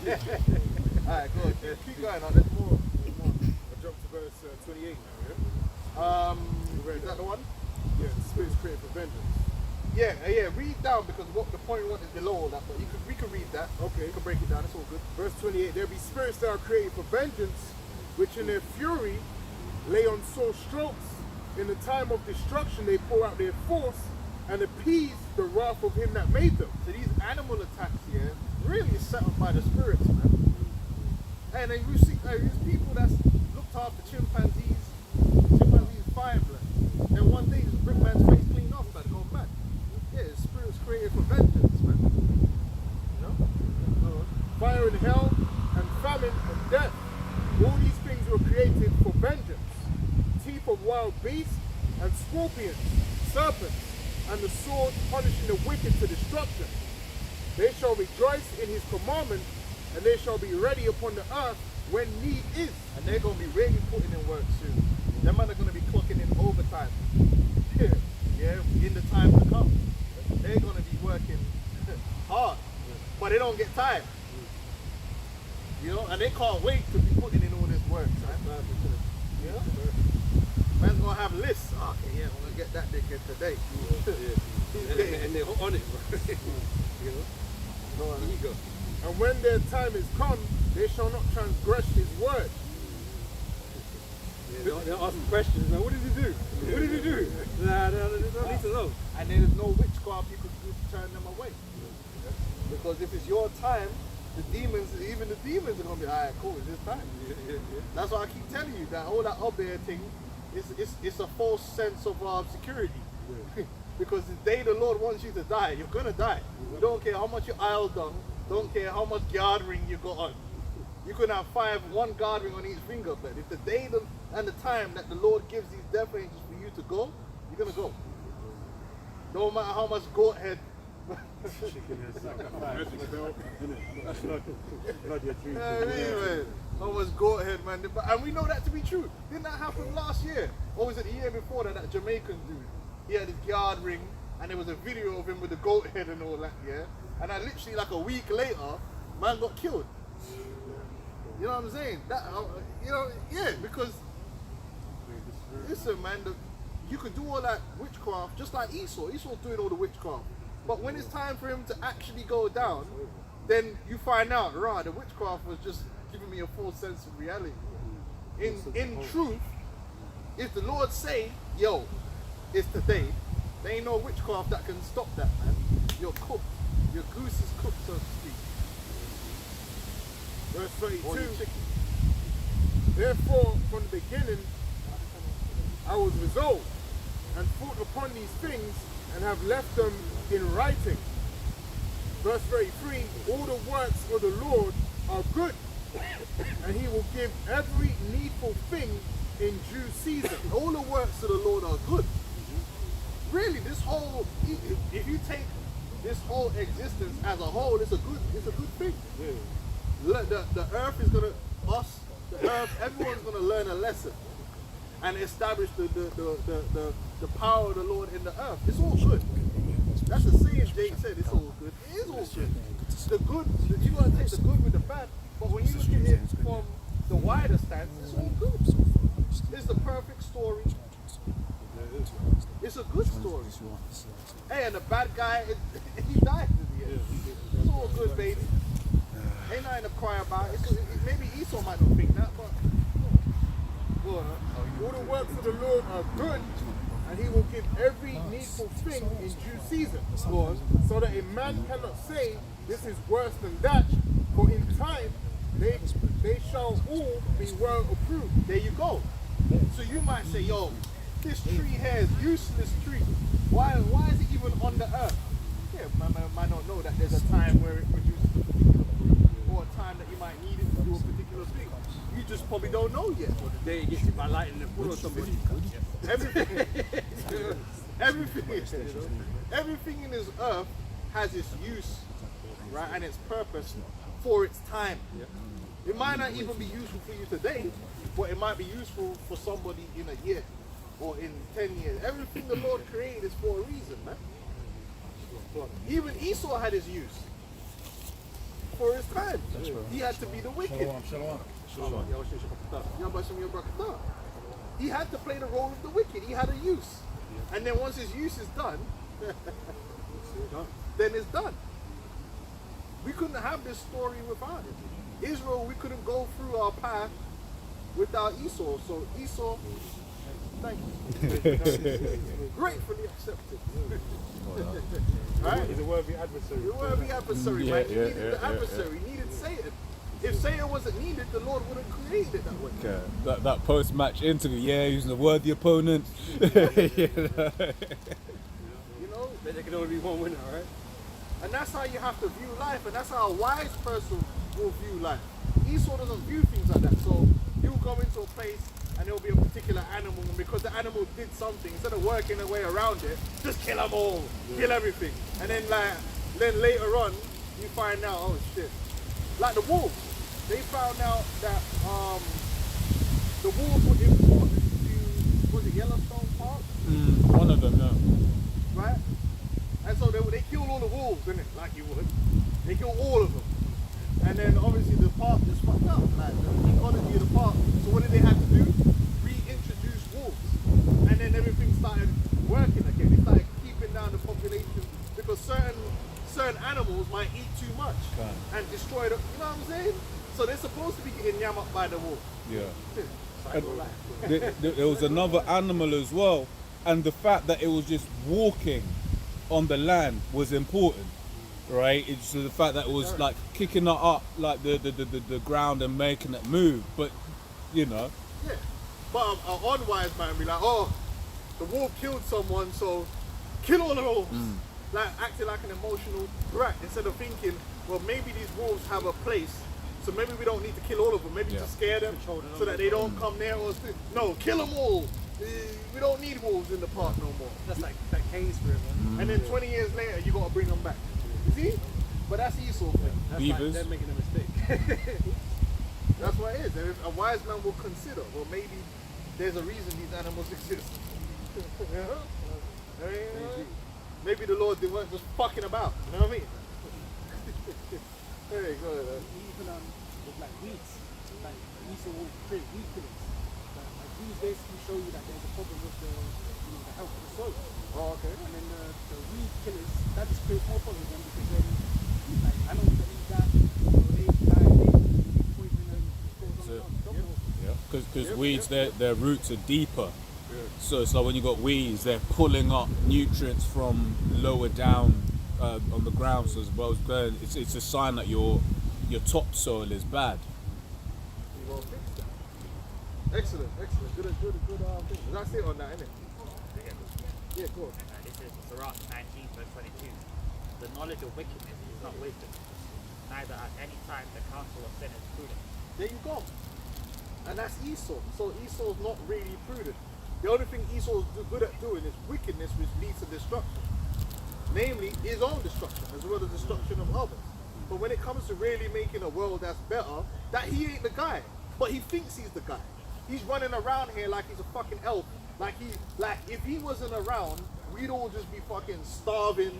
Yeah. All right, good. Keep going on. There's more. I jumped to verse 28 now, Is that the one? yeah? The Spirit's created for vengeance. Yeah. Read down because what the point one is below all that, but we can read that. Okay. You can break it down. It's all good. Verse 28, there be spirits that are created for vengeance, which in their fury lay on sore strokes. In the time of destruction they pour out their force and appease the wrath of him that made them. So these animal attacks here really is set up by the spirits, man. And then you see these people that's looked after chimpanzees fire blood. Then one day just rip man's face clean off, but go back. Yeah, the spirit's created for vengeance, man. You know? Fire and hell and famine and death. All these things were created for vengeance. Teeth of wild beasts and scorpions, serpents, and the sword punishing the wicked to destruction. They shall rejoice in his commandment, and they shall be ready upon the earth when need is. And they're going to be really putting in work soon. Them man are going to be clocking in overtime. Yeah, in the time to come. They're going to be working hard, but they don't get tired. You know, and they can't wait to be putting in all this work, man. You know? Man's going to have lists. Okay, yeah, I'm going to get that dickhead today. And they're on it, bro. You know? Ego. And when their time is come, they shall not transgress his word. They'll ask questions, man. What did he do? What did he do? Nah, I need to know. And there's no witchcraft you can do to turn them away. Because if it's your time, even the demons are going to be, alright, cool, it's his time. That's why I keep telling you that all that up there thing, it's a false sense of security. Because the day the Lord wants you to die, you're going to die. You don't care how much you aisle done, don't care how much guard ring you got on. You can have one guard ring on each finger, but if the day and the time that the Lord gives these death angels for you to go, you're going to go. No matter how much goat head. How much goat head, man. And we know that to be true. Didn't that happen last year? Or was it the year before that Jamaican dude? He had his guard ring and there was a video of him with the goat head and all that, yeah? And then literally like a week later, man got killed. You know what I'm saying? That, you know, yeah, because listen, man, you could do all that witchcraft just like Esau. Esau's doing all the witchcraft. But when it's time for him to actually go down, then you find out, right, the witchcraft was just giving me a false sense of reality. In truth, if the Lord say, yo, it's today, there ain't no witchcraft that can stop that, man. You're cooked. Your goose is cooked, so to speak. Verse Or your 32. chicken. Therefore, from the beginning, I was resolved and thought upon these things and have left them in writing. Verse 33, all the works of the Lord are good, and he will give every needful thing in due season. All the works of the Lord are good. Really, this whole, if you take this whole existence as a whole, it's a good thing. The earth is gonna, the earth, everyone's gonna learn a lesson and establish the power of the Lord in the earth. It's all good. That's the saying Jake said, it's all good. It is all good. The good, you gotta take the good with the bad, but when you look at it from the wider stance, it's all good. It's the perfect story. It's a good story. Hey, and the bad guy, he died in the end. It's all good, baby. Ain't nothing to cry about. Maybe Esau might not think that, but All the works of the Lord are good, and he will give every needful thing in due season. So that a man cannot say, this is worse than that, for in time they shall all be well approved. there you go. So you might say, yo, this tree here is useless tree. Why is it even on the earth? Yeah, man might not know that there's a time where it produces a particular fruit, or a time that you might need it to do a particular thing. You just probably don't know yet. The day it gets hit by lightning and pull or somebody. Everything in this earth has its use, right, and its purpose for its time. It might not even be useful for you today, but it might be useful for somebody in a year or in 10 years. Everything the Lord created is for a reason, man. Even Esau had his use for his time. He had to be the wicked. He had to play the role of the wicked. He had a use. And then once his use is done, then it's done. We couldn't have this story without it. Israel, we couldn't go through our path without Esau. So Esau, thank you. Gratefully accepted. Right? He's a worthy adversary. You're a worthy adversary, man. He needed the adversary. He needed Satan. If Satan wasn't needed, the Lord wouldn't create it that way. Okay. That post-match interview, yeah, he's a worthy opponent. You know? There can only be one winner, right? And that's how you have to view life, and that's how a wise person will view life. Esau doesn't view things like that. So he'll go into a place and there'll be a particular animal, and because the animal did something, instead of working their way around it, just kill them all, kill everything. And then later on, you find out, oh shit. Like the wolves, they found out that the wolves were important to, was it Yellowstone Park? One of them, no. Right? And so they killed all the wolves, didn't it? Like you would. They killed all of them. And then obviously the park just fucked up, like the ecology of the park. So what did they have to do? Reintroduce wolves. And then everything started working again. They started keeping down the population because certain animals might eat too much and destroy the, you know what I'm saying? So they're supposed to be getting yam up by the wolf. Yeah. Cycle life. There was another animal as well, and the fact that it was just walking on the land was important, right? It's the fact that it was like kicking it up like the ground and making it move, but you know. Yeah. But an unwise man be like, oh, the wolf killed someone, so kill all the wolves. Like acting like an emotional brat instead of thinking, well, maybe these wolves have a place, so maybe we don't need to kill all of them. Maybe just scare them so that they don't come near us. No, kill them all. We don't need wolves in the park no more. That's like that Cain spirit, man. And then 20 years later, you got to bring them back. You see? But that's Esau thing. That's Beavers. like they're making a mistake. That's what it is. And a wise man will consider, well, maybe there's a reason these animals exist. You know? Maybe the Lord, they weren't just fucking about. You know what I mean? Hey, go ahead. Even with like weeds, like Esau will create weed killers. Like weeds basically show you that there's a problem with the health of the soil. Oh, okay. And then the weed killers, that just creates more problems then because then like animals that eat that, they die, they poison and goes on and on. Because weeds, their roots are deeper. So it's like when you got weeds, they're pulling up nutrients from lower down on the ground. So as well as going, it's a sign that your topsoil is bad. You gonna fix that. Excellent. Good thing. That's it on that, isn't it? Yeah, cool. This is Sirach 19 verse 22. The knowledge of wickedness is not wisdom, neither at any time the counsel of sin is prudent. There you go. And that's Esau. So Esau's not really prudent. The only thing Esau's good at doing is wickedness, which leads to destruction. Namely, his own destruction, as well as destruction of others. But when it comes to really making a world that's better, that he ain't the guy. But he thinks he's the guy. He's running around here like he's a fucking elf. Like if he wasn't around, we'd all just be fucking starving.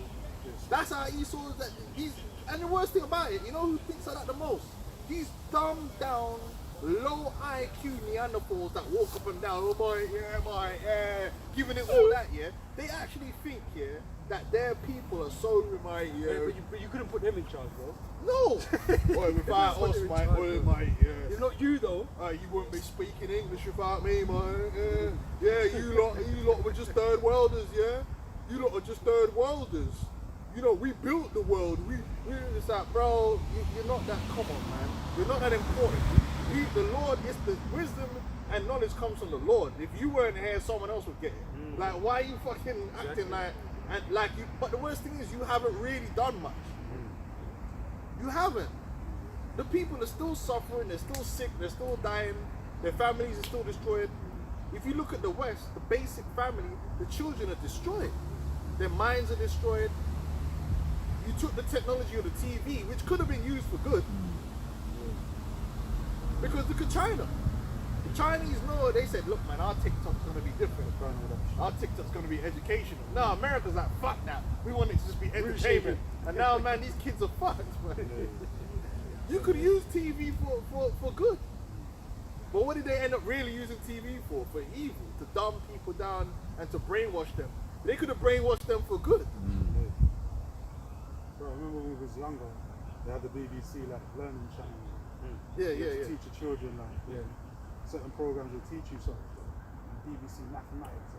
That's how Esau is. And the worst thing about it, you know who thinks of that the most? These dumbed down, low IQ Neanderthals that walk up and down, oh boy, yeah, giving it all that, yeah, they actually think, yeah, that their people are so remote, yeah. But you couldn't put them in charge, bro. No! Well, without us, mate, It's not you though. you wouldn't be speaking English without me, mate. Yeah, you lot were just third worlders, yeah? You lot are just third worlders. You know, we built the world. It's like, bro, you're not that common, man. You're not that important. The Lord, it's the wisdom and knowledge comes from the Lord. If you weren't here, someone else would get it. Like, why are you fucking acting like you? But the worst thing is, you haven't really done much. You haven't. The people are still suffering. They're still sick. They're still dying. Their families are still destroyed. If you look at the West, the basic family, the children are destroyed. Their minds are destroyed. You took the technology of the TV, which could have been used for good. Because look at China. The Chinese know, they said, look man, our TikTok's going to be different. Our TikTok's going to be educational. No, America's like, fuck that. We want it to just be entertainment. And now, man, these kids are fucked, man. You could use TV for good. But what did they end up really using TV for? For evil, to dumb people down and to brainwash them. They could have brainwashed them for good. Bro, I remember when we was younger, they had the BBC like learning channel. Yeah. Teach your children like certain programs will teach you something. BBC mathematics.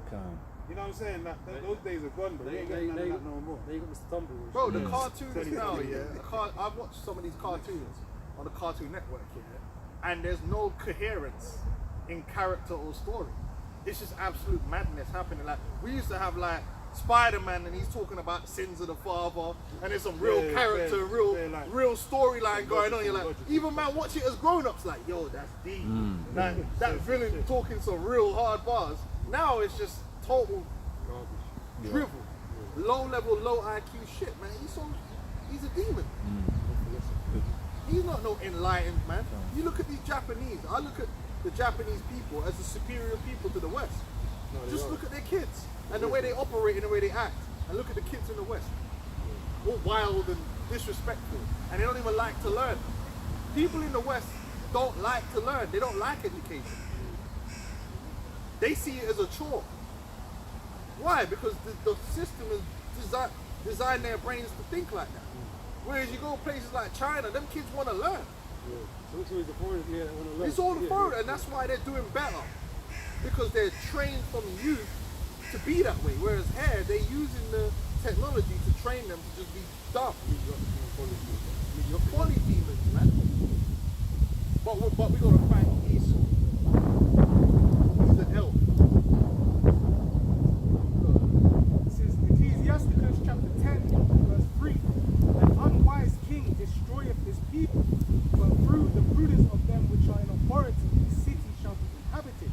You know what I'm saying? Like, those days are gone, but we ain't getting none of that no more. They got Mr. Tumble. Bro, the cartoons now, I've watched some of these cartoons on the Cartoon Network here, and there's no coherence in character or story. It's just absolute madness happening. Like, we used to have like Spider-Man, and he's talking about sins of the father, and there's some real character, real storyline going on. You're like, even man watch it as grown-ups, like, yo, that's deep. Like, that villain talking some real hard bars. Now it's just total drivel, low-level, low IQ shit, man. He's a demon. He's not no enlightened man. You look at these Japanese. I look at the Japanese people as the superior people to the West. Just look at their kids and the way they operate and the way they act. And look at the kids in the West. All wild and disrespectful. And they don't even like to learn. People in the West don't like to learn. They don't like education. They see it as a chore. Why? Because the system is designed their brains to think like that. Whereas you go places like China, them kids want to learn. So it's always the foreigners that want to learn. It's all the foreign, and that's why they're doing better. Because they're trained from youth to be that way. Whereas here, they're using the technology to train them to just be dumb. You're poly demons, man. But we gotta find Esau. He's an elf. This is Ecclesiasticus chapter 10, verse 3. An unwise king destroyeth his people, but through the prudence of them which are in authority, the city shall be inhabited.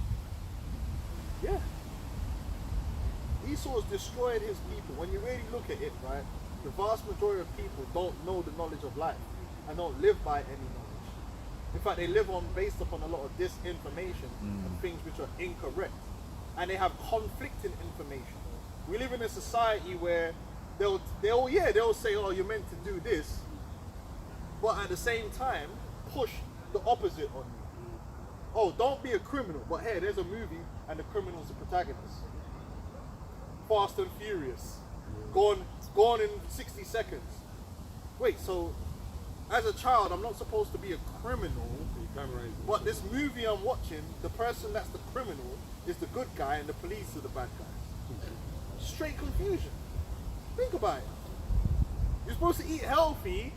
Yeah. Esau's destroyed his people. When you really look at it, right, the vast majority of people don't know the knowledge of life and don't live by any knowledge. In fact, they live on based upon a lot of disinformation and things which are incorrect. And they have conflicting information. We live in a society where they'll say, oh, you're meant to do this, but at the same time, push the opposite on you. Oh, don't be a criminal, but hey, there's a movie and the criminal's the protagonist. Fast and Furious. Gone in 60 seconds. Wait, so as a child, I'm not supposed to be a criminal, but this movie I'm watching, the person that's the criminal is the good guy and the police are the bad guys. Straight confusion. Think about it. You're supposed to eat healthy,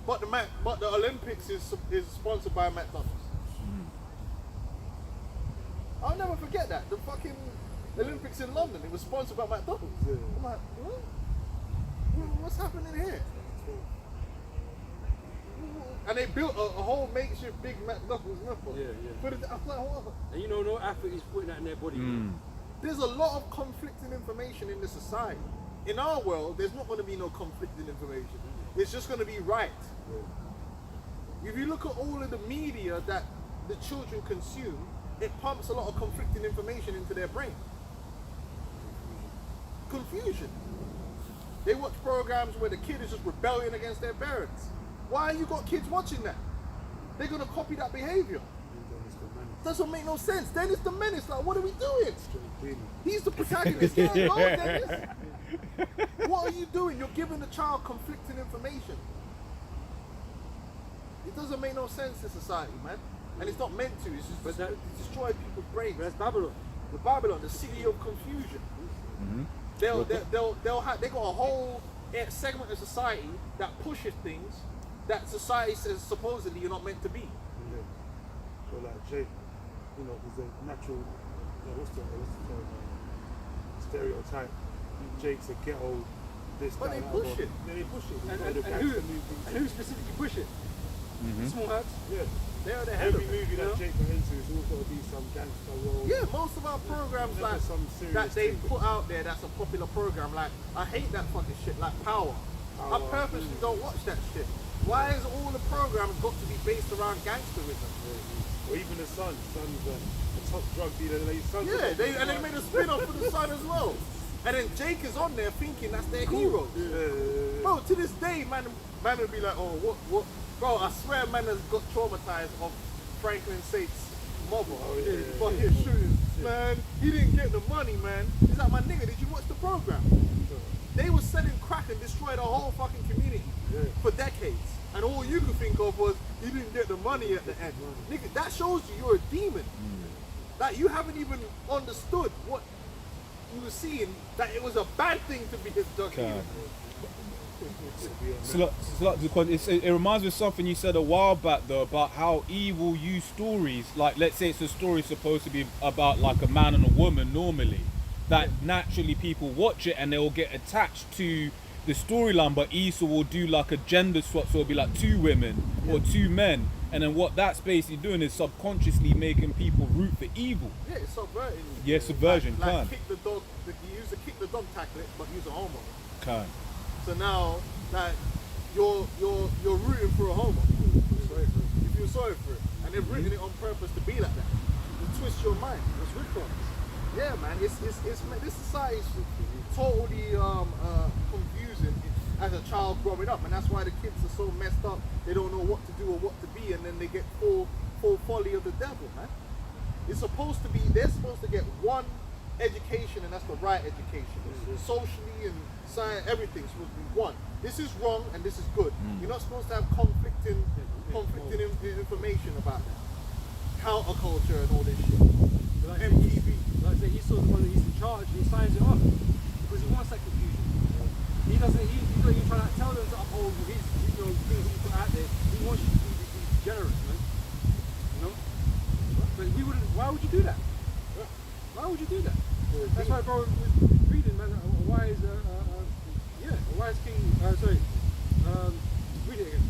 but the Olympics is sponsored by McDonald's. I'll never forget that. The fucking Olympics in London, it was sponsored by McDonald's. I'm like, what? What's happening here? And they built a whole makeshift big McDonald's. Put it, I'm like, what? And you know, no athlete is putting that in their body. There's a lot of conflicting information in the society. In our world, there's not going to be no conflicting information. It's just going to be right. If you look at all of the media that the children consume, it pumps a lot of conflicting information into their brain. Confusion. They watch programs where the kid is just rebelling against their parents. Why you got kids watching that? They're going to copy that behavior. Doesn't make no sense. Dennis the Menace, like, what are we doing? Really. He's the protagonist. Yeah, no, Dennis. What are you doing? You're giving the child conflicting information. It doesn't make no sense in society, man. And it's not meant to. It's just But that- to destroy people's brains. That's Babylon. The Babylon, the city of confusion. They got a whole segment of society that pushes things that society says supposedly you're not meant to be. Yeah. So like Jake, you know, he's a natural, what's the term? Stereotype. Jake's a ghetto, this, But that, they that, push but- it. Yeah, they push it. And, You know, and, the and, gangster who, movies. and who specifically push it? Small hats. Yeah. They're the head of Every it. movie you know? that Jake got into is always got to be some gangster role. Yeah, most of our programs Never like some serious that they thing. put out there that's a popular program. Like, I hate that fucking shit. Like Power. I purposely don't watch that shit. Why is all the programs got to be based around gangsterism? Or even the Son's a top drug dealer. His son's Yeah, a- they made a spin-off for the Sun as well. And then Jake is on there thinking that's their hero. Bro, to this day, man will be like, oh, what? Bro, I swear man has got traumatized of Franklin Sate's mother. Fucking shooting. Man, he didn't get the money, man. He's like, my nigga, did you watch the program? They were selling crack and destroyed a whole fucking community for decades. And all you could think of was, he didn't get the money at the end. Nigga, that shows you you're a demon. Like, you haven't even understood what you were seeing, that it was a bad thing to be a drug dealer. It reminds me of something you said a while back though about how evil use stories. Like, let's say it's a story supposed to be about like a man and a woman normally, that naturally people watch it and they will get attached to the storyline, but Esau will do like a gender swap, so it'll be like two women or two men, and then what that's basically doing is subconsciously making people root for evil. Yeah, it's subverting. Yeah, subversion, Like can. kick the dog, you use a kick the dog tactic, but use a homo. Can. So now, like, you're rooting for a homo. You feel sorry for it, and they've written it on purpose to be like that. To twist your mind. It's ridiculous. Yeah, man. It's this society is totally confusing as a child growing up, and that's why the kids are so messed up. They don't know what to do or what to be, and then they get full folly of the devil, man. It's supposed to be, they're supposed to get one education, and that's the right education. Socially and science, everything's supposed to be one. This is wrong and this is good. You're not supposed to have conflicting information about that. Counterculture and all this shit. Like MTV. Like I say, Esau's the one that he's in charge, and he signs it off because he wants that confusion. He doesn't. He's not even trying to tell them to uphold his, things he put out there. He wants you to be generous, man. You know. But we wouldn't. Why would you do that? Why would you do that? That's why, bro, was reading, man. Why is King? Read it again.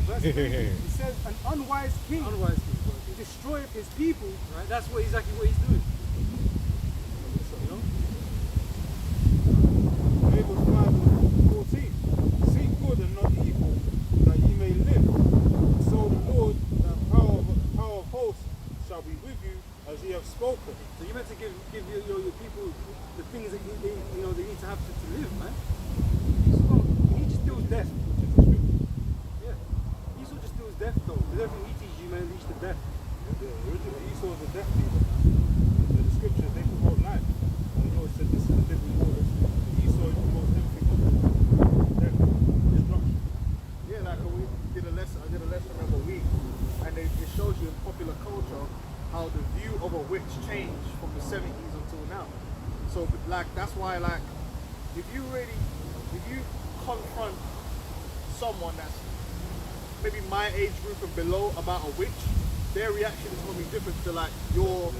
Verse 3, it says, an unwise king Unwise king. destroyed his people. Right. That's exactly what he's doing. You know. Amos 5:14. Seek good and not evil, that ye may live. So the Lord, the power of hosts, shall be with you as he have spoken. So you meant to give your people the things that they need to have to live, man. He just deals death. Yeah. Esau just deals death though. Because everything he teaches you, man, leads to death. Yeah, originally Esau was a death dealer. In the scriptures, they promote life. And the Lord said, this is the living waters. Esau promotes everything of death, destruction. Yeah, like we did a lesson. I did a lesson the other week, and it shows you in popular culture how the view of a witch changed from the 70s until now. So, like, that's why, like, if you confront someone that's maybe my age group and below about a witch, their reaction is going to be different to like your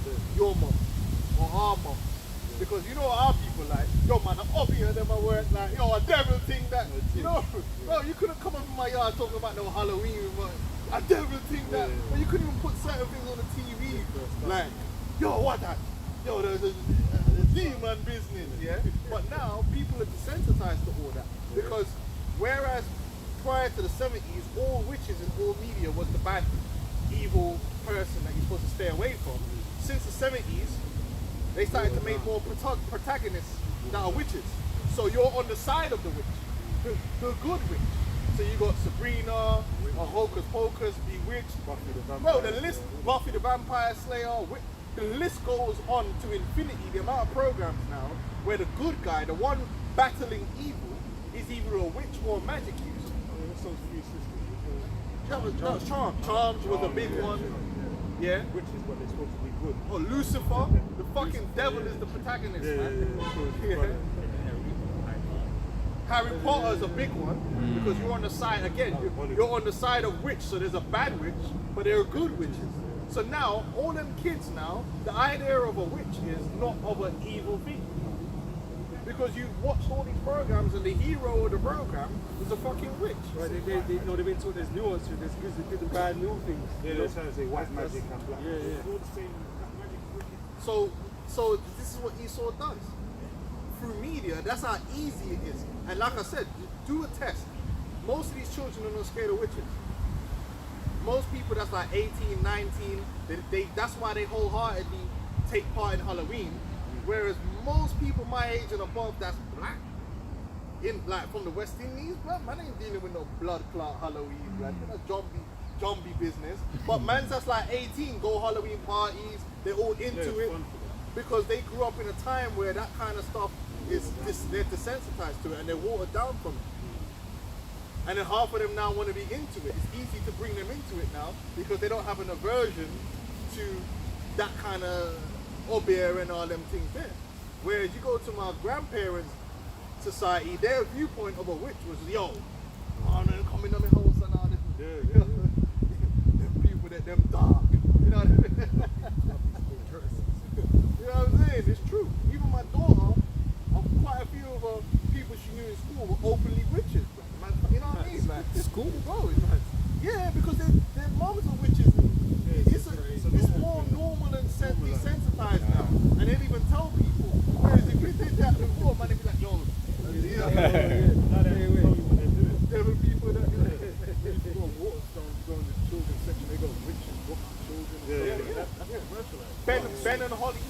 mom or our mom. Because you know our people like, yo man, I'm up here them at work, like, yo, a devil thing that, you know, bro, you couldn't come up in my yard talking about no Halloween, but a devil thing that, but you couldn't even put certain things on the TV, like, yo, what that? Yo, the demon business, yeah? But now, people are desensitized to all that, because whereas prior to the 70s, all witches and all media was the bad, evil person that you're supposed to stay away from. Since the 70s, they started to make more protagonists that are witches. So you're on the side of the witch, the good witch. So you got Sabrina, Hocus Pocus, Bewitched. Buffy the Bro, Vampire the list, Slayer. Buffy the Vampire Slayer, the list goes on to infinity. The amount of programs now where the good guy, the one battling evil, is either a witch or a magic user. What's those three sisters? That was Charmed. Charmed was a big one. Yeah. Which is what they're supposed to be good. Oh, Lucifer, the fucking devil is the protagonist, man. Yeah. Harry Potter is a big one because you're on the side again. You're on the side of witch, so there's a bad witch, but there are good witches. So now all them kids now, the idea of a witch is not of an evil thing. Because you watched all these programs and the hero of the program is a fucking witch. Right, they've been taught there's nuance to this, good and bad new things. Yeah, they're trying to say white magic and black Yeah, magic. yeah. It's all the same black magic, wicked. So this is what Esau does. Through media, that's how easy it is. And like I said, do a test. Most of these children are not scared of witches. Most people that's like 18, 19, that's why they wholeheartedly take part in Halloween. Whereas most people my age and above that's black, in like from the West Indies, blood, man ain't dealing with no blood clot Halloween, blood. That's zombie business. But man's that's like 18, go Halloween parties, they're all into it. Because they grew up in a time where that kind of stuff they're desensitized to it and they're watered down from it. And then half of them now want to be into it. It's easy to bring them into it now because they don't have an aversion to that kind of obeah and all them things there. Whereas you go to my grandparents' society, their viewpoint of a witch was, yo, oh no, coming on the house and all this. Yeah. Them people them dark. You know what I mean? You know what I'm saying? It's true. Even my daughter, quite a few of her people she knew in school were openly witches. Man, you know what I mean? Like, School? bro, yeah, because their moms are witches. It's more normal and desensitized now. And they'll even tell people. Whereas if we did that before, man, they'd be like, yo, there were people that You go on Waterstones, you go in the children's section, they got witches, books for children. Yeah. Ben and Holly,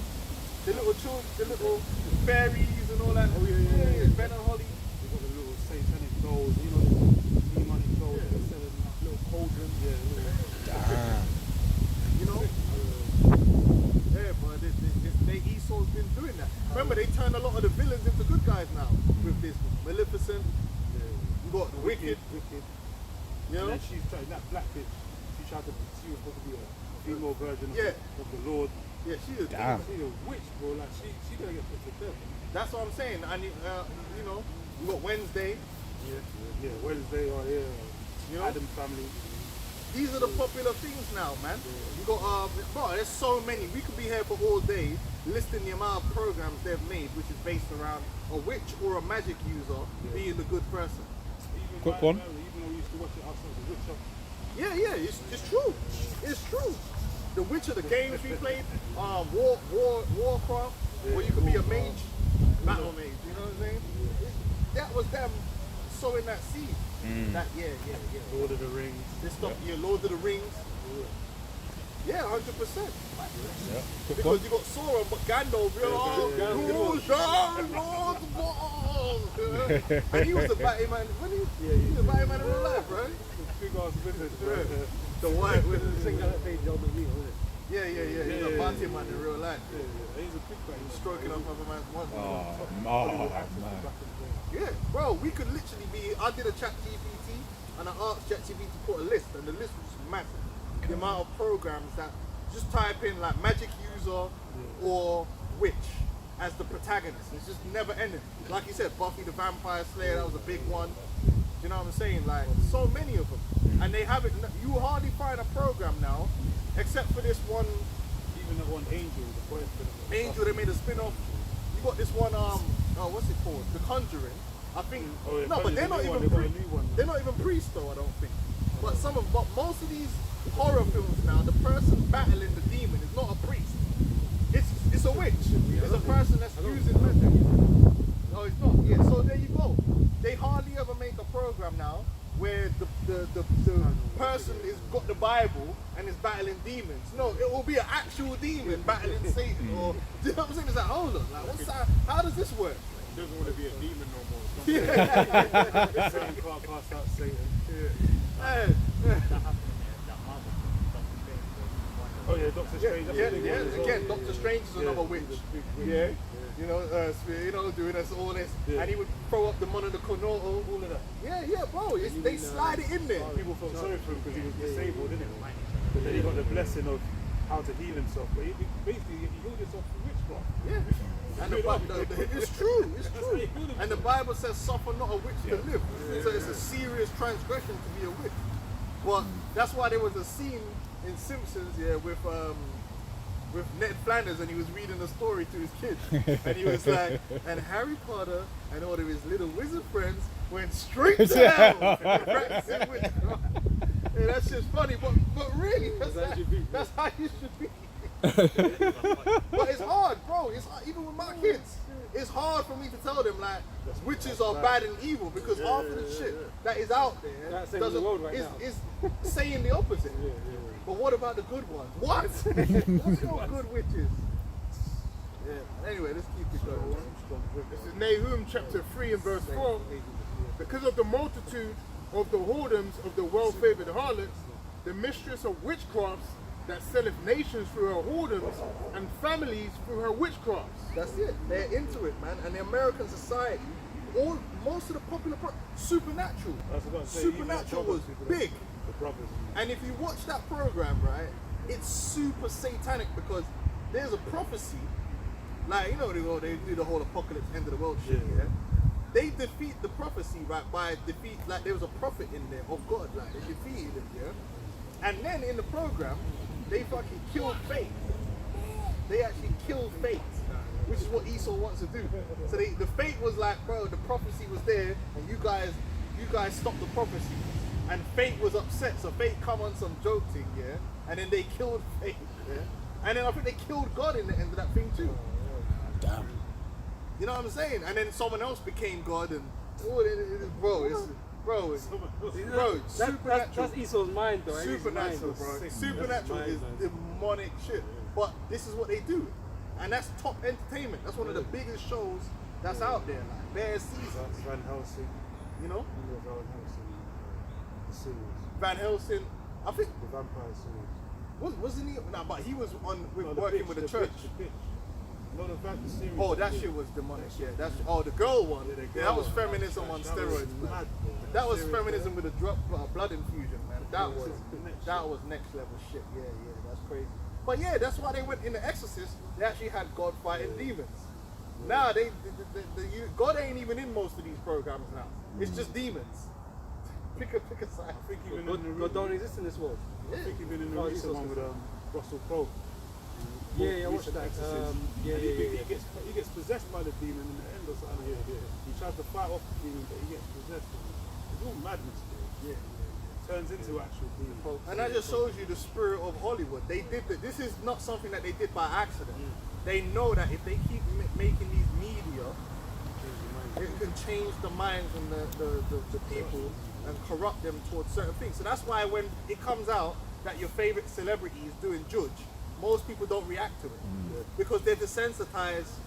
the little children, the little fairies and all that. Oh yeah. Ben and Holly. They got the little satanic dolls, you know, the demonic dolls they're selling, like little cauldrons. You know? Yeah, but Esau's been doing that. Remember, they turned a lot of the villains into good guys now with this Maleficent. You got Wicked. You know? And then she's trying, that black bitch, she was supposed to be a female version of the Lord. Yeah, she's a Damn. She's a witch, bro. Like she gonna get put to death. That's what I'm saying. And you know, you got Wednesday. Yeah, Wednesday or You know? Adam Family. These are the popular things now, man. You got bro, there's so many. We could be here for all day listing the amount of programs they've made, which is based around a witch or a magic user being the good person. Even Quick Ryan one. Murray, even though we used to watch it ourselves, the Witcher. Yeah, it's true. It's true. The Witcher, the games we played, Warcraft, where you could be a mage, battle mage. You know what I'm saying? That was them sowing that seed. That Lord of the Rings. This stuff, Lord of the Rings. Yeah, 100%. Quick Because one. you got Sauron, but Gandalf, and he was a Batman, wasn't he? He was a Batman in real life, right? Big ass wizard. The white with the Sing that page, John McNeil, isn't it? Yeah. He's a party man in real life. He's a big guy. He's stroking off other man's one. Man. Yeah, bro, we could literally be. I did a chat GPT and I asked ChatGPT to put a list, and the list was massive. The amount of programs that just type in like magic user or witch as the protagonist. It's just never ending. Like you said, Buffy the Vampire Slayer, that was a big one. You know what I'm saying? Like so many of them, and they have it. You hardly find a program now, except for this one. Even that one Angel, the boyfriend. Angel, they made a spin-off. You got this one, what's it called? The Conjuring. I think. Oh, yeah, No, but they're not Conjuring, even they got a new one. they're not even priests though. I don't think. But most of these horror films now, the person battling the demon is not a priest. It's a witch. It's a person that's using magic. No, it's not. Yeah. So there you go. They hardly ever make a program now where the person is got the Bible and is battling demons. No, it will be an actual demon battling Satan. Or do you know what I'm saying? It's like, hold on, like what's that? How does this work? doesn't want to be a demon no more. Satan can't cast out Satan. Hey, Oh yeah, Doctor Strange. That's a big one as well. again, Doctor Strange is another witch. Yeah, doing us all this, and he would throw up the Mononokono, all of that. Yeah, bro, they slide it in there. People felt sorry for him because he was disabled, didn't he? But then he got the blessing of how to heal himself. But he basically he healed himself through witchcraft. Yeah. And it's true. And the Bible says, "Suffer not a witch to live." So it's a serious transgression to be a witch. But that's why there was a scene in Simpsons, with Ned Flanders, and he was reading a story to his kids, and he was like, and Harry Potter and all of his little wizard friends went straight to hell for practicing witchcraft. Yeah, that's just funny, but really, that's how you should be. But it's hard, bro. It's hard, even with my kids. It's hard for me to tell them like witches are bad and evil because half of the shit that is out there is saying the opposite. But what about the good ones? What? What's no good witches? Yeah. Anyway, let's keep it going. This is Nahum chapter 3 and verse 4. Because of the multitude of the whoredoms of the well-favored harlots, the mistress of witchcrafts that selleth nations through her whoredoms and families through her witchcrafts. That's it. They're into it, man. And the American society, most of the popular Supernatural. Supernatural was big. The brothers. And if you watch that program, right, it's super satanic because there's a prophecy, like, they do the whole apocalypse, end of the world shit, yeah? They defeat the prophecy, right, like there was a prophet in there of God, like, they defeated him, yeah? And then in the program, they fucking killed fate. They actually killed fate, which is what Esau wants to do. So the fate was like, bro, the prophecy was there, and you guys stopped the prophecy. And fate was upset, so fate come on some joke thing, yeah? And then they killed fate, yeah? And then I think they killed God in the end of that thing too. Damn. You know what I'm saying? And then someone else became God, and that's Esau's mind, though. Supernatural, bro. Supernatural is demonic shit. But this is what they do, and that's top entertainment. That's one of the biggest shows that's out there, like bare season. Van Helsing. You know? Van Helsing. The series. Van Helsing, I think. The vampire series. Wasn't he? Nah, but he was working with the church. No, the series. Oh, that shit was demonic. Yeah, the girl one. Yeah, that was feminism on steroids, man. That was feminism with a blood infusion, man. That was next level shit. Yeah, that's crazy. But yeah, that's why they went in The Exorcist. They actually had God fighting demons. Now God ain't even in most of these programs now. It's just demons. Pick a side. I think even God don't exist in this world. I think even in the recent one with Russell Crowe. I watched that. He gets possessed by the demon in the end or something. He tries to fight off the demon, but he gets possessed. It's all madness. Turns into actual demon. And that just shows you the spirit of Hollywood. They did that. This is not something that they did by accident. They know that if they keep making these media, it can change the minds and the people and corrupt them towards certain things. So that's why when it comes out that your favorite celebrity is doing judge, most people don't react to it because they're desensitized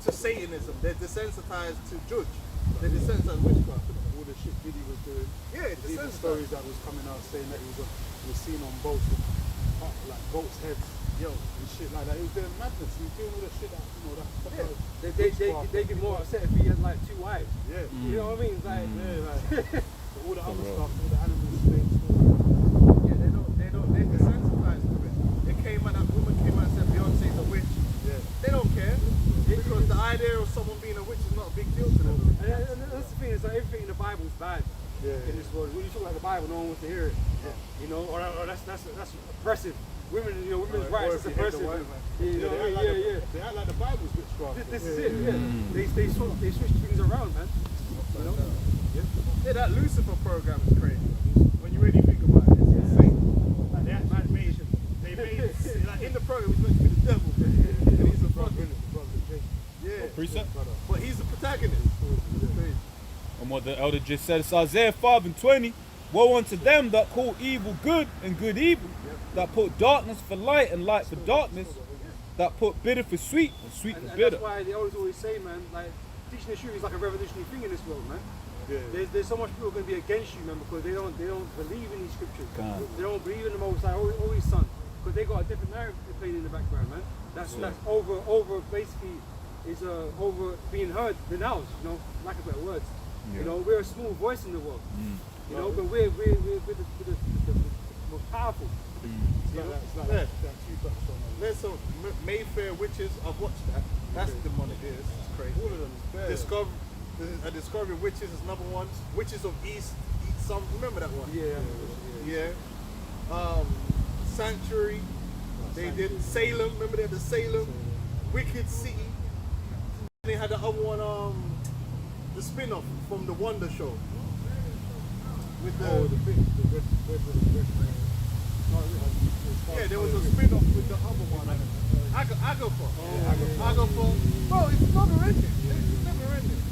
to Satanism. They're desensitized to judge. They're desensitized to witchcraft. All the shit Diddy was doing. Yeah, the stories that was coming out saying that he was seen on boats with like goats' heads, and shit like that. He was doing madness. He was doing all the shit that They'd be more upset if he had like 2 wives. Yeah. You know what I mean? It's like all the other stuff, all the animal snakes. They're desensitized to it. That woman came out and said Beyonce's a witch. Yeah. They don't care because the idea of someone being a witch is not a big deal to them. And that's the thing. It's like everything in the Bible is bad. In this world, when you talk about the Bible, no one wants to hear it. You know, or that's oppressive. Women's rights is oppressive. They act like the Bible's witchcraft. This is it. They switch things around, man. You know? Yeah, that Lucifer program is crazy. When you really think about it, it's insane. Like they made like in the program, he's meant to be the devil, and he's a brother. Yeah, Precept? But he's the protagonist. And what the elder just said, it's Isaiah 5:20. Woe unto them that call evil good and good evil, that put darkness for light and light for darkness, that put bitter for sweet and sweet for bitter. That's why they always say, man, like teaching the truth is like a revolutionary thing in this world, man. Yeah. There's so much people going to be against you, man, because they don't believe in these scriptures. God. They don't believe in the Most High or His Son, because they got a different narrative playing in the background, man. That's over basically is over being heard than ours, you know, lack of better words. You know, we're a small voice in the world. You know, but we're the most powerful. It's like that you touched on. There's some Mayfair witches. I've watched that. That's demonic. It's crazy. All of them is bad. Discovery Witches is another one. Witches of East. Some remember that one? Yeah. Sanctuary. They did Salem. Remember they had the Salem. Wicked City. They had the other one. The spin-off from the Wonder Show. With the yeah, there was a spin-off with the other one. Agatha. Bro, it's never ending. It's never ending.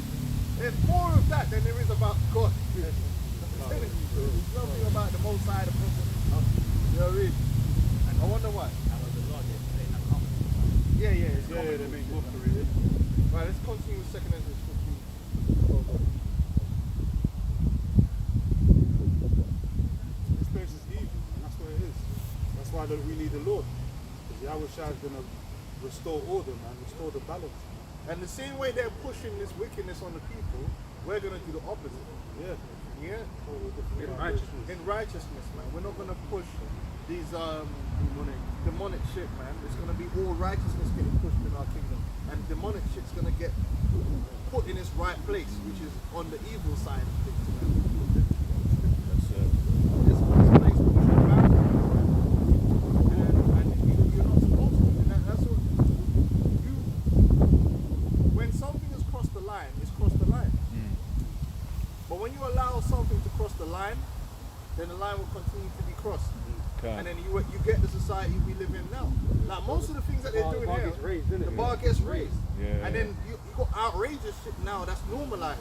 There's more of that than there is about God. I'm telling you, bro. There's nothing about the Most High, the Prophet. You know what I mean? I wonder why. Yeah, it's they make mockery. Right, let's continue with 2nd Ezra 15. This place is evil, and that's what it is. That's why we need the Lord. Because Yahweh Shai is going to restore order, man, restore the balance. And the same way they're pushing this wickedness on the people, we're going to do the opposite. Yeah. In righteousness, man. We're not going to push these demonic shit, man. It's going to be all righteousness getting pushed in our kingdom. And demonic shit's going to get put in its right place, which is on the evil side of things, man. This place pushed back, and you're not supposed to. And that's what when something has crossed the line, it's crossed the line. But when you allow something to cross the line, then the line will continue to be crossed. And then you get the society we live in now. Like most of the things that they're doing here, the bar gets raised. And then you got outrageous shit now that's normalized.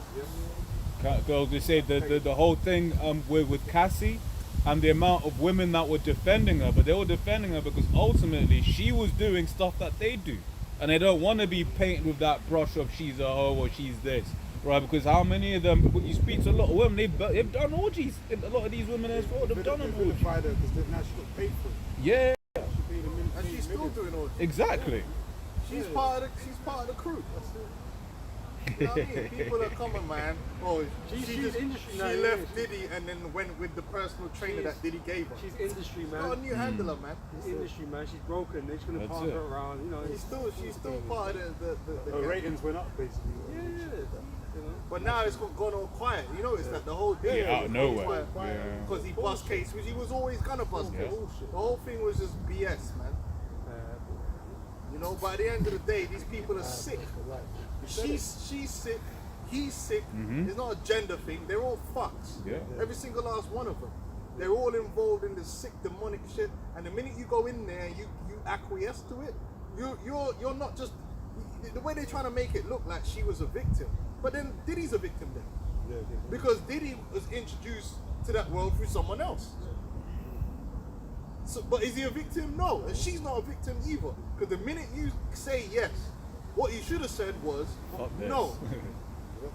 Girls, they say the whole thing with Cassie and the amount of women that were defending her, but they were defending her because ultimately she was doing stuff that they do. And they don't want to be painted with that brush of she's a hoe or she's this. Right, because how many of them, you speak to a lot of women, they've done orgies. A lot of these women as well, they've done an orgy. Because now she got paid for it. Yeah. And she's still doing orgies. Exactly. She's part of the crew. You know what I mean? People are coming, man. Oh, She's industry now. She left Diddy and then went with the personal trainer that Diddy gave her. She's industry, man. Got a new handler, man. She's industry, man. She's broken. They're just gonna That's pass it. her around. You know. She's still part of the Her ratings went up, basically. Yeah. You know. But now it's gone all quiet. You notice that the whole day Out of nowhere. because he bust case, which he was always gonna bust case. The whole thing was just BS, man. You know, by the end of the day, these people are sick. She's sick. He's sick. It's not a gender thing. They're all fucks. Yeah. Every single last one of them. They're all involved in this sick demonic shit. And the minute you go in there and you acquiesce to it, you're not just the way they're trying to make it look like she was a victim. But then Diddy's a victim then. Because Diddy was introduced to that world through someone else. So, but is he a victim? No. And she's not a victim either. Because the minute you say yes, what you should have said was no.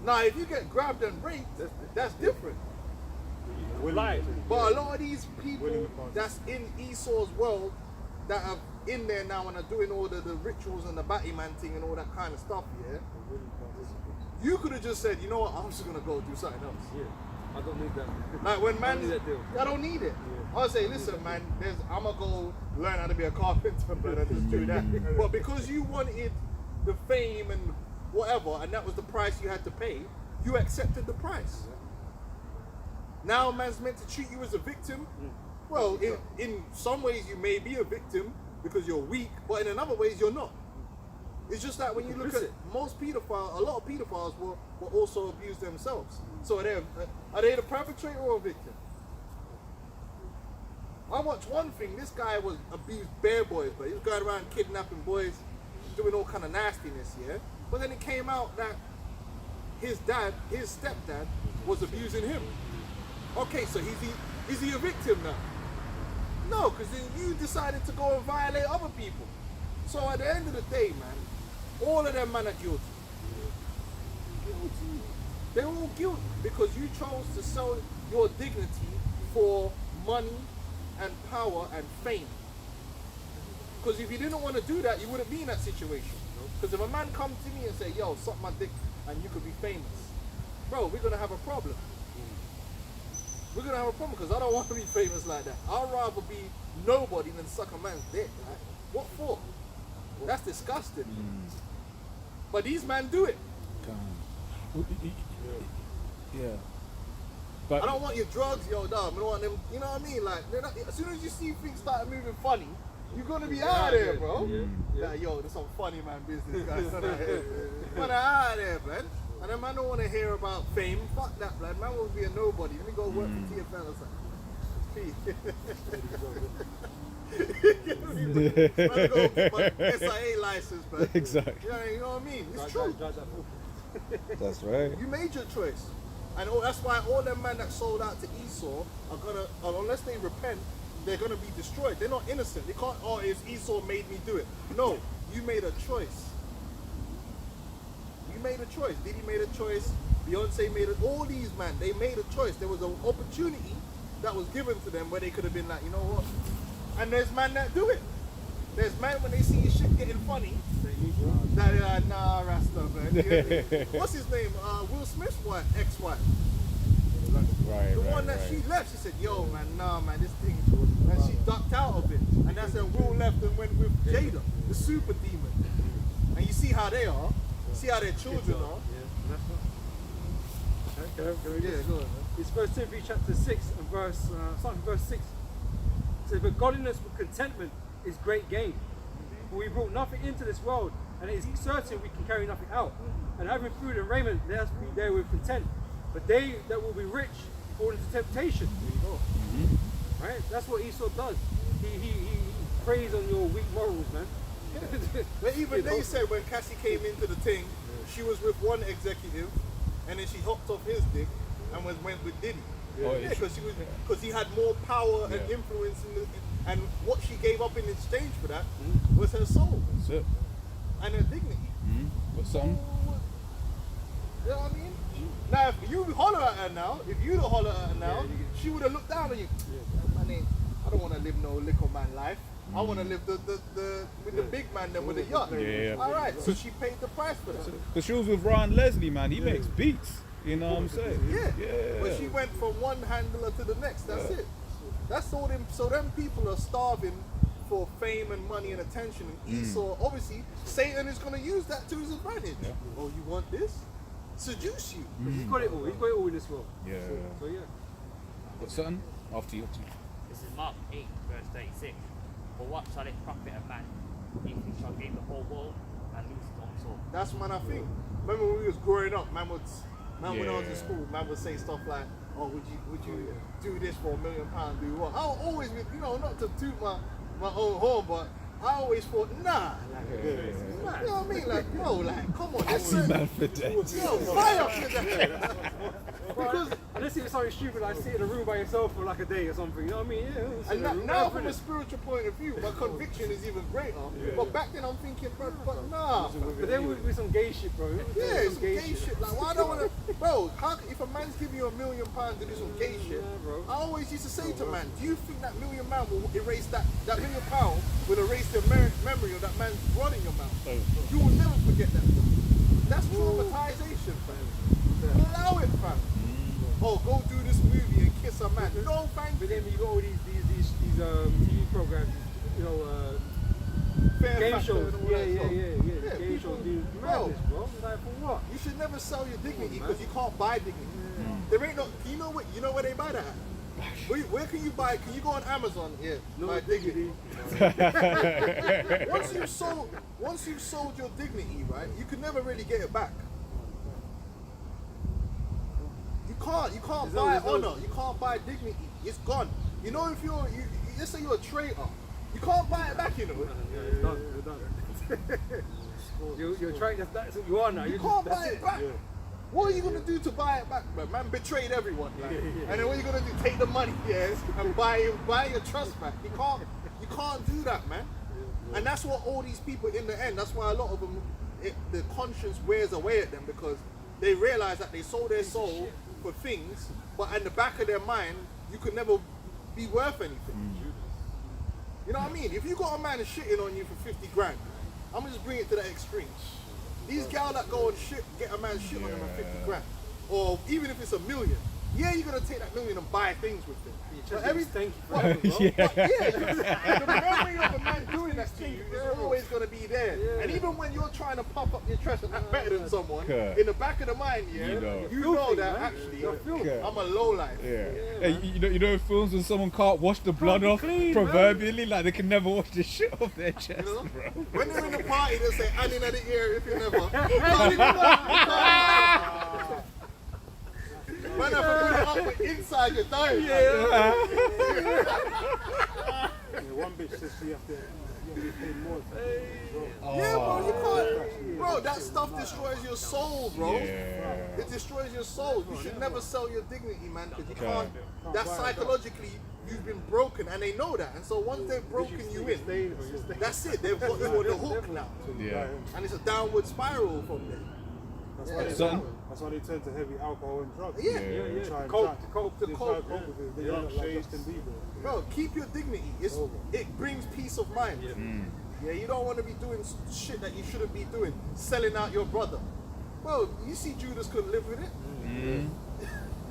Now, if you get grabbed and raped, that's different. But a lot of these people that's in Esau's world that are in there now and are doing all the rituals and the Batman thing and all that kind of stuff, yeah? You could have just said, you know what, I'm just going to go do something else. Yeah. I don't need that. Like when man, I don't need that deal. I don't need it. I'll say, listen, man, I'm going to go learn how to be a carpenter, man, and just do that. But because you wanted the fame and whatever, and that was the price you had to pay, you accepted the price. Now man's meant to treat you as a victim. Well, in some ways you may be a victim because you're weak, but in other ways you're not. It's just that when you look at most pedophiles, a lot of pedophiles will also abuse themselves. So are they the perpetrator or a victim? I watched one thing, this guy was abused bare boys, but he was going around kidnapping boys, doing all kind of nastiness, yeah? But then it came out that his stepdad was abusing him. Okay, so is he a victim now? No, because then you decided to go and violate other people. So at the end of the day, man, all of them men are guilty. feel guilty because you chose to sell your dignity for money and power and fame. Because if you didn't want to do that, you wouldn't be in that situation. Because if a man comes to me and say, yo, suck my dick and you could be famous, bro, we're going to have a problem. We're going to have a problem because I don't want to be famous like that. I'd rather be nobody than suck a man's dick. Like, what for? That's disgusting. But these men do it. Yeah. I But don't want your drugs, yo, dog. I don't want them, you know what I mean? Like, as soon as you see things start moving funny, you're going to be out of there, bro. Like, yo, there's some funny man business, guys. Man, out of there, man. And then man don't want to hear about fame. Fuck that, man. Man will be a nobody. Let me go work for TFL or something. Man, go for my SIA license, man. Exactly. Yeah, you know what I mean? It's true. That's right. You made your choice. And that's why all them men that sold out to Esau are gonna, unless they repent, they're gonna be destroyed. They're not innocent. They can't, oh, it's Esau made me do it. No, you made a choice. You made a choice. Diddy made a choice. Beyonce made it. All these men, they made a choice. There was an opportunity that was given to them where they could have been like, you know what? And there's men that do it. There's men when they see shit getting funny, that they're like, nah, Rasta, man. What's his name? Will Smith's wife, ex-wife. Right. The one that she left, she said, yo, man, nah, man, this thing. And she ducked out of it. And that's when Will left and went with Jada, the super demon. And you see how they are. You see how their children are. Can I Yeah, go on, man. It's 1 Timothy chapter 6 and verse, starting verse 6. It says, but godliness with contentment is great gain. For we brought nothing into this world, and it is certain we can carry nothing out. And having food and raiment, let us be therewith content. But they that will be rich fall into temptation. Right? That's what Esau does. He preys on your weak morals, man. But even they said when Cassie came into the thing, she was with one executive, and then she hopped off his dick and went with Diddy. Yeah, because he had more power and influence and what she gave up in exchange for that was her soul. That's it. And her dignity. What's something? You know what I mean? Now if you holler at her now, if you'd have hollered at her now, she would have looked down on you. I don't want to live no little man life. I want to live with the big man than with the yacht. Yeah. Alright, so she paid the price for that. Because she was with Ryan Leslie, man. He makes beats. You know what I'm saying? Yeah. But she went from one handler to the next. That's it. That's all them. So them people are starving for fame and money and attention. And Esau, obviously, Satan is going to use that to his advantage. Oh, you want this? Seduce you. He's got it all. He's got it all in this world. Yeah. So yeah. Got something? After you. This is Mark 8, verse 36. For what shall it profit a man if he shall gain the whole world and lose his own soul? That's when I think. Remember when we was growing up, man, when I was in school, man would say stuff like, "Oh, would you do this for £1 million? Do what?" I always, not to toot my own horn, but I always thought, nah. You know what I mean? Like, bro, like, come on. That's Man for that. yo, fire for that. Because unless it was something stupid like sit in a room by yourself for like a day or something, you know what I mean? Yeah. And now from a spiritual point of view, my conviction is even greater. But back then I'm thinking, but nah. But then would be some gay shit, bro. Yeah, some gay shit. Like, why don't want to, bro? If a man's giving you £1 million to do some gay shit, bro. I always used to say to man, do you think that £1 million will erase that £1 million will erase the memory of that man's blood in your mouth? You will never forget that. That's traumatization, fam. Allow it, fam. Oh, go do this movie and kiss a man. No, thank But you. then you got all these TV programs, Fair game Factor shows. and all Yeah. that stuff. Game people- shows do madness, bro. Like for what? You should never sell your dignity because you can't buy dignity. There ain't no. You know where they buy that at? Where can you buy? Can you go on Amazon? Yeah, buy dignity. Once you've sold your dignity, right? You can never really get it back. You can't buy honor. You can't buy dignity. It's gone. You know, if let's say you're a traitor, you can't buy it back. You know. You're done. You're trying. That's what you are now. You can't buy it back. What are you gonna do to buy it back, man? Man betrayed everyone, like. And then what are you gonna do? Take the money, and buy your trust back. You can't do that, man. And that's what all these people in the end. That's why a lot of them, the conscience wears away at them because they realize that they sold their soul for things, but in the back of their mind, you could never be worth anything. You know what I mean? If you got a man shitting on you for 50 grand, I'm gonna just bring it to that extreme. These gal that go and get a man shit on them for 50 grand, or even if it's $1 million, yeah, you're gonna take that $1 million and buy things with it. But everything, Yeah. the memory of a man doing that to you is always gonna be there. And even when you're trying to pop up your chest and act better than someone, in the back of the mind, you know that actually I'm a lowlife. Hey, you know films when someone can't wash the blood off, proverbially, like they can never wash the shit off their chest, You know? bro. When they're in the party, they say, "And in the ear if you never." Man, I put it up inside your thigh. One bitch says you have to pay more. Yeah, bro, you can't. Bro, that stuff destroys your soul, bro. It destroys your soul. You should never sell your dignity, man, because you can't. That psychologically, you've been broken, and they know that. And so once they've broken you in, that's it. They've got you on the hook now. Yeah. And it's a downward spiral from there. That's why they turn to heavy alcohol and drugs. Yeah. They try and Cope they try and cope with it. They end up like Justin Bieber. Bro, keep your dignity. It brings peace of mind. Yeah, you don't want to be doing shit that you shouldn't be doing. Selling out your brother. Bro, you see Judas couldn't live with it.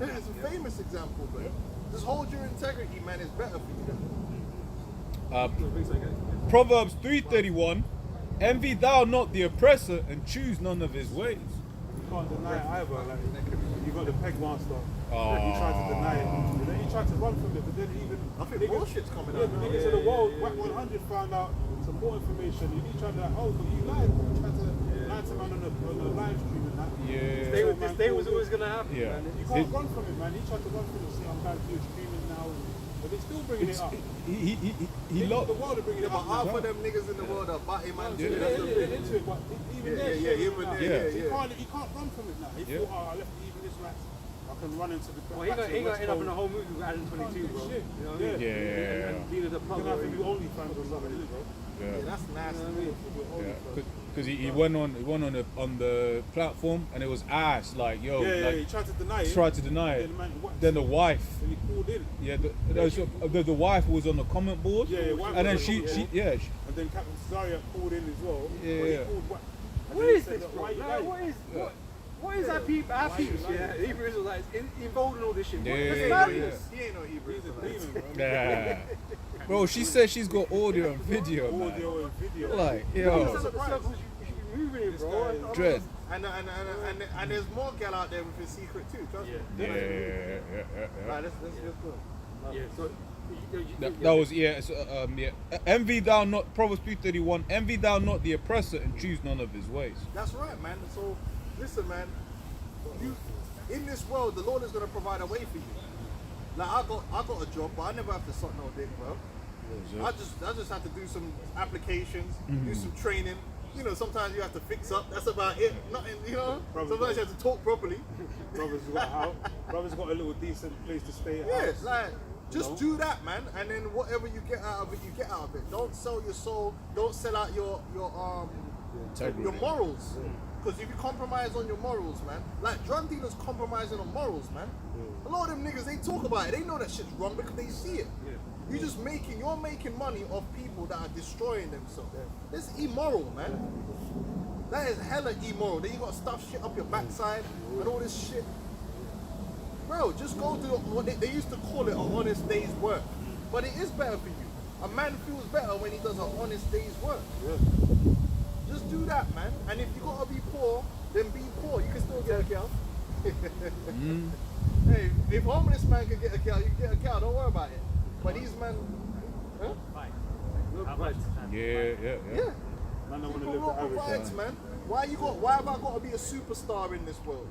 It's a famous example, bro. Just hold your integrity, man. It's better for you. Proverbs 3:31. Envy thou not the oppressor and choose none of his ways. You can't deny it either. Like, you got the peg master. Oh. He tried to deny it. And then he tried to run from it, but then even I think bullshit's coming the out now. niggas of the world, Whack 100 found out some more information. He tried to like, oh, but you lied. You tried to lie to man on the live stream and that. Yeah. This day was always gonna happen. Yeah. Man. You can't run from it, man. He tried to run from it. See, I'm glad you're streaming now. But they're still bringing it up. He lost. The world are bringing Yeah, it but up. half of them niggas in the world are batty man. They're into it, but even there, you can't run from it now. He thought, oh, I left even this match. I can run into the. Well, he got end up in a whole movie with Adam 22, bro. Shit. You know what I mean? Yeah. And Dina the You're Plug. gonna have to do OnlyFans or something, bro. Yeah, that's nasty. Because he went on the platform and it was ass like yo like he tried to deny it. tried to deny it. Then the wife, Then he called in. the wife was on the comment board. Wife And then was on the comment board. she And then Captain Cesaria called in as well. Yeah, But he yeah. called and What then he is said this, that, bro? why you Like, lying? what is our people, yeah, Hebrew Israelites involved in all this shit? Yeah, What's yeah, madness? He ain't no Hebrew. He's a demon, bro. Yeah. Bro, she said she's got audio and video, man. Audio and video. Like, These yo, are the circles you should be moving in, bro. dread. And there's more gal out there with his secret too. Trust me. Yeah. Right, let's go. Yeah, so That was Envy thou not, Proverbs 3:31. Envy thou not the oppressor and choose none of his ways. That's right, man. So listen, man. You in this world, the Lord is gonna provide a way for you. Like I got a job, but I never have to suck no dick, bro. I just have to do some applications, do some training. You know, sometimes you have to fix up. That's about it. Nothing, you know. Sometimes you have to talk properly. Brother's got a house. Brother's got a little decent place to stay at. Yeah, house. like just do that, man, and then whatever you get out of it, you get out of it. Don't sell your soul. Don't sell out your morals. Because if you compromise on your morals, man, like drug dealers compromising on morals, man. A lot of them niggas, they talk about it. They know that shit's wrong because they see it. You're making money off people that are destroying themselves. It's immoral, man. That is hella immoral. Then you got stuff shit up your backside and all this shit. Bro, just go do what they used to call it an honest day's work. But it is better for you. A man feels better when he does an honest day's work. Just do that, man. And if you gotta be poor, then be poor. You can still get a cow. Hey, if homeless man can get a cow, you can get a cow. Don't worry about it. But these men, huh? Yeah. Man, I want to People live the want average provides, life. man. Why have I got to be a superstar in this world?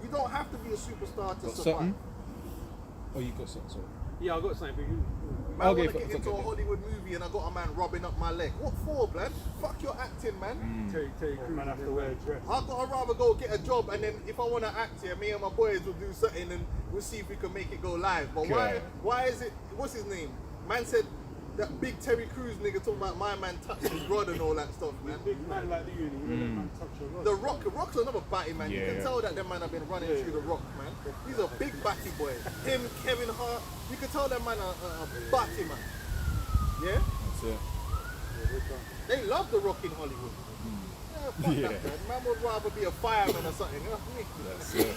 You don't have to be a superstar to Got survive. something? Oh, you got something. Sorry. Yeah, I got something for you. Man, Okay, I want to get into a Hollywood movie and I got a man rubbing up my leg. What for, blood? Fuck your acting, man. Terry Crews. Man have to wear a dress. I'd rather go get a job and then if I want to act here, me and my boys will do something and we'll see if we can make it go live. But why is it, what's his name? Man said that big Terry Crews nigga talking about my man touched his rod and all that stuff, man. Big man like you, you let man touch your rod. The Rock's another batty man. You Yeah. can tell that them man have been running through the Rock, man. He's a big batty boy. Him, Kevin Hart, you can tell that man a batty man. Yeah? That's it. They love the Rock in Hollywood. Yeah, fuck Yeah. that, man. Man would rather be a fireman or something, you know what I mean? That's it.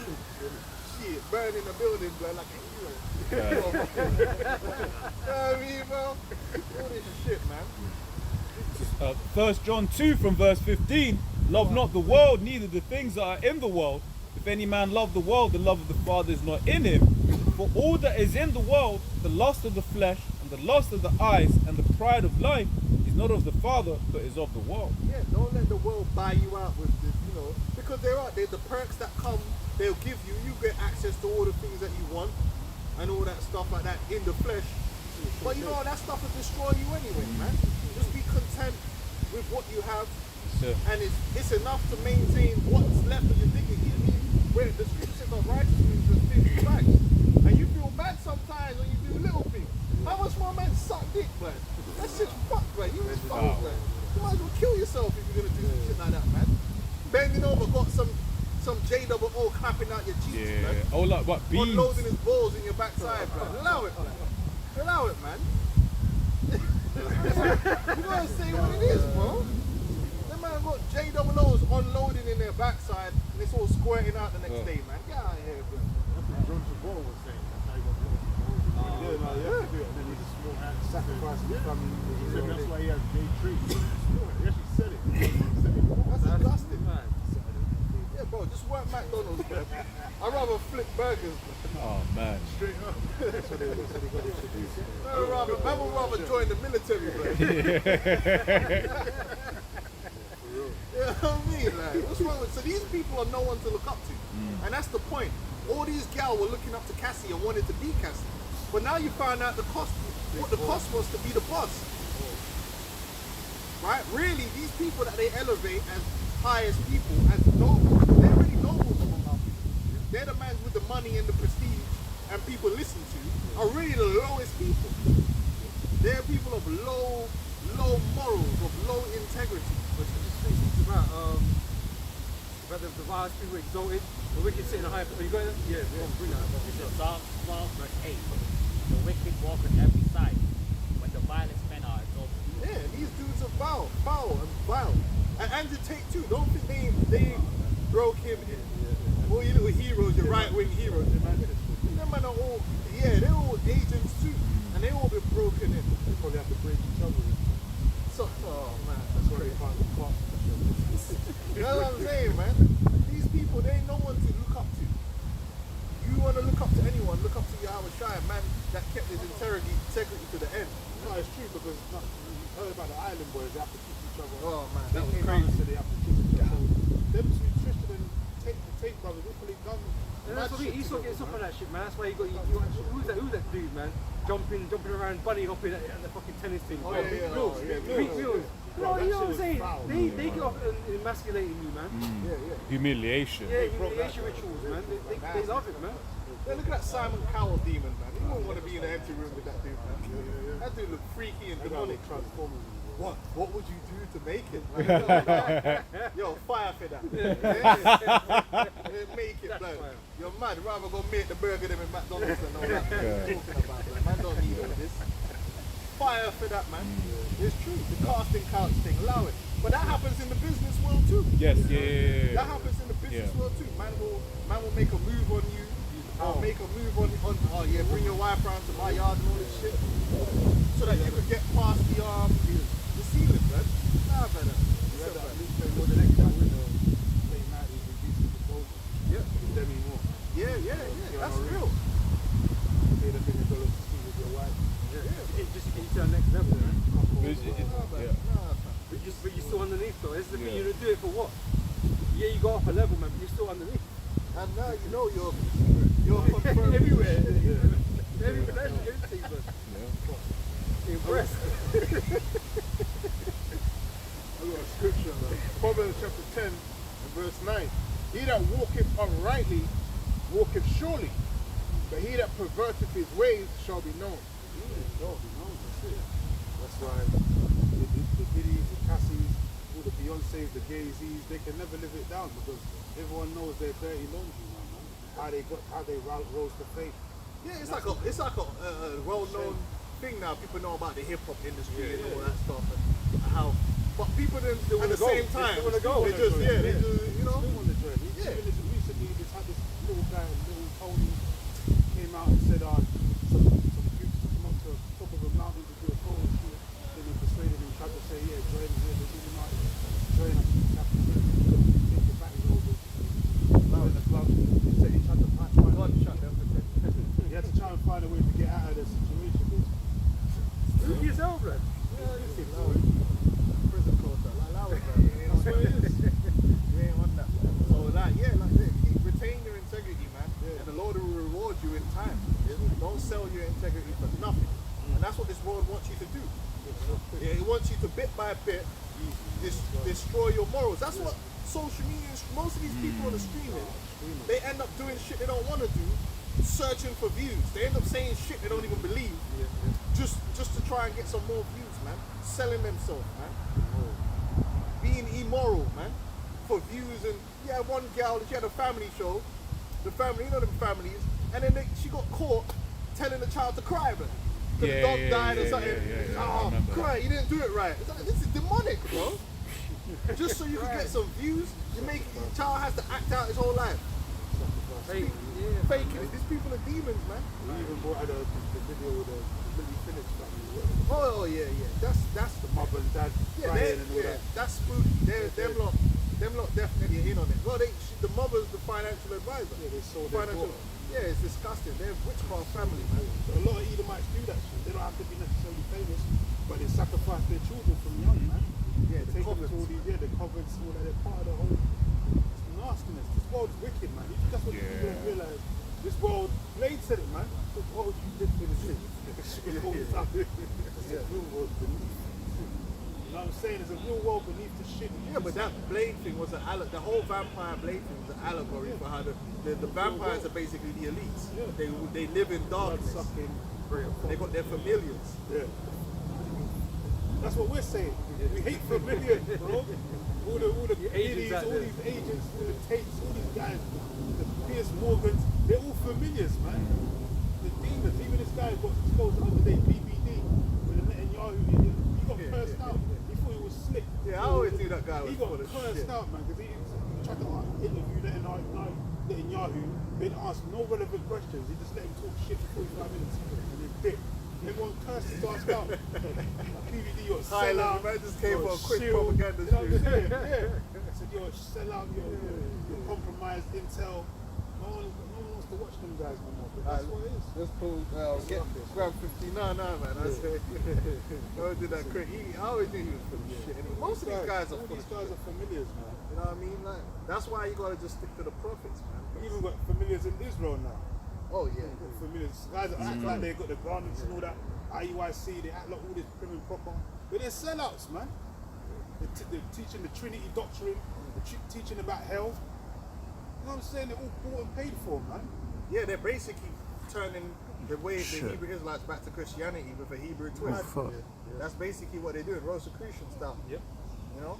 Shit, burning the building, bro, like a hero. You know what I mean, bro? All this shit, man. 1 John 2 from verse 15. Love not the world, neither the things that are in the world. If any man love the world, the love of the Father is not in him. For all that is in the world, the lust of the flesh, and the lust of the eyes, and the pride of life, is not of the Father, but is of the world. Yeah, don't let the world buy you out with this, you know, because there's the perks that come, they'll give you. You get access to all the things that you want, and all that stuff like that in the flesh. But you know, that stuff will destroy you anyway, man. Just be content with what you have, and it's enough to maintain what's left of your dignity. I mean, where the scriptures of righteousness is 50 bags, and you feel bad sometimes when you do little things. How much more man suck dick, man? That shit's fucked, man. You was fucked, man. You might as well kill yourself if you're gonna do some shit like that, man. Bending over, got some JOO clapping out your cheeks, Yeah. man. Oh, like what? Beans? Unloading his balls in your backside, man. Allow it, man. Allow it, man. You gotta say what it is, bro. That man got JOOs unloading in their backside, and it's all squirting out the next day, man. Get out of here, bro. That's what John Travolta was saying. That's how he got blocked. Yeah, no, you have to do it. And then he just small hand sacrifice his family. He said that's why he has gay traits. He actually said it. That's disgusting, man. Yeah, bro, just work McDonald's, bro. I'd rather flip burgers, bro. Oh, man. Straight up. That's what he got introduced. Man would rather join the military, bro. You know what I mean? Like, what's wrong with? So these people are no one to look up to, and that's the point. All these gals were looking up to Cassie and wanted to be Cassie, but now you find out the cost, what the cost was to be the boss. Right? Really, these people that they elevate as high as people, as nobles, they're really nobles among our people. They're the man with the money and the prestige, and people listen to, are really the lowest people. They're people of low morals, of low integrity. But you just think it's about the vast people exalted, the wicked sit in a high place. You got it? Yeah, bring that up. This is Psalm 12 verse 8. The wicked walk on every side when the violent men are exalted. Yeah, these dudes are foul. And to take two, don't think they broke him. All you little heroes, your right-wing heroes. Them man are all, they're all agents too, and they all been broken in. They probably have to break each other. So, oh man, That's why they find the cost. you know what I'm saying, man? These people, they ain't no one to look up to. You want to look up to anyone, look up to Yahweh Shai, man that kept his integrity to the end. No, it's true because you heard about the island boys, they have to kiss each other. Oh man, They that was came out and crazy. said they have to kiss each other. Them two Tristan and Tate brothers, equally done. And that's what he still gets up on that shit, man. That's why you got who's that dude, man? Jumping around, bunny hopping at the fucking tennis thing. Oh, yeah, Mills. Mills. Mills. Bro, You know that what I'm shit was saying? foul, They man. get off emasculating you, man. Humiliation. Yeah, humiliation rituals, man. They love it, man. Yeah, look at that Simon Cowell demon, man. You wouldn't want to be in an empty room with that dude, man. That dude looked freaky and demonic. Transformers. What would you do to make it? Like, yo, fire for that. Make it, blood. You're mad. Rather go make the burger them in McDonald's and all that. What are you talking about, man? Man don't need all this. Fire for that, man. It's true. The casting couch thing, allow it. But that happens in the business world too. Yes, yeah. That happens in the business world too. Man will make a move on you. Or make a move on bring your wife around to my yard and all this shit. So that you can get past the ceiling, man. Nah, better. Yeah. That's real. Just to get you to the next level, man. Yeah. But you're still underneath though. That's the thing. You do it for what? Yeah, you go up a level, man, but you're still underneath. And now you know you're confirmed. Everywhere. Everything, man. Impressed. I got a scripture, man. Proverbs chapter 10 and verse 9. He that walketh uprightly walketh surely, but he that perverteth his ways shall be known. brides, the Diddy's, the Cassies, all the Beyoncés, the Jay-Z's, they can never live it down because everyone knows their dirty laundry now, man. How they rose to fame. Yeah, it's like a well-known thing now. People know about the hip-hop industry and all that stuff and how. But people then at the same time, they just you know. Still on the journey. Yeah. Even recently, this little guy, little Tony, came out and said, some youths come up to the top of a mountain to do a photo shoot. Then he persuaded him, tried to say, yeah, join us here, the Illuminati, join us. You have to take the back over, in the club. He said he tried to find a way. He had to try and find a way to get out of the situation. Do it yourself, man. Prison culture, allow it, man. That's what it is. You ain't on that, man. So retain your integrity, man. And the Lord will reward you in time. Don't sell your integrity for nothing. And that's what this world wants you to do. Yeah, it wants you to bit by bit destroy your morals. That's what social media is. Most of these people on the streaming, they end up doing shit they don't want to do, searching for views. They end up saying shit they don't even believe, just to try and get some more views, man. Selling themselves, man. Being immoral, man, for views. And yeah, one girl, she had a family show. The family, you know them families, and then she got caught telling the child to cry, man. The dog died or something. Cry, you didn't do it right. It's like, this is demonic, bro. Just so you can get some views, the child has to act out his whole life. Faking it. These people are demons, man. We even brought out the video with the Billy Phillips family. Oh yeah. That's The mother and dad crying and all that. that's spooky. Them lot definitely in on it. Well, the mother's the financial advisor. Yeah, they sold their daughter. Yeah, it's disgusting. They're witchcraft family, man. A lot of Edomites do that shit. They don't have to be necessarily famous, but they sacrifice their children from young, man. Yeah, They take them to all these, the convents, all that. They're part of the whole nastiness. This world's wicked, man. That's what people don't realize. This world, Blade said it, man. The world you did for the shit. It's all this up. It's a real world beneath. You know what I'm saying? There's a real world beneath the shit. Yeah, but that Blade thing was the whole vampire Blade thing was an allegory for how the vampires are basically the elites. Yeah. They live in darkness. Blood-sucking. They got their familiars. Yeah. That's what we're saying. We hate familiars, bro. All the agents Biddies, out all there. these agents, all the Tates, all these guys, the Piers Morgans, they're all familiars, man. The demons. Even this guy got exposed the other day, BBD, with the Netanyahu. He got cursed out. He thought he was slick. Yeah, I always knew that guy was He got full of cursed shit. out, man, because he tried to interview Netanyahu, didn't ask no relevant questions. He just let him talk shit for 45 minutes and then dip. Everyone cursed his ass out. PVD, you're a sellout. Man just came you're for a quick shield. propaganda You know what I'm shoot. saying? Yeah. I said, you're a sellout, you're compromised intel. No one wants to watch them guys no more, but that's what it is. Let's pull, grab 59 now, man. I said, I did that quick. I always knew he was full of shit. And most of these guys are all full these of guys shit. are familiars, man. You know what I mean? Like, that's why you gotta just stick to the prophets, man. We even got familiars in Israel now. Oh yeah. Got familiars. Guys that act like they got the garments and all that. IUIC, they act like all this prim and proper. But they're sellouts, man. They're teaching the Trinity doctrine, they're teaching about hell. You know what I'm saying? They're all bought and paid for, man. Yeah, they're basically turning the way the Hebrew Israelites back to Christianity with a Hebrew twist. That's basically what they're doing, Rosicrucian style. Yep. You know?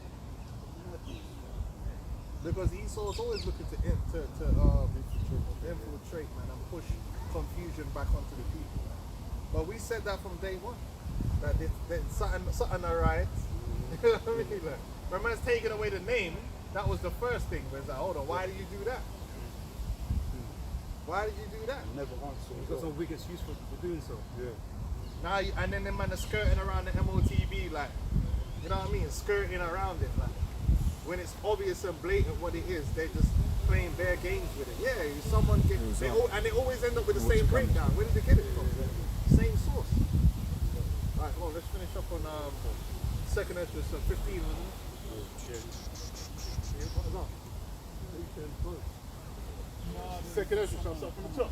Because Esau's always looking to infiltrate, man, and push confusion back onto the people. But we said that from day one. That something alright. You know what I mean? Like, when man's taking away the name, that was the first thing. But it's like, hold on, why did you do that? Why did you do that? Never answer. He's got some weak excuse for doing so. Yeah. Now, and then the man are skirting around the MOTB, like, you know what I mean? Skirting around it, like, when it's obvious and blatant what it is, they're just playing bare games with it. Yeah, someone get, and they always end up with the same breakdown. Where did they get it from? Same source. All right, well, let's finish up on second Ezra 15, wasn't it? Second Ezra, so from the top.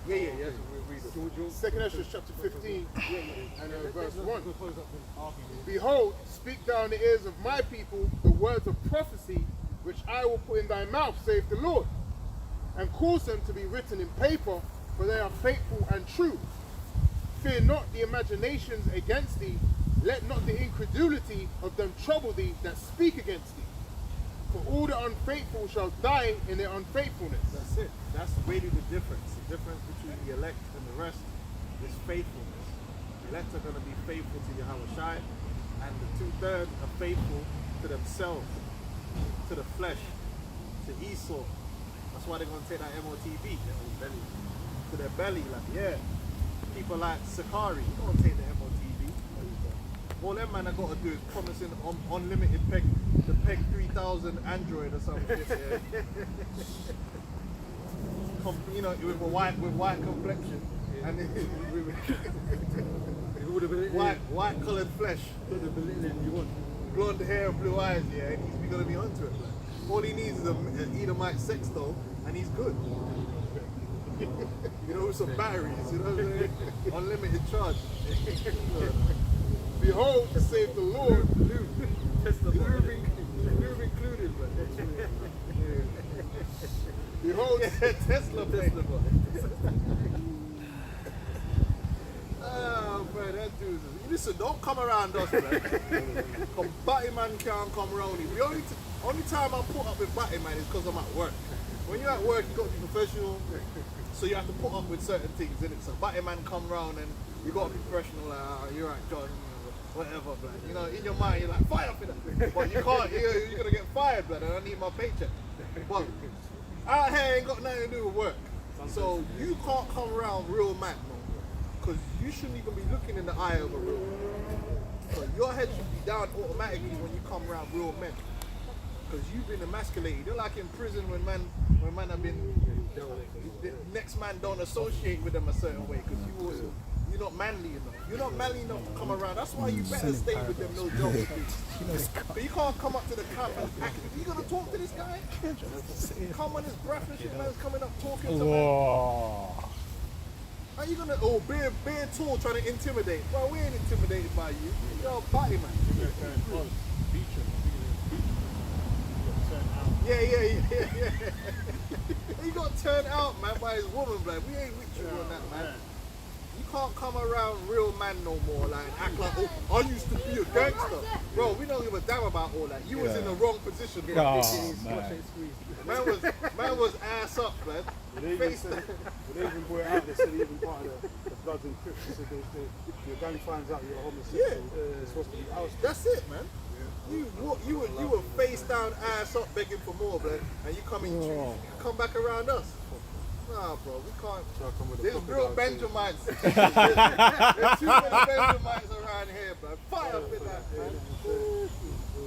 Yeah, we read it. Second Ezra chapter 15 and verse 1. Behold, speak thou in the ears of my people the words of prophecy which I will put in thy mouth, saith the Lord, and cause them to be written in paper, for they are faithful and true. Fear not the imaginations against thee. Let not the incredulity of them trouble thee that speak against thee. For all the unfaithful shall die in their unfaithfulness. That's it. That's really the difference. The difference between the elect and the rest is faithfulness. The elect are going to be faithful to Yahweh Shai, and the 2/3 are faithful to themselves, to the flesh, to Esau. That's why they're going to take that MOTB, their own belly, to their belly. Like, yeah, people like Sakari, you don't take the MOTB. All them man I got to do is promising unlimited peg, the peg 3000 Android or something. Yeah. You know, with white complexion and white coloured flesh, blonde hair, blue eyes, yeah, and he's gonna be onto it. All he needs is an Edomite sex doll, and he's good. You know, with some batteries, you know what I'm saying? Unlimited charge. Behold, save the Lord. Lube included, man. Behold, Tesla plate. Oh, man, that dude. Listen, don't come around us, man. Come Batty man can't come around you. The only time I put up with Batty man is because I'm at work. When you're at work, you got to be professional, so you have to put up with certain things, innit? So Batty man come round and you got to be professional. Like, you're right, John. Whatever, man. You know, in your mind, you're like, fire for that. But you can't, you're going to get fired, man, and I need my paycheck. But out here ain't got nothing to do with work. So you can't come around real man, no. Because you shouldn't even be looking in the eye of a real man. So your head should be down automatically when you come around real men. Because you've been emasculated. You're like in prison when man have been, the next man don't associate with them a certain way because you're not manly enough. You're not manly enough to come around. That's why you better stay with them little jokes. But you can't come up to the camp and act. You gonna talk to this guy? Come on his breath and shit, man's coming up talking to man. How you gonna bare tall trying to intimidate? Bro, we ain't intimidated by you. You're a body man. Yeah. He got turned out, man, by his woman, blood. We ain't with you on that, man. You can't come around real man no more, like act like, oh, I used to be a gangster. Bro, we don't give a damn about all that. You was in the wrong position, bro. Man. Man was ass up, man. They even brought it out, they said even part of the Bloods and Crips, they said your gang finds out you're homosexual, it's supposed to be ousted. That's it, man. You were face down, ass up, begging for more, blood, and you come back around us. Nah, bro, we can't. There's real Benjamites. There's too many Benjamites around here, bro. Fire for that, man.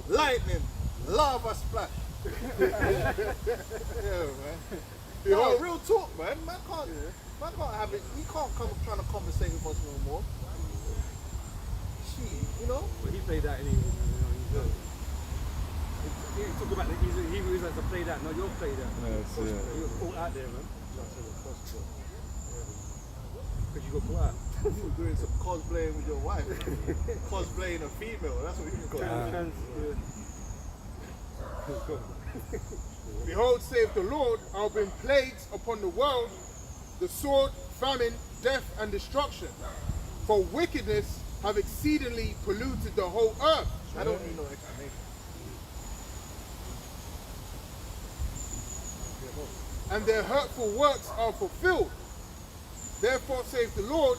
Lightning, lava splash. Yeah, man. No, real talk, man. Man can't have it. He can't come trying to conversate with us no more. You know? But he played that anyway. You know, he talk about the Hebrews like to play that. No, you'll play that. You got caught out there, man. Because you got caught out. You were doing some cosplaying with your wife. Cosplaying a female. That's what you got. behold, save the Lord, I will bring plagues upon the world, the sword, famine, death, and destruction. For wickedness have exceedingly polluted the whole earth. I don't need no explanation. And their hurtful works are fulfilled. Therefore, saith the Lord,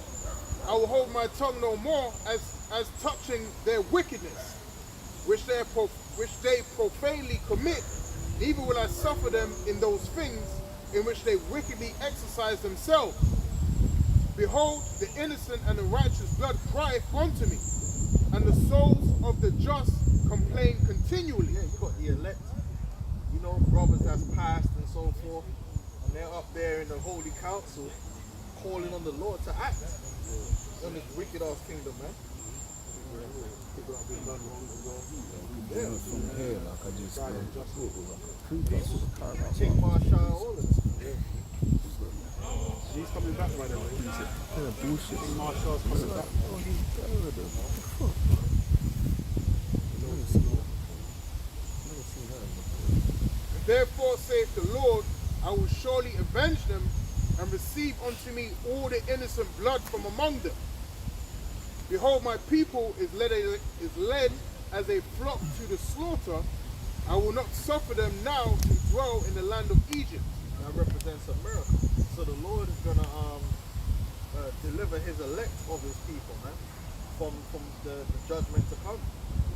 I will hold my tongue no more as touching their wickedness, which they profanely commit. Neither will I suffer them in those things in which they wickedly exercise themselves. Behold, the innocent and the righteous blood crieth unto me, and the souls of the just complain continually. Yeah, you got the elect, you know, brothers that's passed and so forth, and they're up there in the holy council calling on the Lord to act on this wicked ass kingdom, man. People have been done wrong as well. Yeah. From here, like I just King Marshall, all of this. He's coming back, by the way. bullshit. King Marshall's coming back. Therefore saith the Lord, I will surely avenge them and receive unto me all the innocent blood from among them. Behold, my people is led as a flock to the slaughter. I will not suffer them now to dwell in the land of Egypt. That represents a miracle. So the Lord is gonna deliver His elect of His people, man, from the judgment to come.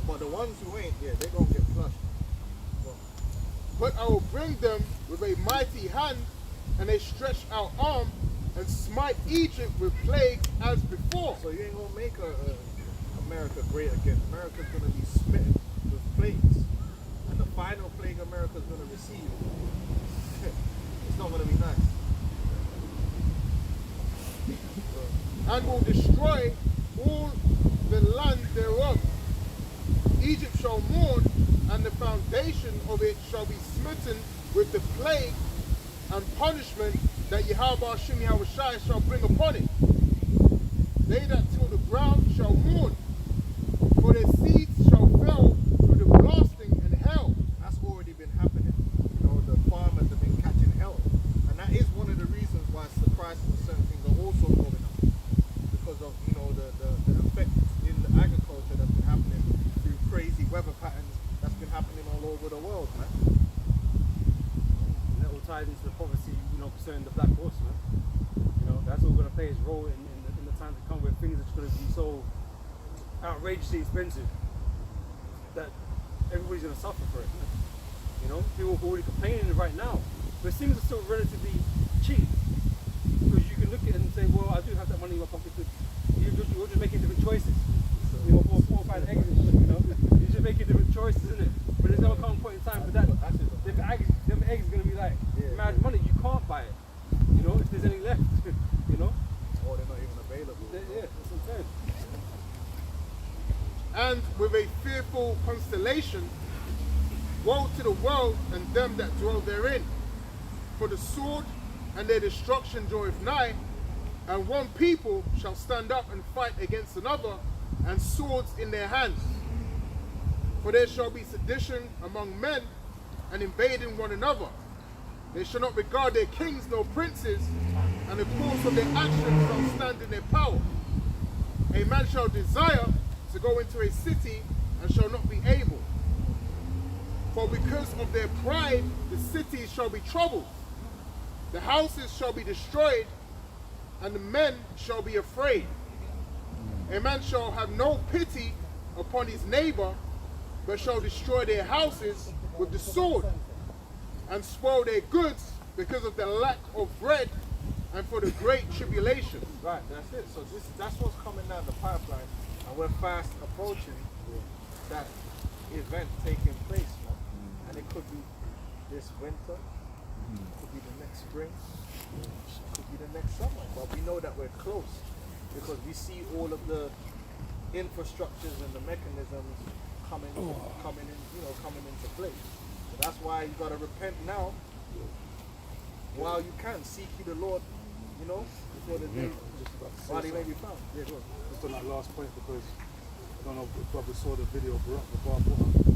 But the ones who ain't, yeah, they're gonna get flushed. But I will bring them with a mighty hand and a stretched out arm, and smite Egypt with plague as before. So you ain't gonna make America great again. America's gonna be smitten with plagues, and the final plague America's gonna receive, it's not gonna be nice. And will destroy all the land thereof. Egypt shall mourn, and the foundation of it shall be smitten with the plague and punishment that Yahweh Hashem Yahushai shall bring upon it. They that till the ground shall mourn, for their seeds shall fail through the blasting and hell. That's already been happening. You know, the farmers have been catching hell, and that is one of the reasons why the prices of certain things are also going up, because of, you know, the effect in the agriculture that's been happening through crazy weather patterns that's been happening all over the world, man. And that all ties into the prophecy, you know, concerning the black horse, man. You know, that's all going to play its role in the time to come, where things are going to be so outrageously expensive that everybody's going to suffer for it, man. You know, people are already complaining right now, but things are still relatively cheap, because you can look at it and say, well, I do have that money in my pocket, but you're just making different choices. You know, 4 or 5 eggs and shit, you know, you're just making different choices, isn't it? But there's never come a point in time for that. Them eggs are going to be like mad money. You can't buy it, you know, if there's any left, you know. Or they're not even available. Yeah, that's what I'm saying. And with a fearful constellation, woe to the world and them that dwell therein. For the sword and their destruction draweth nigh, and one people shall stand up and fight against another, and swords in their hands. For there shall be sedition among men, and invading one another. They shall not regard their kings nor princes, and the course of their actions shall stand in their power. A man shall desire to go into a city, and shall not be able. For because of their pride, the cities shall be troubled. The houses shall be destroyed, and the men shall be afraid. A man shall have no pity upon his neighbor, but shall destroy their houses with the sword, and spoil their goods because of the lack of bread, and for the great tribulation. Right, that's it. So that's what's coming down the pipeline, and we're fast approaching that event taking place, man. And it could be this winter, it could be the next spring, it could be the next summer. But we know that we're close because we see all of the infrastructures and the mechanisms coming into place. So that's why you gotta repent now while you can. Seek ye the Lord, you know, before the day while he may be found. Yeah, go on. Just on that last point, because I don't know if brothers saw the video of Barack Obama